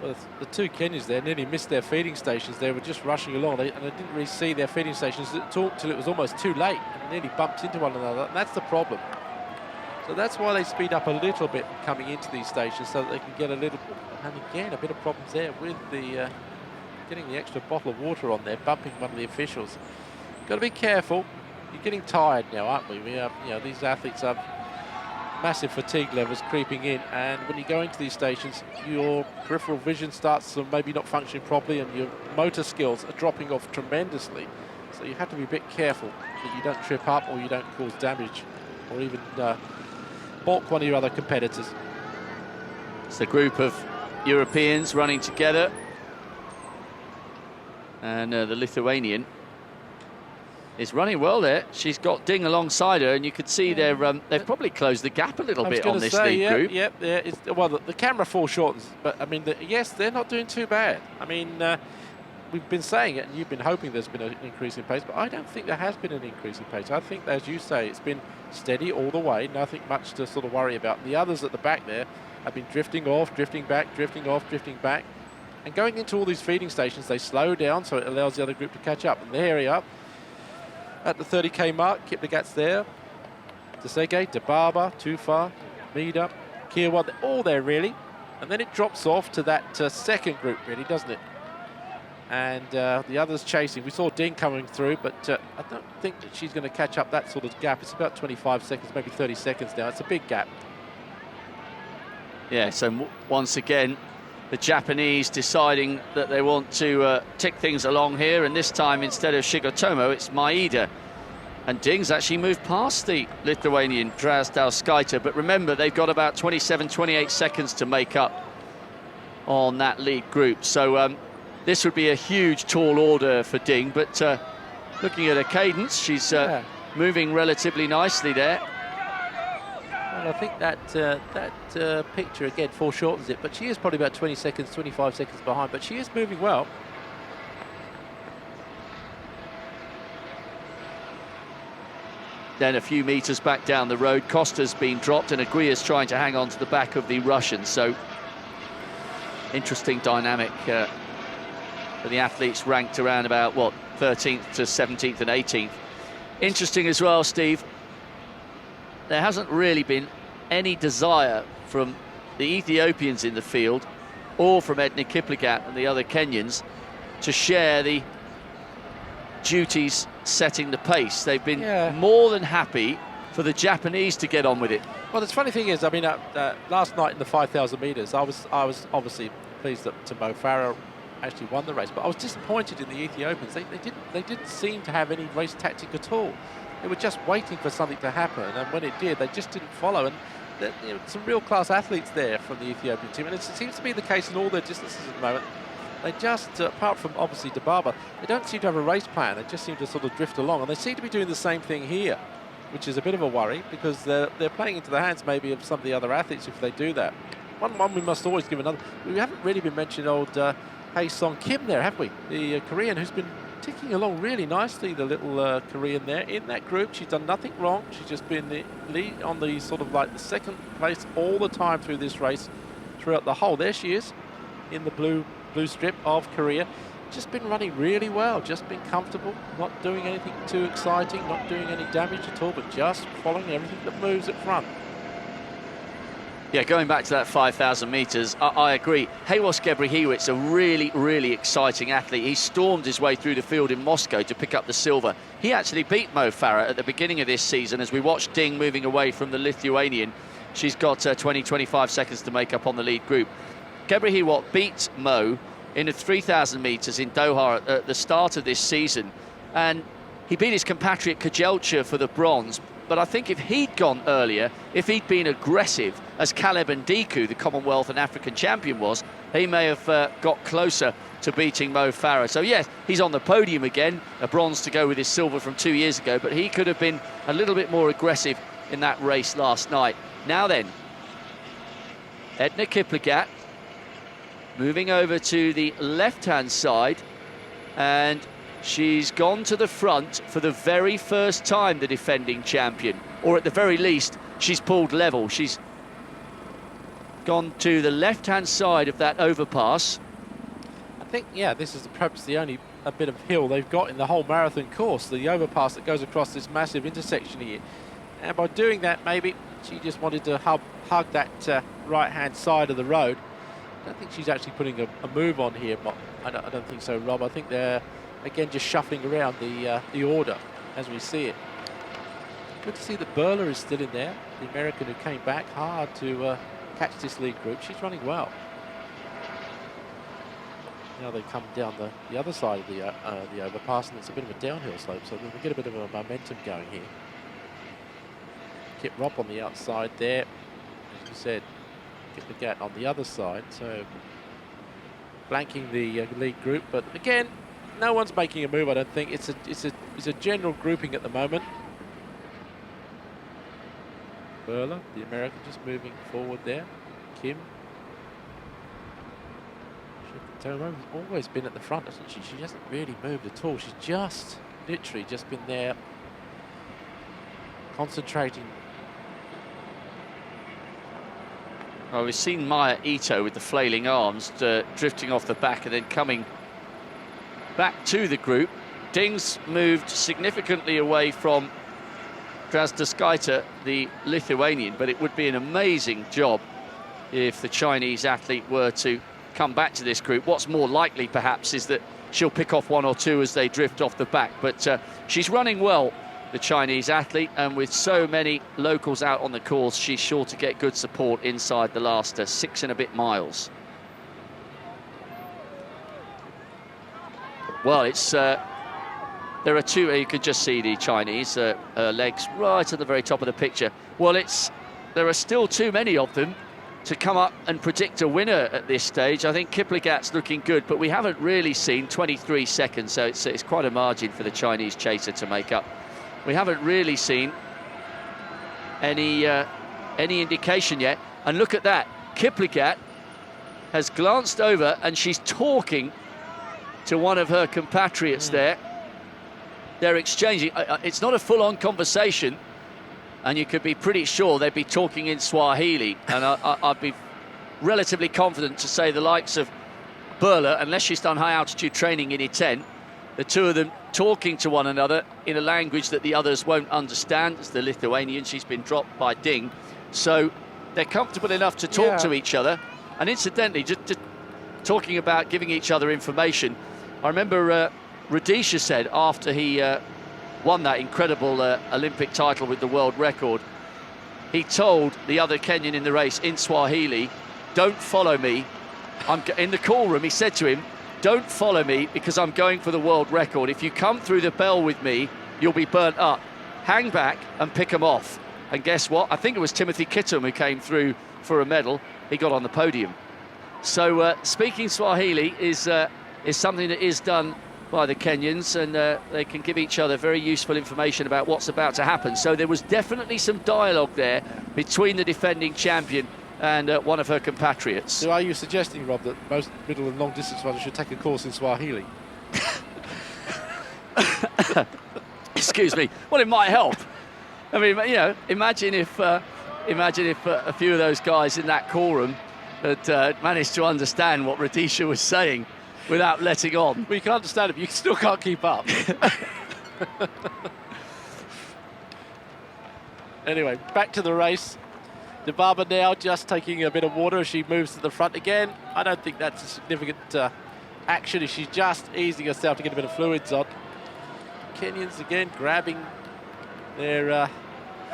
Well, the 2 Kenyans there nearly missed their feeding stations. They were just rushing along, and they didn't really see their feeding stations until it was almost too late, and nearly bumped into one another, and that's the problem. So that's why they speed up a little bit coming into these stations, so that they can get a little, and again, a bit of problems there with the getting the extra bottle of water on there, bumping one of the officials. Got to be careful. You're getting tired now, aren't we? You know, these athletes have massive fatigue levels creeping in, and when you go into these stations, your peripheral vision starts to maybe not functioning properly, and your motor skills are dropping off tremendously. So you have to be a bit careful that you don't trip up or you don't cause damage or even balk one of your other competitors. It's a group of Europeans running together, and the Lithuanian is running well there. She's got Ding alongside her, and you could see they've probably closed the gap a little bit on this lead group. Well, the camera foreshortens, but I mean, yes, they're not doing too bad. I mean, we've been saying it, and you've been hoping there's been an increase in pace, but I don't think there has been an increase in pace. I think, as you say, it's been steady all the way, nothing much to sort of worry about. The others at the back there have been drifting off, drifting back, drifting off, drifting back. And going into all these feeding stations, they slow down, so it allows the other group to catch up. And there we are. At the 30k mark, Kipligat's there. Tsege, De Barber, Tufa, Mida, Kirwa, they're all there really. And then it drops off to that second group really, doesn't it? And the others chasing. We saw Ding coming through, but I don't think that she's going to catch up that sort of gap. It's about 25 seconds, maybe 30 seconds now. It's a big gap. Yeah, so once again, the Japanese deciding that they want to tick things along here, and this time instead of Shigotomo, it's Maeda. And Ding's actually moved past the Lithuanian Drazdauskaitė, but remember, they've got about 27, 28 seconds to make up on that lead group. So this would be a huge tall order for Ding, but looking at her cadence, she's moving relatively nicely there. Well, I think that picture again foreshortens it, but she is probably about 20 seconds, 25 seconds behind, but she is moving well. Then a few metres back down the road, Costa's been dropped, and Aguia's trying to hang on to the back of the Russians. So interesting dynamic for the athletes ranked around about, what, 13th to 17th and 18th. Interesting as well, Steve, there hasn't really been any desire from the Ethiopians in the field or from Edna Kipligan and the other Kenyans to share the duties setting the pace. They've been more than happy for the Japanese to get on with it. Well, the funny thing is, I mean, last night in the 5,000 metres, I was obviously pleased that Mo Farah actually won the race. But I was disappointed in the Ethiopians. They didn't seem to have any race tactic at all. They were just waiting for something to happen, and when it did, they just didn't follow. And some real class athletes there from the Ethiopian team, and it seems to be the case in all their distances at the moment. They just, apart from obviously Barber, they don't seem to have a race plan. They just seem to sort of drift along, and they seem to be doing the same thing here, which is a bit of a worry because they're playing into the hands maybe of some of the other athletes if they do that. One we must always give another. We haven't really been mentioning old Hae Song Kim there, have we? The Korean who's been ticking along really nicely, the little Korean there in that group. She's done nothing wrong. She's just been the lead on the sort of like the second place all the time through this race, throughout the whole. There she is in the blue strip of Korea. Just been running really well, just been comfortable, not doing anything too exciting, not doing any damage at all, but just following everything that moves at front. Yeah, going back to that 5,000 metres, I agree. Haywas Gebrhiwit's a really, really exciting athlete. He stormed his way through the field in Moscow to pick up the silver. He actually beat Mo Farah at the beginning of this season as we watched Ding moving away from the Lithuanian. She's got 20-25 seconds to make up on the lead group. Gebrhiwit beat Mo in the 3,000 metres in Doha at the start of this season, and he beat his compatriot Kajelcha for the bronze. But I think if he'd gone earlier, if he'd been aggressive, as Caleb Ndiku, the Commonwealth and African champion, was, he may have got closer to beating Mo Farah. So yes, he's on the podium again, a bronze to go with his silver from 2 years ago, but he could have been a little bit more aggressive in that race last night. Now then, Edna Kipligat moving over to the left-hand side, and she's gone to the front for the very first time, the defending champion, or at the very least, she's pulled level. She's gone to the left-hand side of that overpass. I think, yeah, this is perhaps the only a bit of hill they've got in the whole marathon course, the overpass that goes across this massive intersection here. And by doing that, maybe she just wanted to hug that right-hand side of the road. I don't think she's actually putting a move on here. I don't think so, Rob. I think they're, again, just shuffling around the order as we see it. Good to see that Berla is still in there, the American who came back hard to catch this lead group. She's running well. Now they come down the other side of the overpass, and it's a bit of a downhill slope, so they'll get a bit of a momentum going here. Kip Rop on the outside there, as you said. Kipligat on the other side, so flanking the lead group, but again, no one's making a move. I don't think it's a general grouping at the moment. Berla, the American, just moving forward there. Kim. Tomo's always been at the front, hasn't she? She hasn't really moved at all. She's just literally just been there, concentrating. Well, we've seen Maya Ito with the flailing arms drifting off the back and then coming back to the group. Ding's moved significantly away from Krasnoskaita, the Lithuanian, but it would be an amazing job if the Chinese athlete were to come back to this group. What's more likely, perhaps, is that she'll pick off one or two as they drift off the back. But she's running well, the Chinese athlete, and with so many locals out on the course, she's sure to get good support inside the last 6 and a bit miles. Well, it's there are two. You can just see the Chinese legs right at the very top of the picture. Well, there are still too many of them to come up and predict a winner at this stage. I think Kipligat's looking good, but we haven't really seen 23 seconds, so it's quite a margin for the Chinese chaser to make up. We haven't really seen any indication yet. And look at that. Kipligat has glanced over and she's talking to one of her compatriots there. They're exchanging. It's not a full-on conversation, and you could be pretty sure they'd be talking in Swahili. And I'd be relatively confident to say the likes of Berla, unless she's done high-altitude training in Iten, the two of them talking to one another in a language that the others won't understand. It's the Lithuanian. She's been dropped by Ding. So they're comfortable enough to talk to each other. And incidentally, just talking about giving each other information, I remember Rudisha said after he won that incredible Olympic title with the world record, he told the other Kenyan in the race in Swahili, "Don't follow me." In the call room, he said to him, don't follow me because I'm going for the world record. If you come through the bell with me, you'll be burnt up. Hang back and pick them off. And guess what? I think it was Timothy Kittum who came through for a medal. He got on the podium. So speaking Swahili is something that is done by the Kenyans, and they can give each other very useful information about what's about to happen. So there was definitely some dialogue there between the defending champion and one of her compatriots. So are you suggesting, Rob, that most middle and long distance runners should take a course in Swahili? Excuse me. Well, it might help. I mean, you know, imagine if a few of those guys in that call room had managed to understand what Radisha was saying without letting on. Well, you can understand it, but you still can't keep up. Anyway, back to the race. The Barber now just taking a bit of water as she moves to the front again. I don't think that's a significant action. She's just easing herself to get a bit of fluids on. Kenyans again grabbing their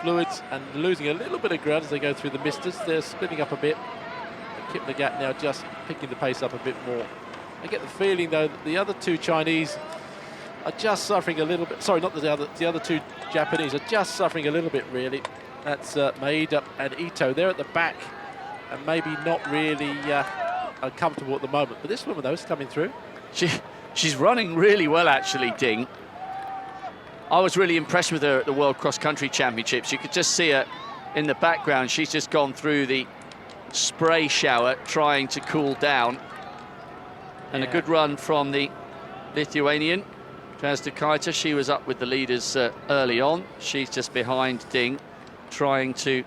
fluids and losing a little bit of ground as they go through the misters. They're splitting up a bit. Kipligat now just picking the pace up a bit more. I get the feeling, though, that the other two Chinese are just suffering a little bit. Sorry, not the other two Japanese are just suffering a little bit, really. That's Maeda and Ito. They're at the back and maybe not really comfortable at the moment. But this woman, though, is coming through. She's running really well, actually, Ding. I was really impressed with her at the World Cross Country Championships. You could just see her in the background. She's just gone through the spray shower trying to cool down. And a good run from the Lithuanian, Kipligat. She was up with the leaders early on. She's just behind Ding, trying to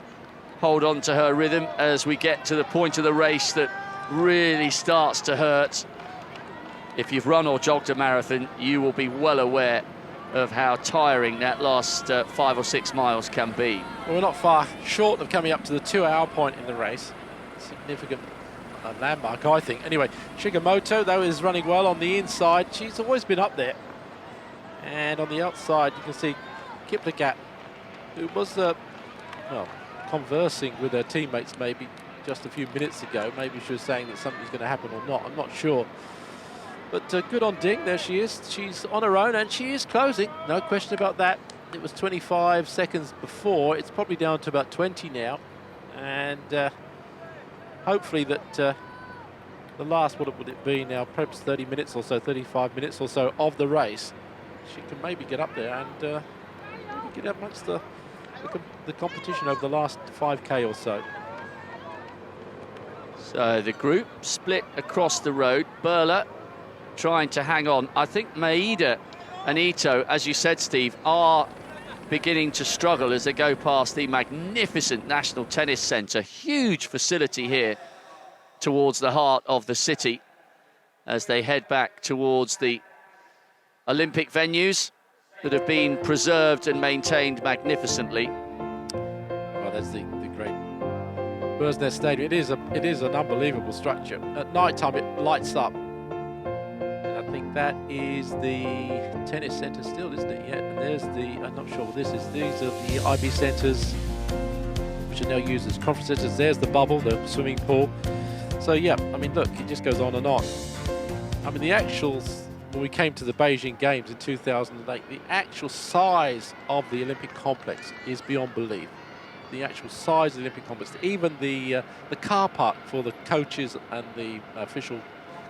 hold on to her rhythm as we get to the point of the race that really starts to hurt. If you've run or jogged a marathon, you will be well aware of how tiring that last 5 or 6 miles can be. Well, we're not far short of coming up to the 2-hour point in the race. Significant landmark, I think. Anyway, Shigemoto, though, is running well on the inside. She's always been up there. And on the outside, you can see Kipligat, who was, well, conversing with her teammates maybe just a few minutes ago. Maybe she was saying that something's going to happen or not. I'm not sure. But good on Ding. There she is. She's on her own, and she is closing. No question about that. It was 25 seconds before. It's probably down to about 20 now. And hopefully that the last, what would it be now, perhaps 30 minutes or so, 35 minutes or so of the race, she can maybe get up there and maybe get up amongst the competition over the last 5K or so. So the group split across the road. Burla trying to hang on. I think Maeda and Ito, as you said, Steve, are beginning to struggle as they go past the magnificent National Tennis Centre. Huge facility here towards the heart of the city as they head back towards the Olympic venues that have been preserved and maintained magnificently. Well, that's the great Bursnest Stadium. It is an unbelievable structure. At night time it lights up. And I think that is the tennis centre still, isn't it? Yeah, and there's the, I'm not sure what this is. These are the IB centres, which are now used as conference centres. There's the bubble, the swimming pool. So yeah, I mean, look, it just goes on and on. I mean, the actual, when we came to the Beijing Games in 2008, the actual size of the Olympic complex is beyond belief. The actual size of the Olympic complex, even the car park for the coaches and the official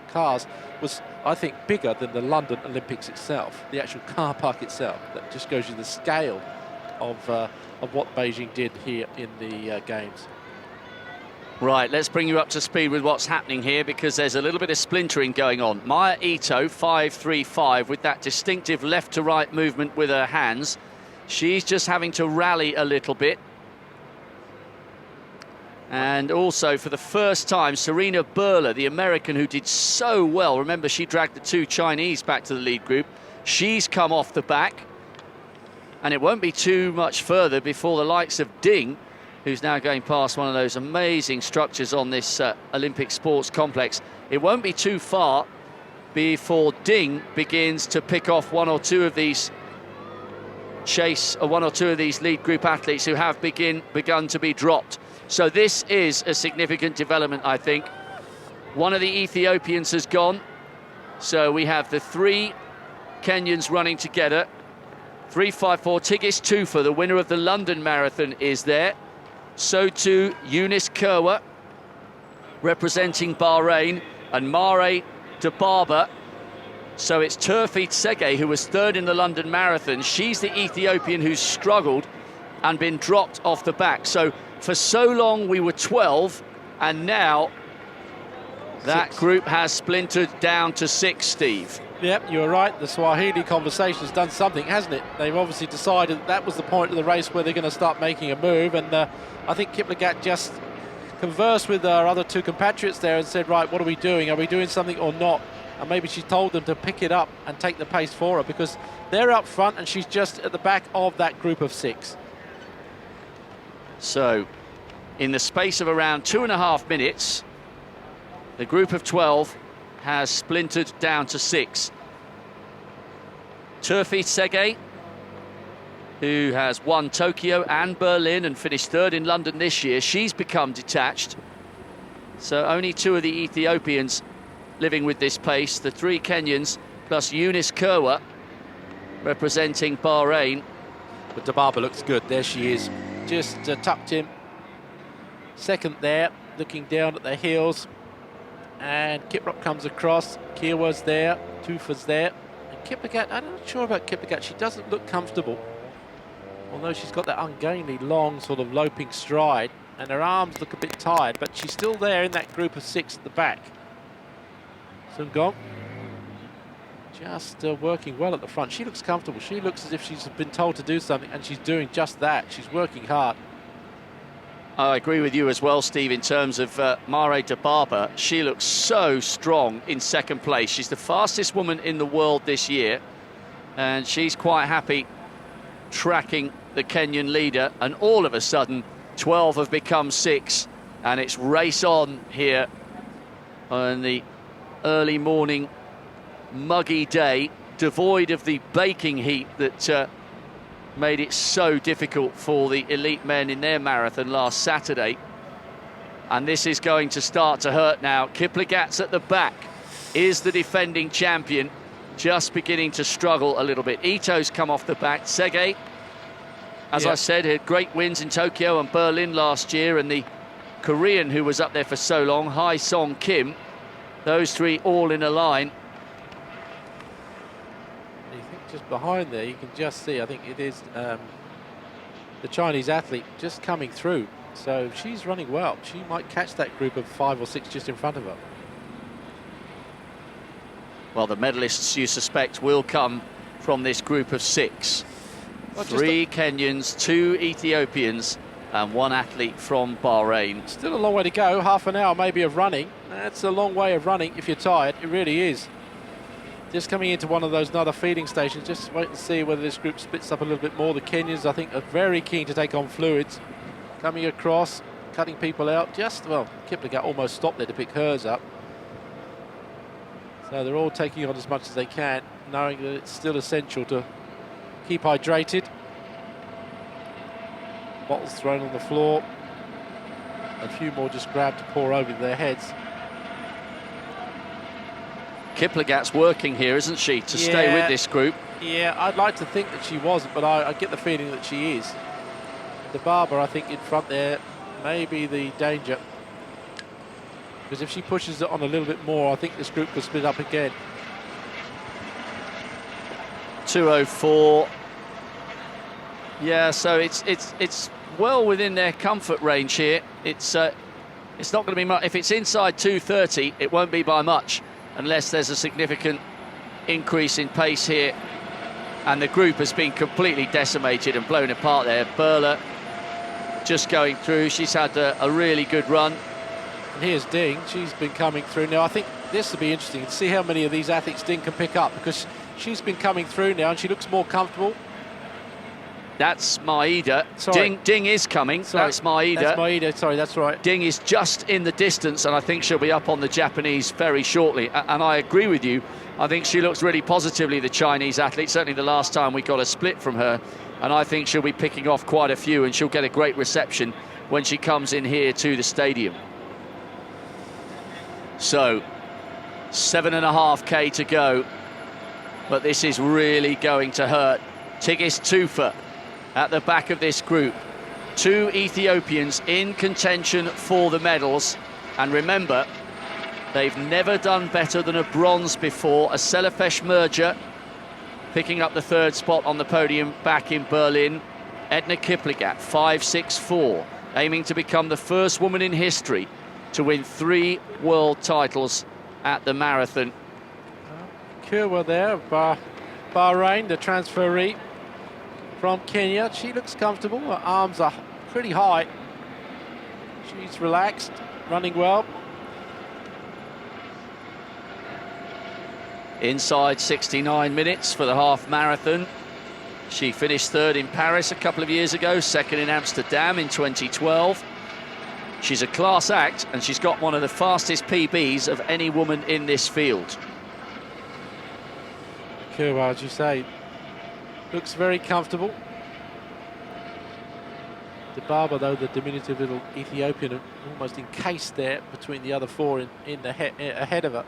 cars was, I think, bigger than the London Olympics itself. The actual car park itself. That just shows you the scale of what Beijing did here in the Games. Right, let's bring you up to speed with what's happening here, because there's a little bit of splintering going on. Maya Ito, 5.35, with that distinctive left to right movement with her hands. She's just having to rally a little bit. And also, for the first time, Serena Burla, the American who did so well. Remember, she dragged the two Chinese back to the lead group. She's come off the back. And it won't be too much further before the likes of Ding, who's now going past one of those amazing structures on this Olympic sports complex. It won't be too far before Ding begins to pick off one or two of these lead group athletes who have begun to be dropped. So this is a significant development, I think. One of the Ethiopians has gone. So we have the three Kenyans running together. 3:54, Tigis Tufa, the winner of the London Marathon, is there. So too Eunice Kerwa, representing Bahrain, and Mare de Barber. So it's Turfi Tsege, who was third in the London Marathon. She's the Ethiopian who's struggled and been dropped off the back. So for so long we were 12, and now that group has splintered down to 6, Steve. Yep, you're right. The Swahili conversation has done something, hasn't it? They've obviously decided that was the point of the race where they're going to start making a move. And I think Kipligat just conversed with our other two compatriots there and said, right, what are we doing? Are we doing something or not? And maybe she told them to pick it up and take the pace for her, because they're up front and she's just at the back of that group of 6. So in the space of around 2.5 minutes, the group of 12 has splintered down to 6. Turfi Tsege, who has won Tokyo and Berlin and finished third in London this year, she's become detached. So only 2 of the Ethiopians living with this pace, the 3 Kenyans plus Eunice Kerwa, representing Bahrain. But de Barber looks good. There she is, just tucked in. Second there, looking down at the heels. And Kiprop comes across, Kerwa's there, Tufa's there. And Kipligat, I'm not sure about Kipligat, she doesn't look comfortable. Although she's got that ungainly, long, sort of loping stride, and her arms look a bit tired, but she's still there in that group of 6 at the back. Sungong, just working well at the front. She looks comfortable. She looks as if she's been told to do something, and she's doing just that. She's working hard. I agree with you as well, Steve, in terms of Mare de Barber. She looks so strong in second place. She's the fastest woman in the world this year, and she's quite happy tracking the Kenyan leader. And all of a sudden, 12 have become 6, and it's race on here on the early morning muggy day, devoid of the baking heat that made it so difficult for the elite men in their marathon last Saturday. And this is going to start to hurt now. Kipligat's at the back, is the defending champion, just beginning to struggle a little bit. Ito's come off the back. Tsege, as I said, had great wins in Tokyo and Berlin last year, and the Korean who was up there for so long, Hae Song Kim, those 3 all in a line. Just behind there, you can just see, I think it is the Chinese athlete just coming through. So she's running well. She might catch that group of 5 or 6 just in front of her. Well, the medalists you suspect will come from this group of 6. Well, 3 Kenyans, 2 Ethiopians, and 1 athlete from Bahrain. Still a long way to go, half an hour maybe of running. That's a long way of running if you're tired, it really is. Just coming into one of those another feeding stations, just wait and see whether this group splits up a little bit more. The Kenyans, I think, are very keen to take on fluids. Coming across, cutting people out. Well, Kipligat almost stopped there to pick hers up. So they're all taking on as much as they can, knowing that it's still essential to keep hydrated. Bottles thrown on the floor. A few more just grabbed to pour over their heads. Kipligat's working here, isn't she, to stay with this group? Yeah, I'd like to think that she wasn't, but I get the feeling that she is. De Barber, I think, in front there may be the danger. Because if she pushes it on a little bit more, I think this group could split up again. 2:04. Yeah, so it's well within their comfort range here. It's not going to be much. If it's inside 2:30, it won't be by much, unless there's a significant increase in pace here. And the group has been completely decimated and blown apart there. Berla just going through. She's had a really good run. And here's Ding. She's been coming through. Now, I think this will be interesting to see how many of these athletes Ding can pick up, because she's been coming through now and she looks more comfortable. That's Maeda. Sorry. Ding is coming. Sorry. That's Maeda. That's Maeda, sorry, that's right. Ding is just in the distance, and I think she'll be up on the Japanese very shortly. And I agree with you. I think she looks really positively, the Chinese athlete, certainly the last time we got a split from her. And I think she'll be picking off quite a few, and she'll get a great reception when she comes in here to the stadium. So, 7.5K to go. But this is really going to hurt. Tigist Tufa at the back of this group. 2 Ethiopians in contention for the medals. And remember, they've never done better than a bronze before. A Selefesh merger picking up the 3rd spot on the podium back in Berlin. Edna Kipligat, 5.64, aiming to become the first woman in history to win 3 world titles at the marathon. Kurwa there, Bahrain, the transferee from Kenya. She looks comfortable. Her arms are pretty high. She's relaxed, running well. Inside 69 minutes for the half marathon. She finished 3rd in Paris a couple of years ago, 2nd in Amsterdam in 2012. She's a class act, and she's got one of the fastest PBs of any woman in this field. Kurwa, as you say, looks very comfortable. The Barber, though, the diminutive little Ethiopian, almost encased there between the other 4 in the ahead of her.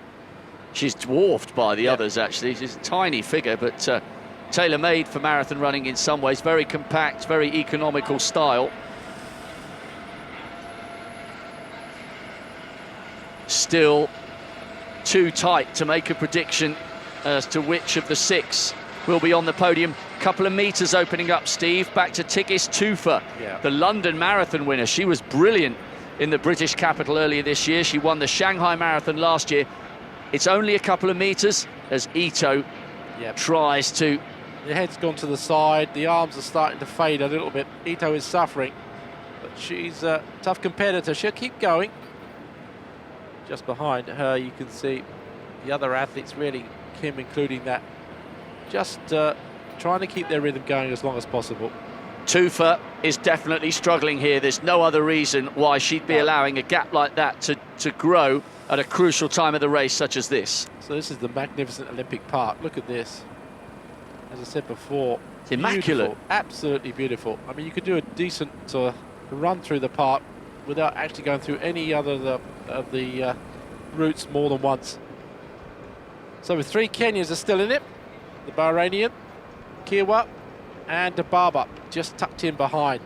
She's dwarfed by the others, actually. She's a tiny figure, but tailor-made for marathon running in some ways. Very compact, very economical style. Still too tight to make a prediction as to which of the 6 will be on the podium. Couple of metres opening up, Steve. Back to Tigist Tufa, the London Marathon winner. She was brilliant in the British capital earlier this year. She won the Shanghai Marathon last year. It's only a couple of metres as Ito tries to... The head's gone to the side. The arms are starting to fade a little bit. Ito is suffering, but she's a tough competitor. She'll keep going. Just behind her, you can see the other athletes, really, Kim including that, just trying to keep their rhythm going as long as possible. Tufa is definitely struggling here. There's no other reason why she'd be allowing a gap like that to grow at a crucial time of the race such as this. So this is the magnificent Olympic Park. Look at this. As I said before, it's immaculate. Beautiful, absolutely beautiful. I mean, you could do a decent run through the park without actually going through any other of the routes more than once. So with 3 Kenyans are still in it. The Bahrainian, Kirwa, and the Barber just tucked in behind.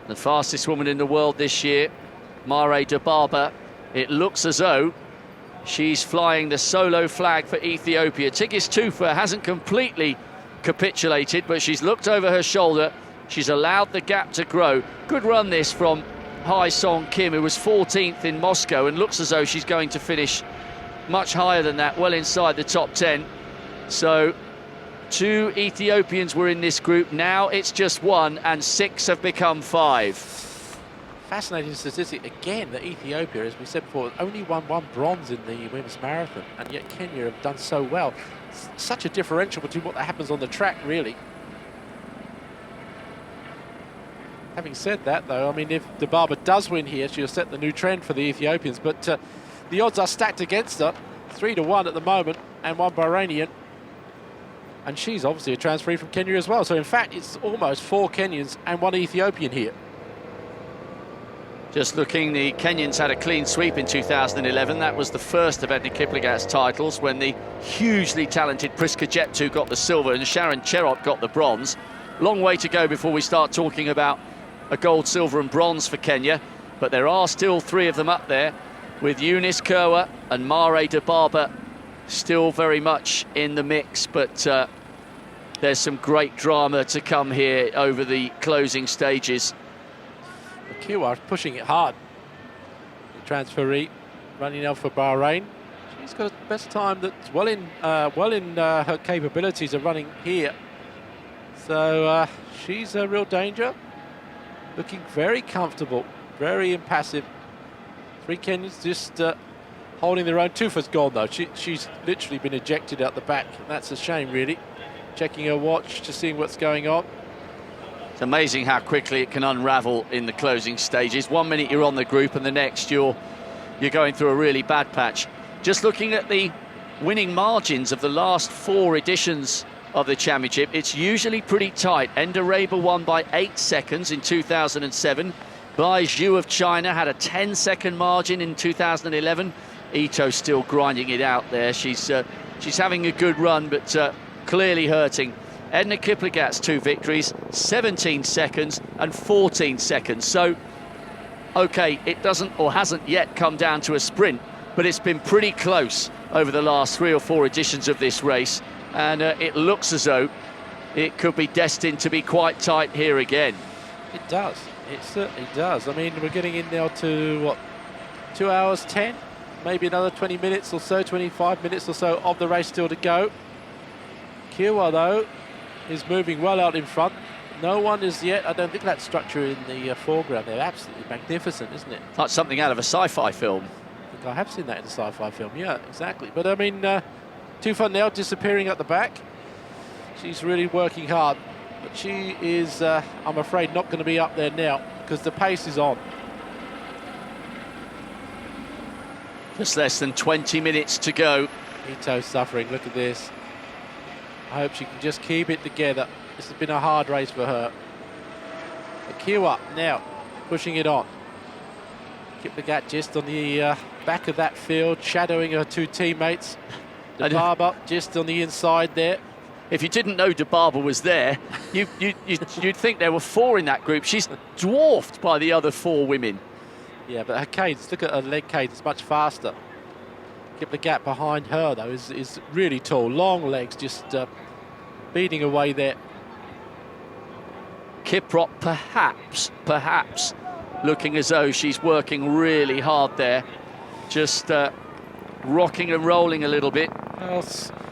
The fastest woman in the world this year, Mare de Barber. It looks as though she's flying the solo flag for Ethiopia. Tigist Tufa hasn't completely capitulated, but she's looked over her shoulder. She's allowed the gap to grow. Good run this from Hai Song Kim, who was 14th in Moscow, and looks as though she's going to finish much higher than that, well inside the top 10. So 2 Ethiopians were in this group. Now it's just 1, and 6 have become 5. Fascinating statistic again that Ethiopia, as we said before, only won 1 bronze in the women's marathon, and yet Kenya have done so well. It's such a differential between what happens on the track, really. Having said that, though, I mean, if the Barber does win here, she'll set the new trend for the Ethiopians, but the odds are stacked against her. 3-1 at the moment, and 1 Bahrainian. And she's obviously a transferee from Kenya as well. So, in fact, it's almost 4 Kenyans and 1 Ethiopian here. Just looking, the Kenyans had a clean sweep in 2011. That was the first of Edna Kipligat's titles, when the hugely talented Priska Jeptu got the silver and Sharon Cherot got the bronze. Long way to go before we start talking about a gold, silver and bronze for Kenya. But there are still 3 of them up there, with Eunice Kerwa and Mare de Barber still very much in the mix. But there's some great drama to come here over the closing stages. Kiwa pushing it hard. The transferee running out for Bahrain. She's got the best time that's well in her capabilities of running here. So she's a real danger. Looking very comfortable, very impassive. 3 Kenyans just holding their own. Tufa's gone though. She's literally been ejected out the back, and that's a shame really. Checking her watch to see what's going on. It's amazing how quickly it can unravel in the closing stages. 1 minute you're on the group, and the next you're going through a really bad patch. Just looking at the winning margins of the last 4 editions of the championship, it's usually pretty tight. Enda Reba won by 8 seconds in 2007. Bai Zhu of China had a 10-second margin in 2011. Ito still grinding it out there. She's having a good run, but clearly hurting. Edna Kipligat's 2 victories, 17 seconds and 14 seconds. So, okay, it doesn't or hasn't yet come down to a sprint, but it's been pretty close over the last 3 or 4 editions of this race, and it looks as though it could be destined to be quite tight here again. It does. It certainly does. I mean, we're getting in now to, what, 2 hours 10? Maybe another 20 minutes or so, 25 minutes or so of the race still to go. Kiwa, though, is moving well out in front. No one is yet. I don't think that structure in the foreground. They're absolutely magnificent, isn't it? Like something out of a sci-fi film. I think I have seen that in a sci-fi film. Yeah, exactly. But I mean, Tufan now disappearing at the back. She's really working hard, but she is, I'm afraid, not going to be up there now because the pace is on. Just less than 20 minutes to go. Ito's suffering. Look at this. I hope she can just keep it together. This has been a hard race for her. Kiwa now pushing it on. Kipligat just on the back of that field, shadowing her 2 teammates. Barber just on the inside there. If you didn't know Barber was there, you'd think there were 4 in that group. She's dwarfed by the other 4 women. Yeah, but her cadence, look at her leg cadence, much faster. Kipligat behind her, though, is really tall. Long legs, just beating away there. Kiprop perhaps looking as though she's working really hard there. Just rocking and rolling a little bit.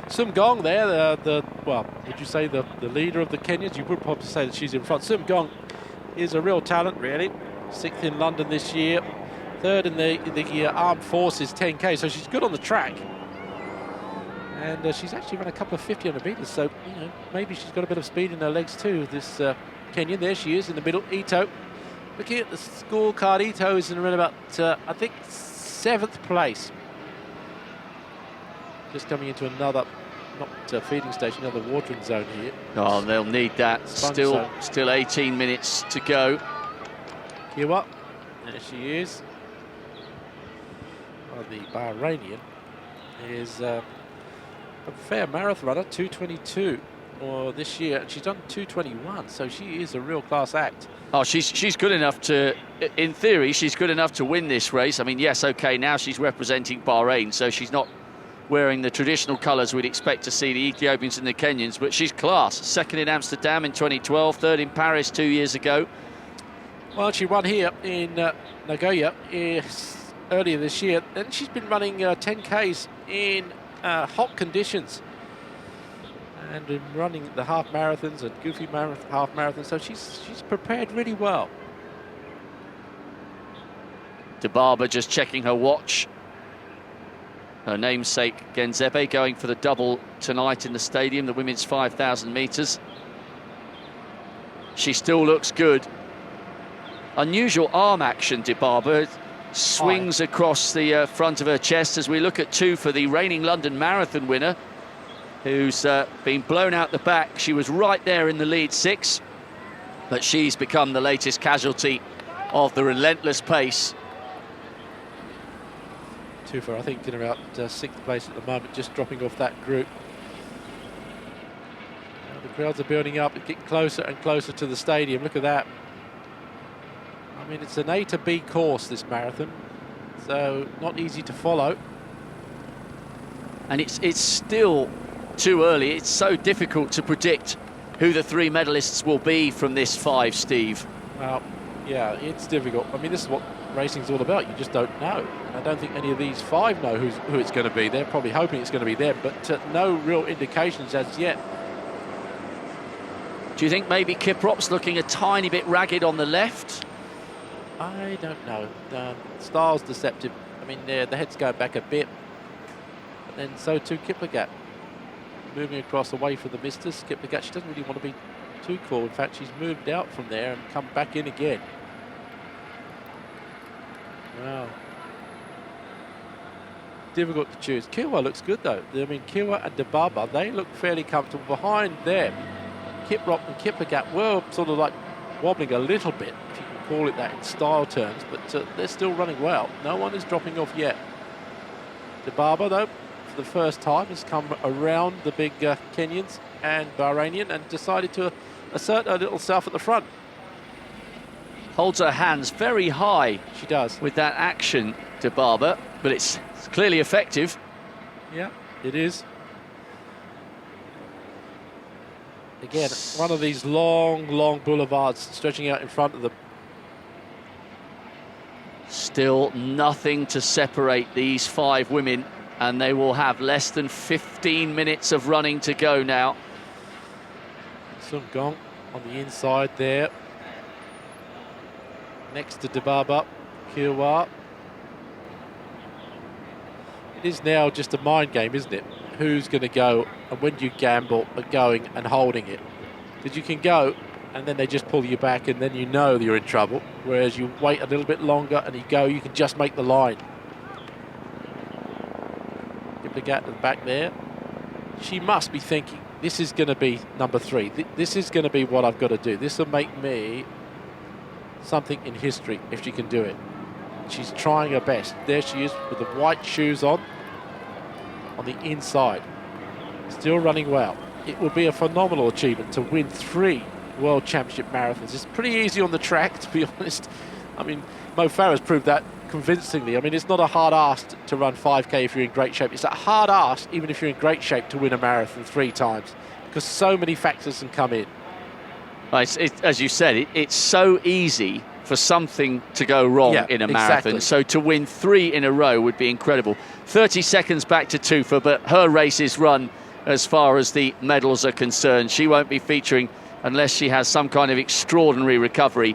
Sungong there, well, would you say the leader of the Kenyans? You would probably say that she's in front. Sungong is a real talent, really. 6th in London this year, 3rd in the Armed Forces 10K, so she's good on the track. And she's actually run a couple of 50-100 metres, so you know, maybe she's got a bit of speed in her legs too, this Kenyan. There she is in the middle, Ito. Looking at the scorecard, Ito is in around about, I think, 7th place. Just coming into another, not feeding station, another watering zone here. Oh, they'll need that. Sponge Still 18 minutes to go. Kiwa, there she is. Well, the Bahrainian is a fair marathon runner, 2:22 or this year, and she's done 2:21, so she is a real class act. Oh, she's good enough to, in theory, she's good enough to win this race. I mean, yes, okay, now she's representing Bahrain, so she's not wearing the traditional colours we'd expect to see the Ethiopians and the Kenyans, but she's class. 2nd in Amsterdam in 2012, 3rd in Paris 2 years ago. Well, she won here in Nagoya earlier this year. Then she's been running 10Ks in hot conditions and in running the half marathons and goofy half marathons. So she's prepared really well. Barber just checking her watch. Her namesake Genzebe going for the double tonight in the stadium, the women's 5,000 metres. She still looks good. Unusual arm action, Barber. Swings across the front of her chest as we look at 2 for the reigning London Marathon winner, who's been blown out the back. She was right there in the lead 6, but she's become the latest casualty of the relentless pace. Tufa, I think, in about 6th place at the moment, just dropping off that group. Now the crowds are building up, getting closer and closer to the stadium. Look at that. I mean, it's an A to B course, this marathon, so not easy to follow. And it's still too early. It's so difficult to predict who the 3 medalists will be from this 5, Steve. Well, yeah, it's difficult. I mean, this is what racing's all about. You just don't know. I don't think any of these 5 know who it's going to be. They're probably hoping it's going to be them, but no real indications as yet. Do you think maybe Kiprop's looking a tiny bit ragged on the left? I don't know. Style's deceptive. I mean, the head's going back a bit. But then so too Kipligat. Moving across away from the misters. Kipligat, she doesn't really want to be too cool. In fact, she's moved out from there and come back in again. Wow. Difficult to choose. Kiwa looks good, though. I mean, Kiwa and Barber, they look fairly comfortable. Behind them, Kiprop and Kipligat were sort of like wobbling a little bit, if you can call it that in style terms, but they're still running well. No one is dropping off yet. Barber, though, for the first time, has come around the big Kenyans and Bahrainian and decided to assert her little self at the front. Holds her hands very high. She does. With that action to Barber, but it's clearly effective. Yeah, it is. Again, one of these long, long boulevards stretching out in front of them. Still nothing to separate these 5 women, and they will have less than 15 minutes of running to go now. Sungong on the inside there. Next to Dibaba, Kiwa. It is now just a mind game, isn't it? Who's going to go, and when do you gamble at going and holding it? Because you can go, and then they just pull you back, and then you know that you're in trouble. Whereas you wait a little bit longer, and you go, you can just make the line. Kipligat at the back there. She must be thinking, this is going to be number 3. This is going to be what I've got to do. This will make me something in history if she can do it. She's trying her best. There she is with the white shoes on the inside. Still running well. It will be a phenomenal achievement to win 3 World Championship marathons. It's pretty easy on the track, to be honest. I mean, Mo Farah's proved that convincingly. I mean, it's not a hard ask to run 5K if you're in great shape. It's a hard ask, even if you're in great shape, to win a marathon 3 times, because so many factors can come in. As you said, it's so easy for something to go wrong in a marathon. Exactly. So to win 3 in a row would be incredible. 30 seconds back to Tufa, but her race is run as far as the medals are concerned. She won't be featuring unless she has some kind of extraordinary recovery.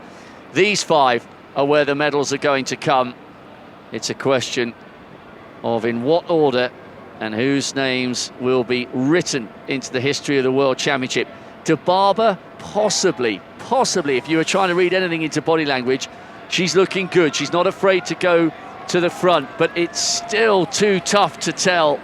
These 5 are where the medals are going to come. It's a question of in what order and whose names will be written into the history of the World Championship. To Barber, possibly, if you were trying to read anything into body language, she's looking good. She's not afraid to go to the front, but it's still too tough to tell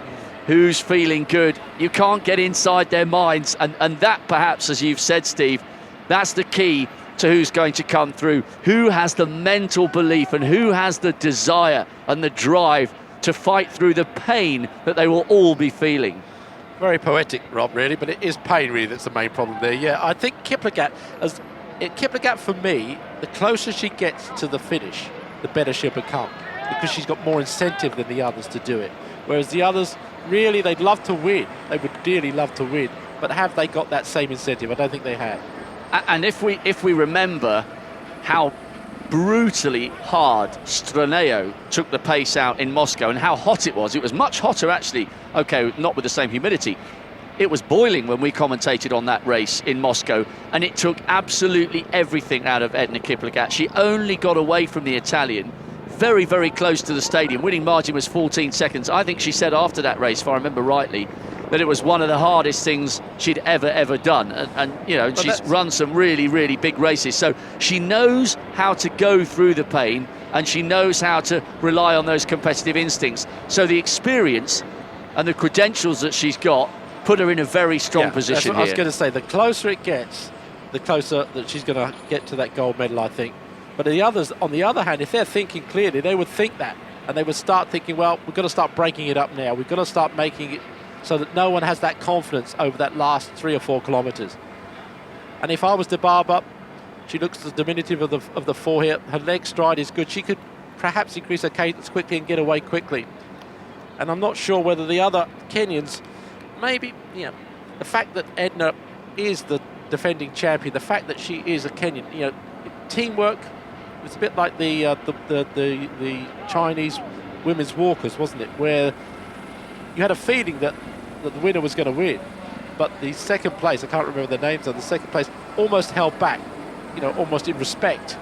who's feeling good. You can't get inside their minds, and that perhaps, as you've said, Steve, that's the key to who's going to come through. Who has the mental belief and who has the desire and the drive to fight through the pain that they will all be feeling. Very poetic, Rob, really, but it is pain, really, that's the main problem there. Yeah, I think Kipligat, for me, the closer she gets to the finish, the better she'll become, because she's got more incentive than the others to do it. Whereas the others, really, they'd love to win. They would dearly love to win, but have they got that same incentive? I don't think they have. And if we remember how brutally hard Straneo took the pace out in Moscow and how hot it was much hotter, actually. Okay, not with the same humidity. It was boiling when we commentated on that race in Moscow, and it took absolutely everything out of Edna Kipligat. She only got away from the Italian very, very close to the stadium. Winning margin was 14 seconds. I think she said after that race, if I remember rightly, that it was one of the hardest things she'd ever done. And you know, she's run some really, really big races. So she knows how to go through the pain, and she knows how to rely on those competitive instincts. So the experience and the credentials that she's got put her in a very strong position that's what here. I was going to say, the closer it gets, the closer that she's going to get to that gold medal, I think. But the others, on the other hand, if they're thinking clearly, they would think that. And they would start thinking, well, we've got to start breaking it up now. We've got to start making it so that no one has that confidence over that last 3 or 4 kilometres. And if I was to Barber, she looks the diminutive of the 4 here. Her leg stride is good. She could perhaps increase her cadence quickly and get away quickly. And I'm not sure whether the other Kenyans, maybe, you know, the fact that Edna is the defending champion, the fact that she is a Kenyan, you know, teamwork. It's a bit like the Chinese women's walkers, wasn't it? Where you had a feeling that the winner was going to win, but the second place, I can't remember the names of the second place, almost held back, you know, almost in respect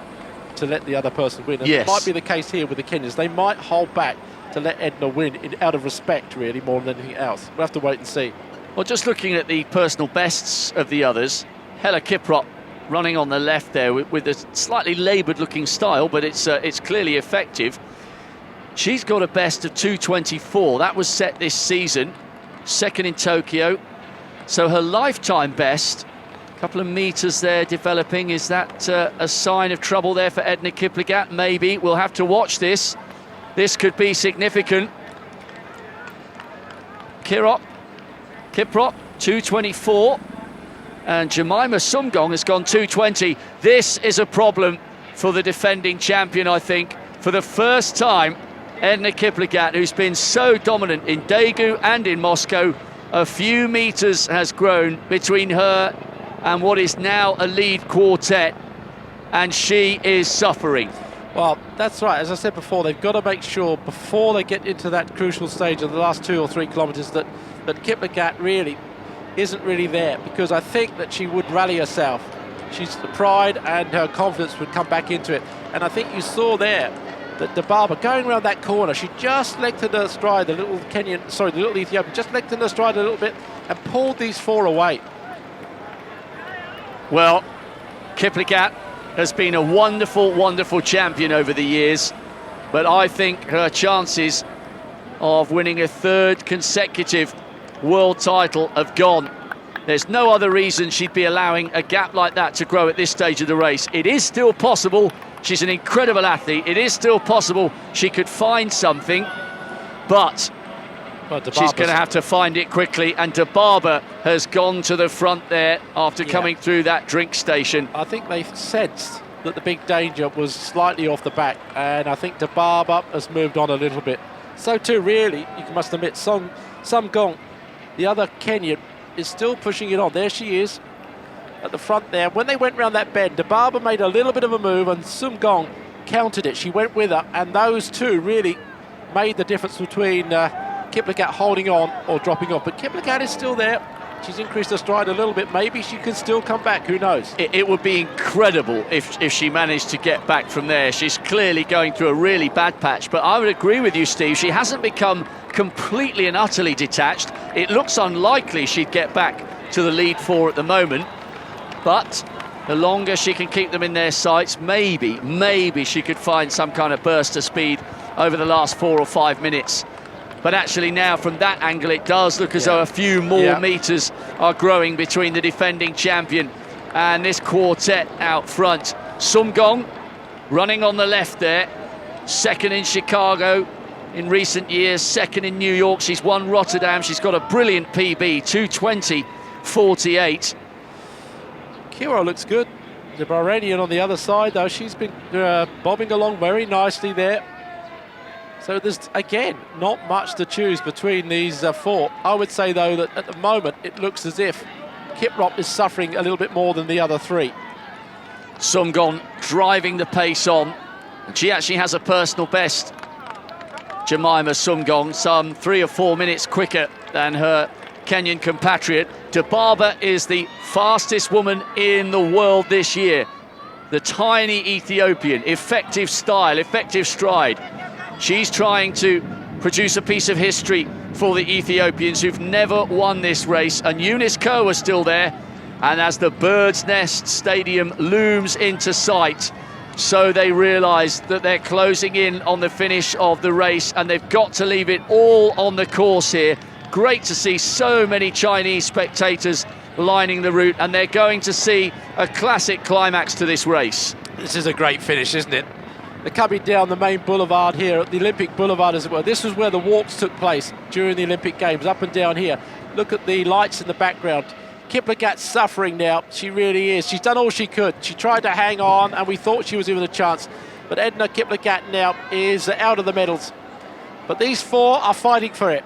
to let the other person win. And it might be the case here with the Kenyans. They might hold back to let Edna win out of respect, really, more than anything else. We'll have to wait and see. Well, just looking at the personal bests of the others, Hella Kiprot running on the left there with a slightly laboured-looking style, but it's clearly effective. She's got a best of 2:24. That was set this season, second in Tokyo. So her lifetime best, a couple of metres there developing. Is that a sign of trouble there for Edna Kipligat? Maybe. We'll have to watch this. This could be significant. Kiprot, 2:24. And Jemima Sungong has gone 2:20. This is a problem for the defending champion, I think. For the first time, Edna Kipligan, who's been so dominant in Daegu and in Moscow, a few meters has grown between her and what is now a lead quartet, and she is suffering. Well, that's right. As I said before, they've got to make sure before they get into that crucial stage of the last 2 or 3 kilometres that Kipligat really isn't really there, because I think that she would rally herself. She's the pride and her confidence would come back into it. And I think you saw there that the Barber going around that corner, she just lengthened her stride, the little Ethiopian, just lengthened her stride a little bit and pulled these 4 away. Well, Kipligat has been a wonderful, wonderful champion over the years, but I think her chances of winning a 3rd consecutive world title have gone. There's no other reason she'd be allowing a gap like that to grow at this stage of the race. It is still possible. She's an incredible athlete. It is still possible she could find something, but she's going to have to find it quickly. And de Barber has gone to the front there after coming through that drink station. I think they sensed that the big danger was slightly off the back, and I think de Barber has moved on a little bit. So too, really, you must admit, Sungong, the other Kenyan, is still pushing it on. There she is at the front there. When they went round that bend, de Barber made a little bit of a move and Sungong countered it. She went with her, and those two really made the difference between Kipligat holding on or dropping off. But Kipligat is still there. She's increased her stride a little bit. Maybe she can still come back. Who knows? It would be incredible if she managed to get back from there. She's clearly going through a really bad patch. But I would agree with you, Steve. She hasn't become completely and utterly detached. It looks unlikely she'd get back to the lead 4 at the moment. But the longer she can keep them in their sights, maybe she could find some kind of burst of speed over the last 4 or 5 minutes. But actually now, from that angle, it does look as though a few more meters are growing between the defending champion and this quartet out front. Sungong running on the left there, 2nd in Chicago in recent years, 2nd in New York. She's won Rotterdam. She's got a brilliant PB, 2:20.48. Kiro looks good. The Bahrainian on the other side, though, she's been bobbing along very nicely there. So there's, again, not much to choose between these 4. I would say, though, that at the moment it looks as if Kiprot is suffering a little bit more than the other 3. Sungong driving the pace on. And she actually has a personal best, Jemima Sungong, some 3 or 4 minutes quicker than her Kenyan compatriot. De Barber is the fastest woman in the world this year. The tiny Ethiopian, effective style, effective stride. She's trying to produce a piece of history for the Ethiopians who've never won this race. And Eunice Coe is still there. And as the Bird's Nest Stadium looms into sight, so they realise that they're closing in on the finish of the race, and they've got to leave it all on the course here. Great to see so many Chinese spectators lining the route, and they're going to see a classic climax to this race. This is a great finish, isn't it? They're coming down the main boulevard here, the Olympic Boulevard as it were. This was where the walks took place during the Olympic Games, up and down here. Look at the lights in the background. Kipligat's suffering now, she really is. She's done all she could. She tried to hang on, and we thought she was given a chance. But Edna Kipligat now is out of the medals. But these 4 are fighting for it.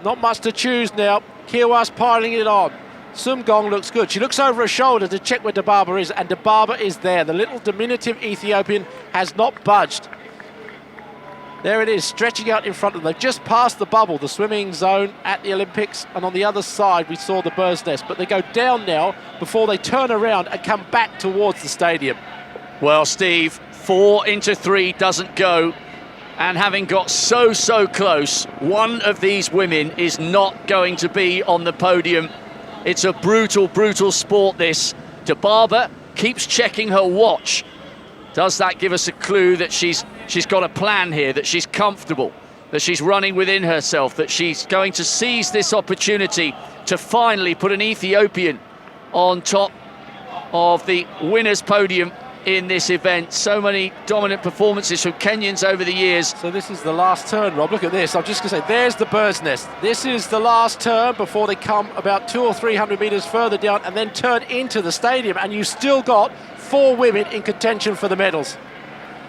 Not much to choose now. Kiwa's piling it on. Sungong looks good. She looks over her shoulder to check where de Barber is, and de Barber is there. The little diminutive Ethiopian has not budged. There it is, stretching out in front of them. They've just passed the bubble, the swimming zone at the Olympics, and on the other side we saw the Bird's Nest. But they go down now before they turn around and come back towards the stadium. Well, Steve, 4 into 3 doesn't go. And having got so close, one of these women is not going to be on the podium. It's a brutal sport, this. De Barber keeps checking her watch. Does that give us a clue that she's got a plan here, that she's comfortable, that she's running within herself, that she's going to seize this opportunity to finally put an Ethiopian on top of the winner's podium in this event. So many dominant performances from Kenyans over the years. So this is the last turn, Rob. Look at this. I'm just going to say, there's the bird's nest. This is the last turn before they come about 200 or 300 metres further down and then turn into the stadium. And you've still got 4 women in contention for the medals.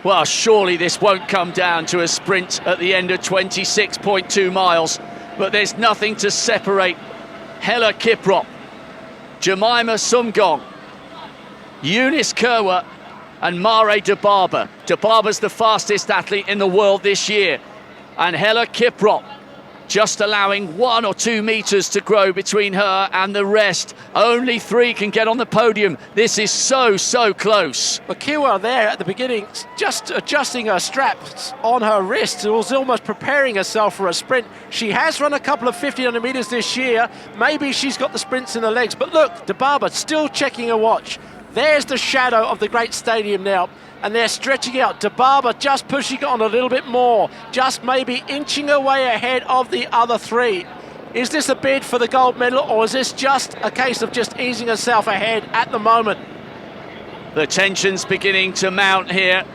Well, surely this won't come down to a sprint at the end of 26.2 miles. But there's nothing to separate Edna Kipligat, Jemima Sungong, Eunice Kerwa and Mare de Barber. De Barber's the fastest athlete in the world this year. And Edna Kipligat just allowing 1 or 2 metres to grow between her and the rest. Only 3 can get on the podium. This is so, so close. But Kiwa there at the beginning, just adjusting her straps on her wrists, was almost preparing herself for a sprint. She has run a couple of 1500 metres this year. Maybe she's got the sprints in her legs. But look, De Barber still checking her watch. There's the shadow of the great stadium now. And they're stretching out. De Barber just pushing on a little bit more, just maybe inching her way ahead of the other 3. Is this a bid for the gold medal, or is this just a case of just easing herself ahead at the moment? The tension's beginning to mount here.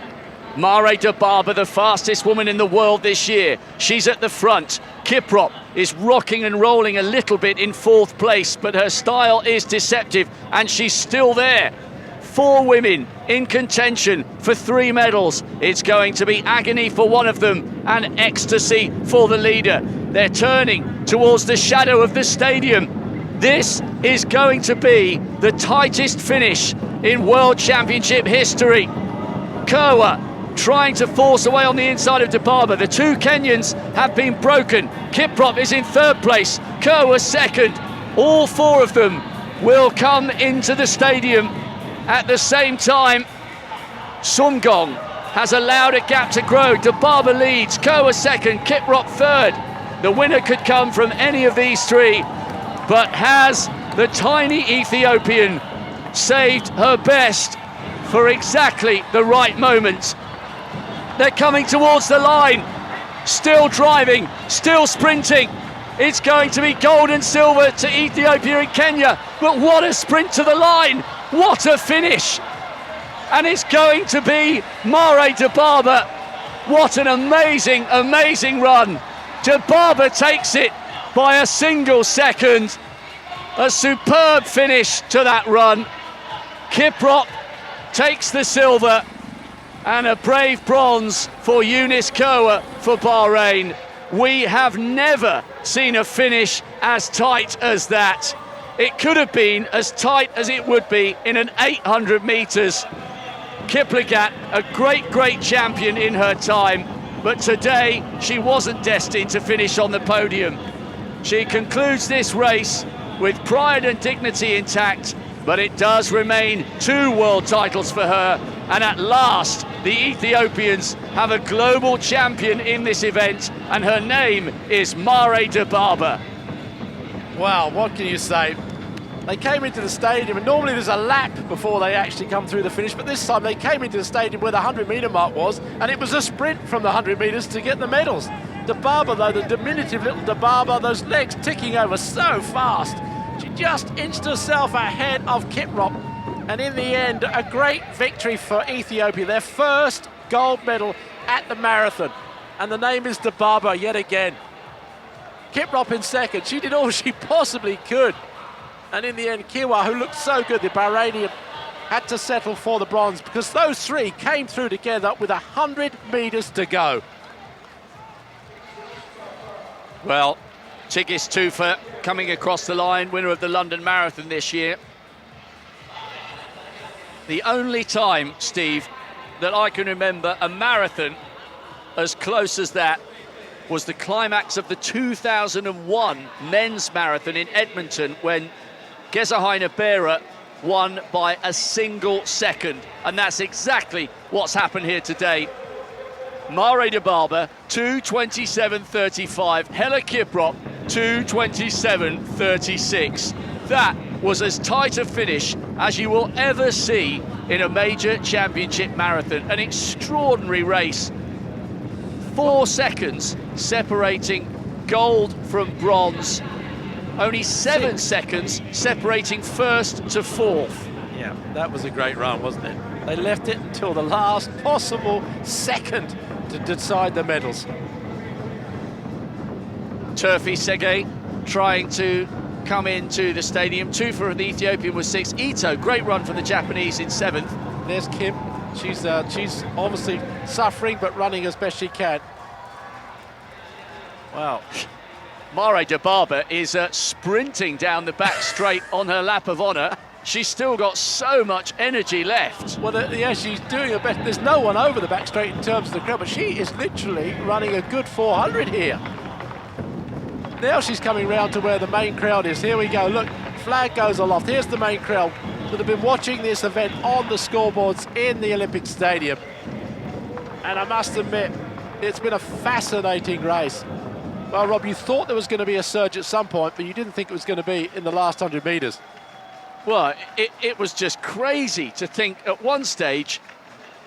Mare de Barber, the fastest woman in the world this year. She's at the front. Kipligat is rocking and rolling a little bit in 4th place, but her style is deceptive, and she's still there. 4 women in contention for 3 medals. It's going to be agony for one of them and ecstasy for the leader. They're turning towards the shadow of the stadium. This is going to be the tightest finish in World Championship history. Kerwa trying to force away on the inside of De Barber. The 2 Kenyans have been broken. Kipligat is in 3rd place, Kerwa 2nd. All 4 of them will come into the stadium at the same time. Sungong has allowed a gap to grow. De Barber leads, Kerwa 2nd, Kipligat 3rd. The winner could come from any of these 3, but has the tiny Ethiopian saved her best for exactly the right moment? They're coming towards the line, still driving, still sprinting. It's going to be gold and silver to Ethiopia and Kenya, but what a sprint to the line! What a finish! And it's going to be Mare de Barber. What an amazing, amazing run. De Barber takes it by a single second. A superb finish to that run. Kipligat takes the silver, and a brave bronze for Eunice Kerwa for Bahrain. We have never seen a finish as tight as that. It could have been as tight as it would be in an 800 metres. Kipligat, a great, great champion in her time, but today she wasn't destined to finish on the podium. She concludes this race with pride and dignity intact, but it does remain 2 world titles for her, and at last the Ethiopians have a global champion in this event, and her name is Mare de Barber. Wow, what can you say? They came into the stadium, and normally there's a lap before they actually come through the finish, but this time they came into the stadium where the 100-metre mark was, and it was a sprint from the 100 metres to get the medals. De Barber, though, the diminutive little De Barber, those legs ticking over so fast. She just inched herself ahead of Kipligat, and in the end, a great victory for Ethiopia, their first gold medal at the marathon. And the name is De Barber yet again. Kipligat in 2nd, she did all she possibly could. And in the end, Kiwa, who looked so good, the Bahrainian, had to settle for the bronze because those 3 came through together with 100 metres to go. Well, Tigis Tufa coming across the line, winner of the London Marathon this year. The only time, Steve, that I can remember a marathon as close as that was the climax of the 2001 men's marathon in Edmonton, when Gezahaina Bera won by a single second. And that's exactly what's happened here today. Mare de Barber, 2:27.35. Edna Kipligat, 2:27.36. That was as tight a finish as you will ever see in a major championship marathon. An extraordinary race. 4 seconds separating gold from bronze. Only 7 seconds separating 1st to 4th. Yeah, that was a great run, wasn't it? They left it until the last possible second to decide the medals. Turfi Sege trying to come into the stadium. 2 for the Ethiopian was 6. Ito, great run for the Japanese in 7th. There's Kim. She's obviously suffering, but running as best she can. Wow. Mare de Barber is sprinting down the back straight on her lap of honour. She's still got so much energy left. Well, yeah, she's doing her best. There's no one over the back straight in terms of the crowd, but she is literally running a good 400 here. Now she's coming round to where the main crowd is. Here we go, look, flag goes aloft. Here's the main crowd that have been watching this event on the scoreboards in the Olympic Stadium. And I must admit, it's been a fascinating race. Well, Rob, you thought there was going to be a surge at some point, but you didn't think it was going to be in the last 100 metres. Well, it was just crazy to think at one stage.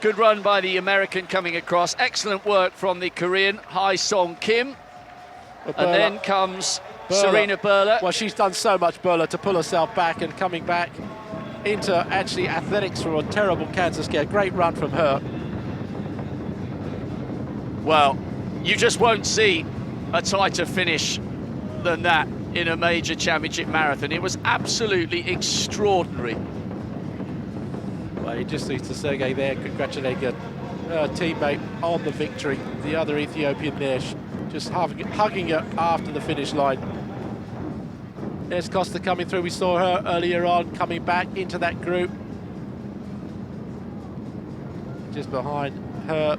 Good run by the American coming across. Excellent work from the Korean, Hae Song Kim. And then comes Serena Burler. Well, she's done so much, Burler, to pull herself back and coming back into actually athletics for a terrible cancer scare. Great run from her. Well, you just won't see a tighter finish than that in a major championship marathon. It was absolutely extraordinary. Well, you just see to Sergei there congratulating her teammate on the victory. The other Ethiopian there just hugging her after the finish line. There's Costa coming through. We saw her earlier on coming back into that group. Just behind her,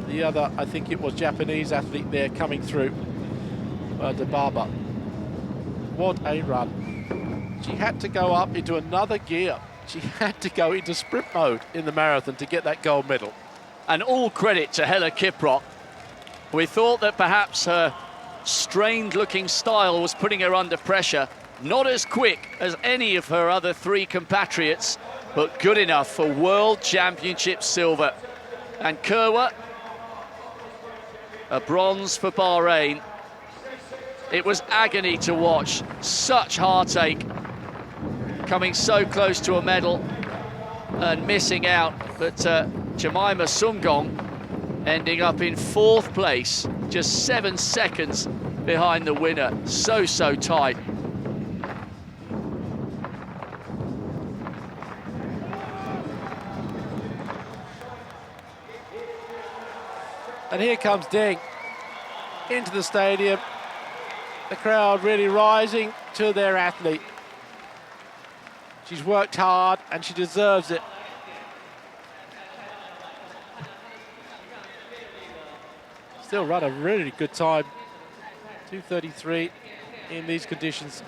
the other, I think it was Japanese athlete there coming through, de Barber. What a run. She had to go up into another gear. She had to go into sprint mode in the marathon to get that gold medal. And all credit to Helle Kiprot. We thought that perhaps her strained-looking style was putting her under pressure. Not as quick as any of her other 3 compatriots, but good enough for World Championship silver. And Kerwa, a bronze for Bahrain. It was agony to watch, such heartache, coming so close to a medal and missing out. But Jemima Sungong ending up in 4th place, just 7 seconds behind the winner. So tight. And here comes Deng into the stadium. The crowd really rising to their athlete. She's worked hard and she deserves it. Still run a really good time. 2:33 in these conditions.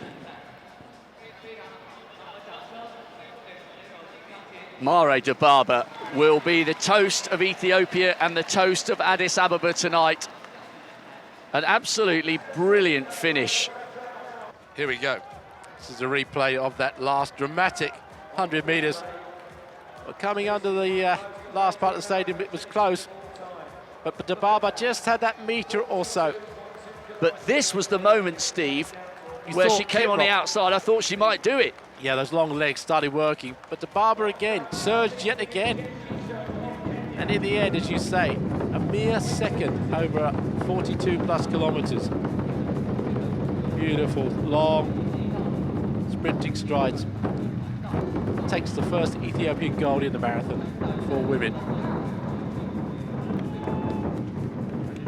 Mare de Barber will be the toast of Ethiopia and the toast of Addis Ababa tonight. An absolutely brilliant finish. Here we go. This is a replay of that last dramatic 100 metres. But coming under the last part of the stadium, it was close. But de Barber just had that metre or so. But this was the moment, Steve, where she came on the outside. I thought she might do it. Yeah, those long legs started working. But de Barber again, surged yet again. And in the end, as you say, a mere second over 42+ kilometres. Beautiful, long, sprinting strides. Takes the first Ethiopian gold in the marathon for women.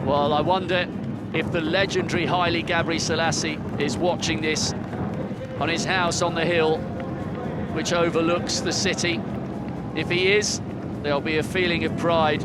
Well, I wonder if the legendary Haile Gebrselassie is watching this on his house on the hill, which overlooks the city. If he is, there'll be a feeling of pride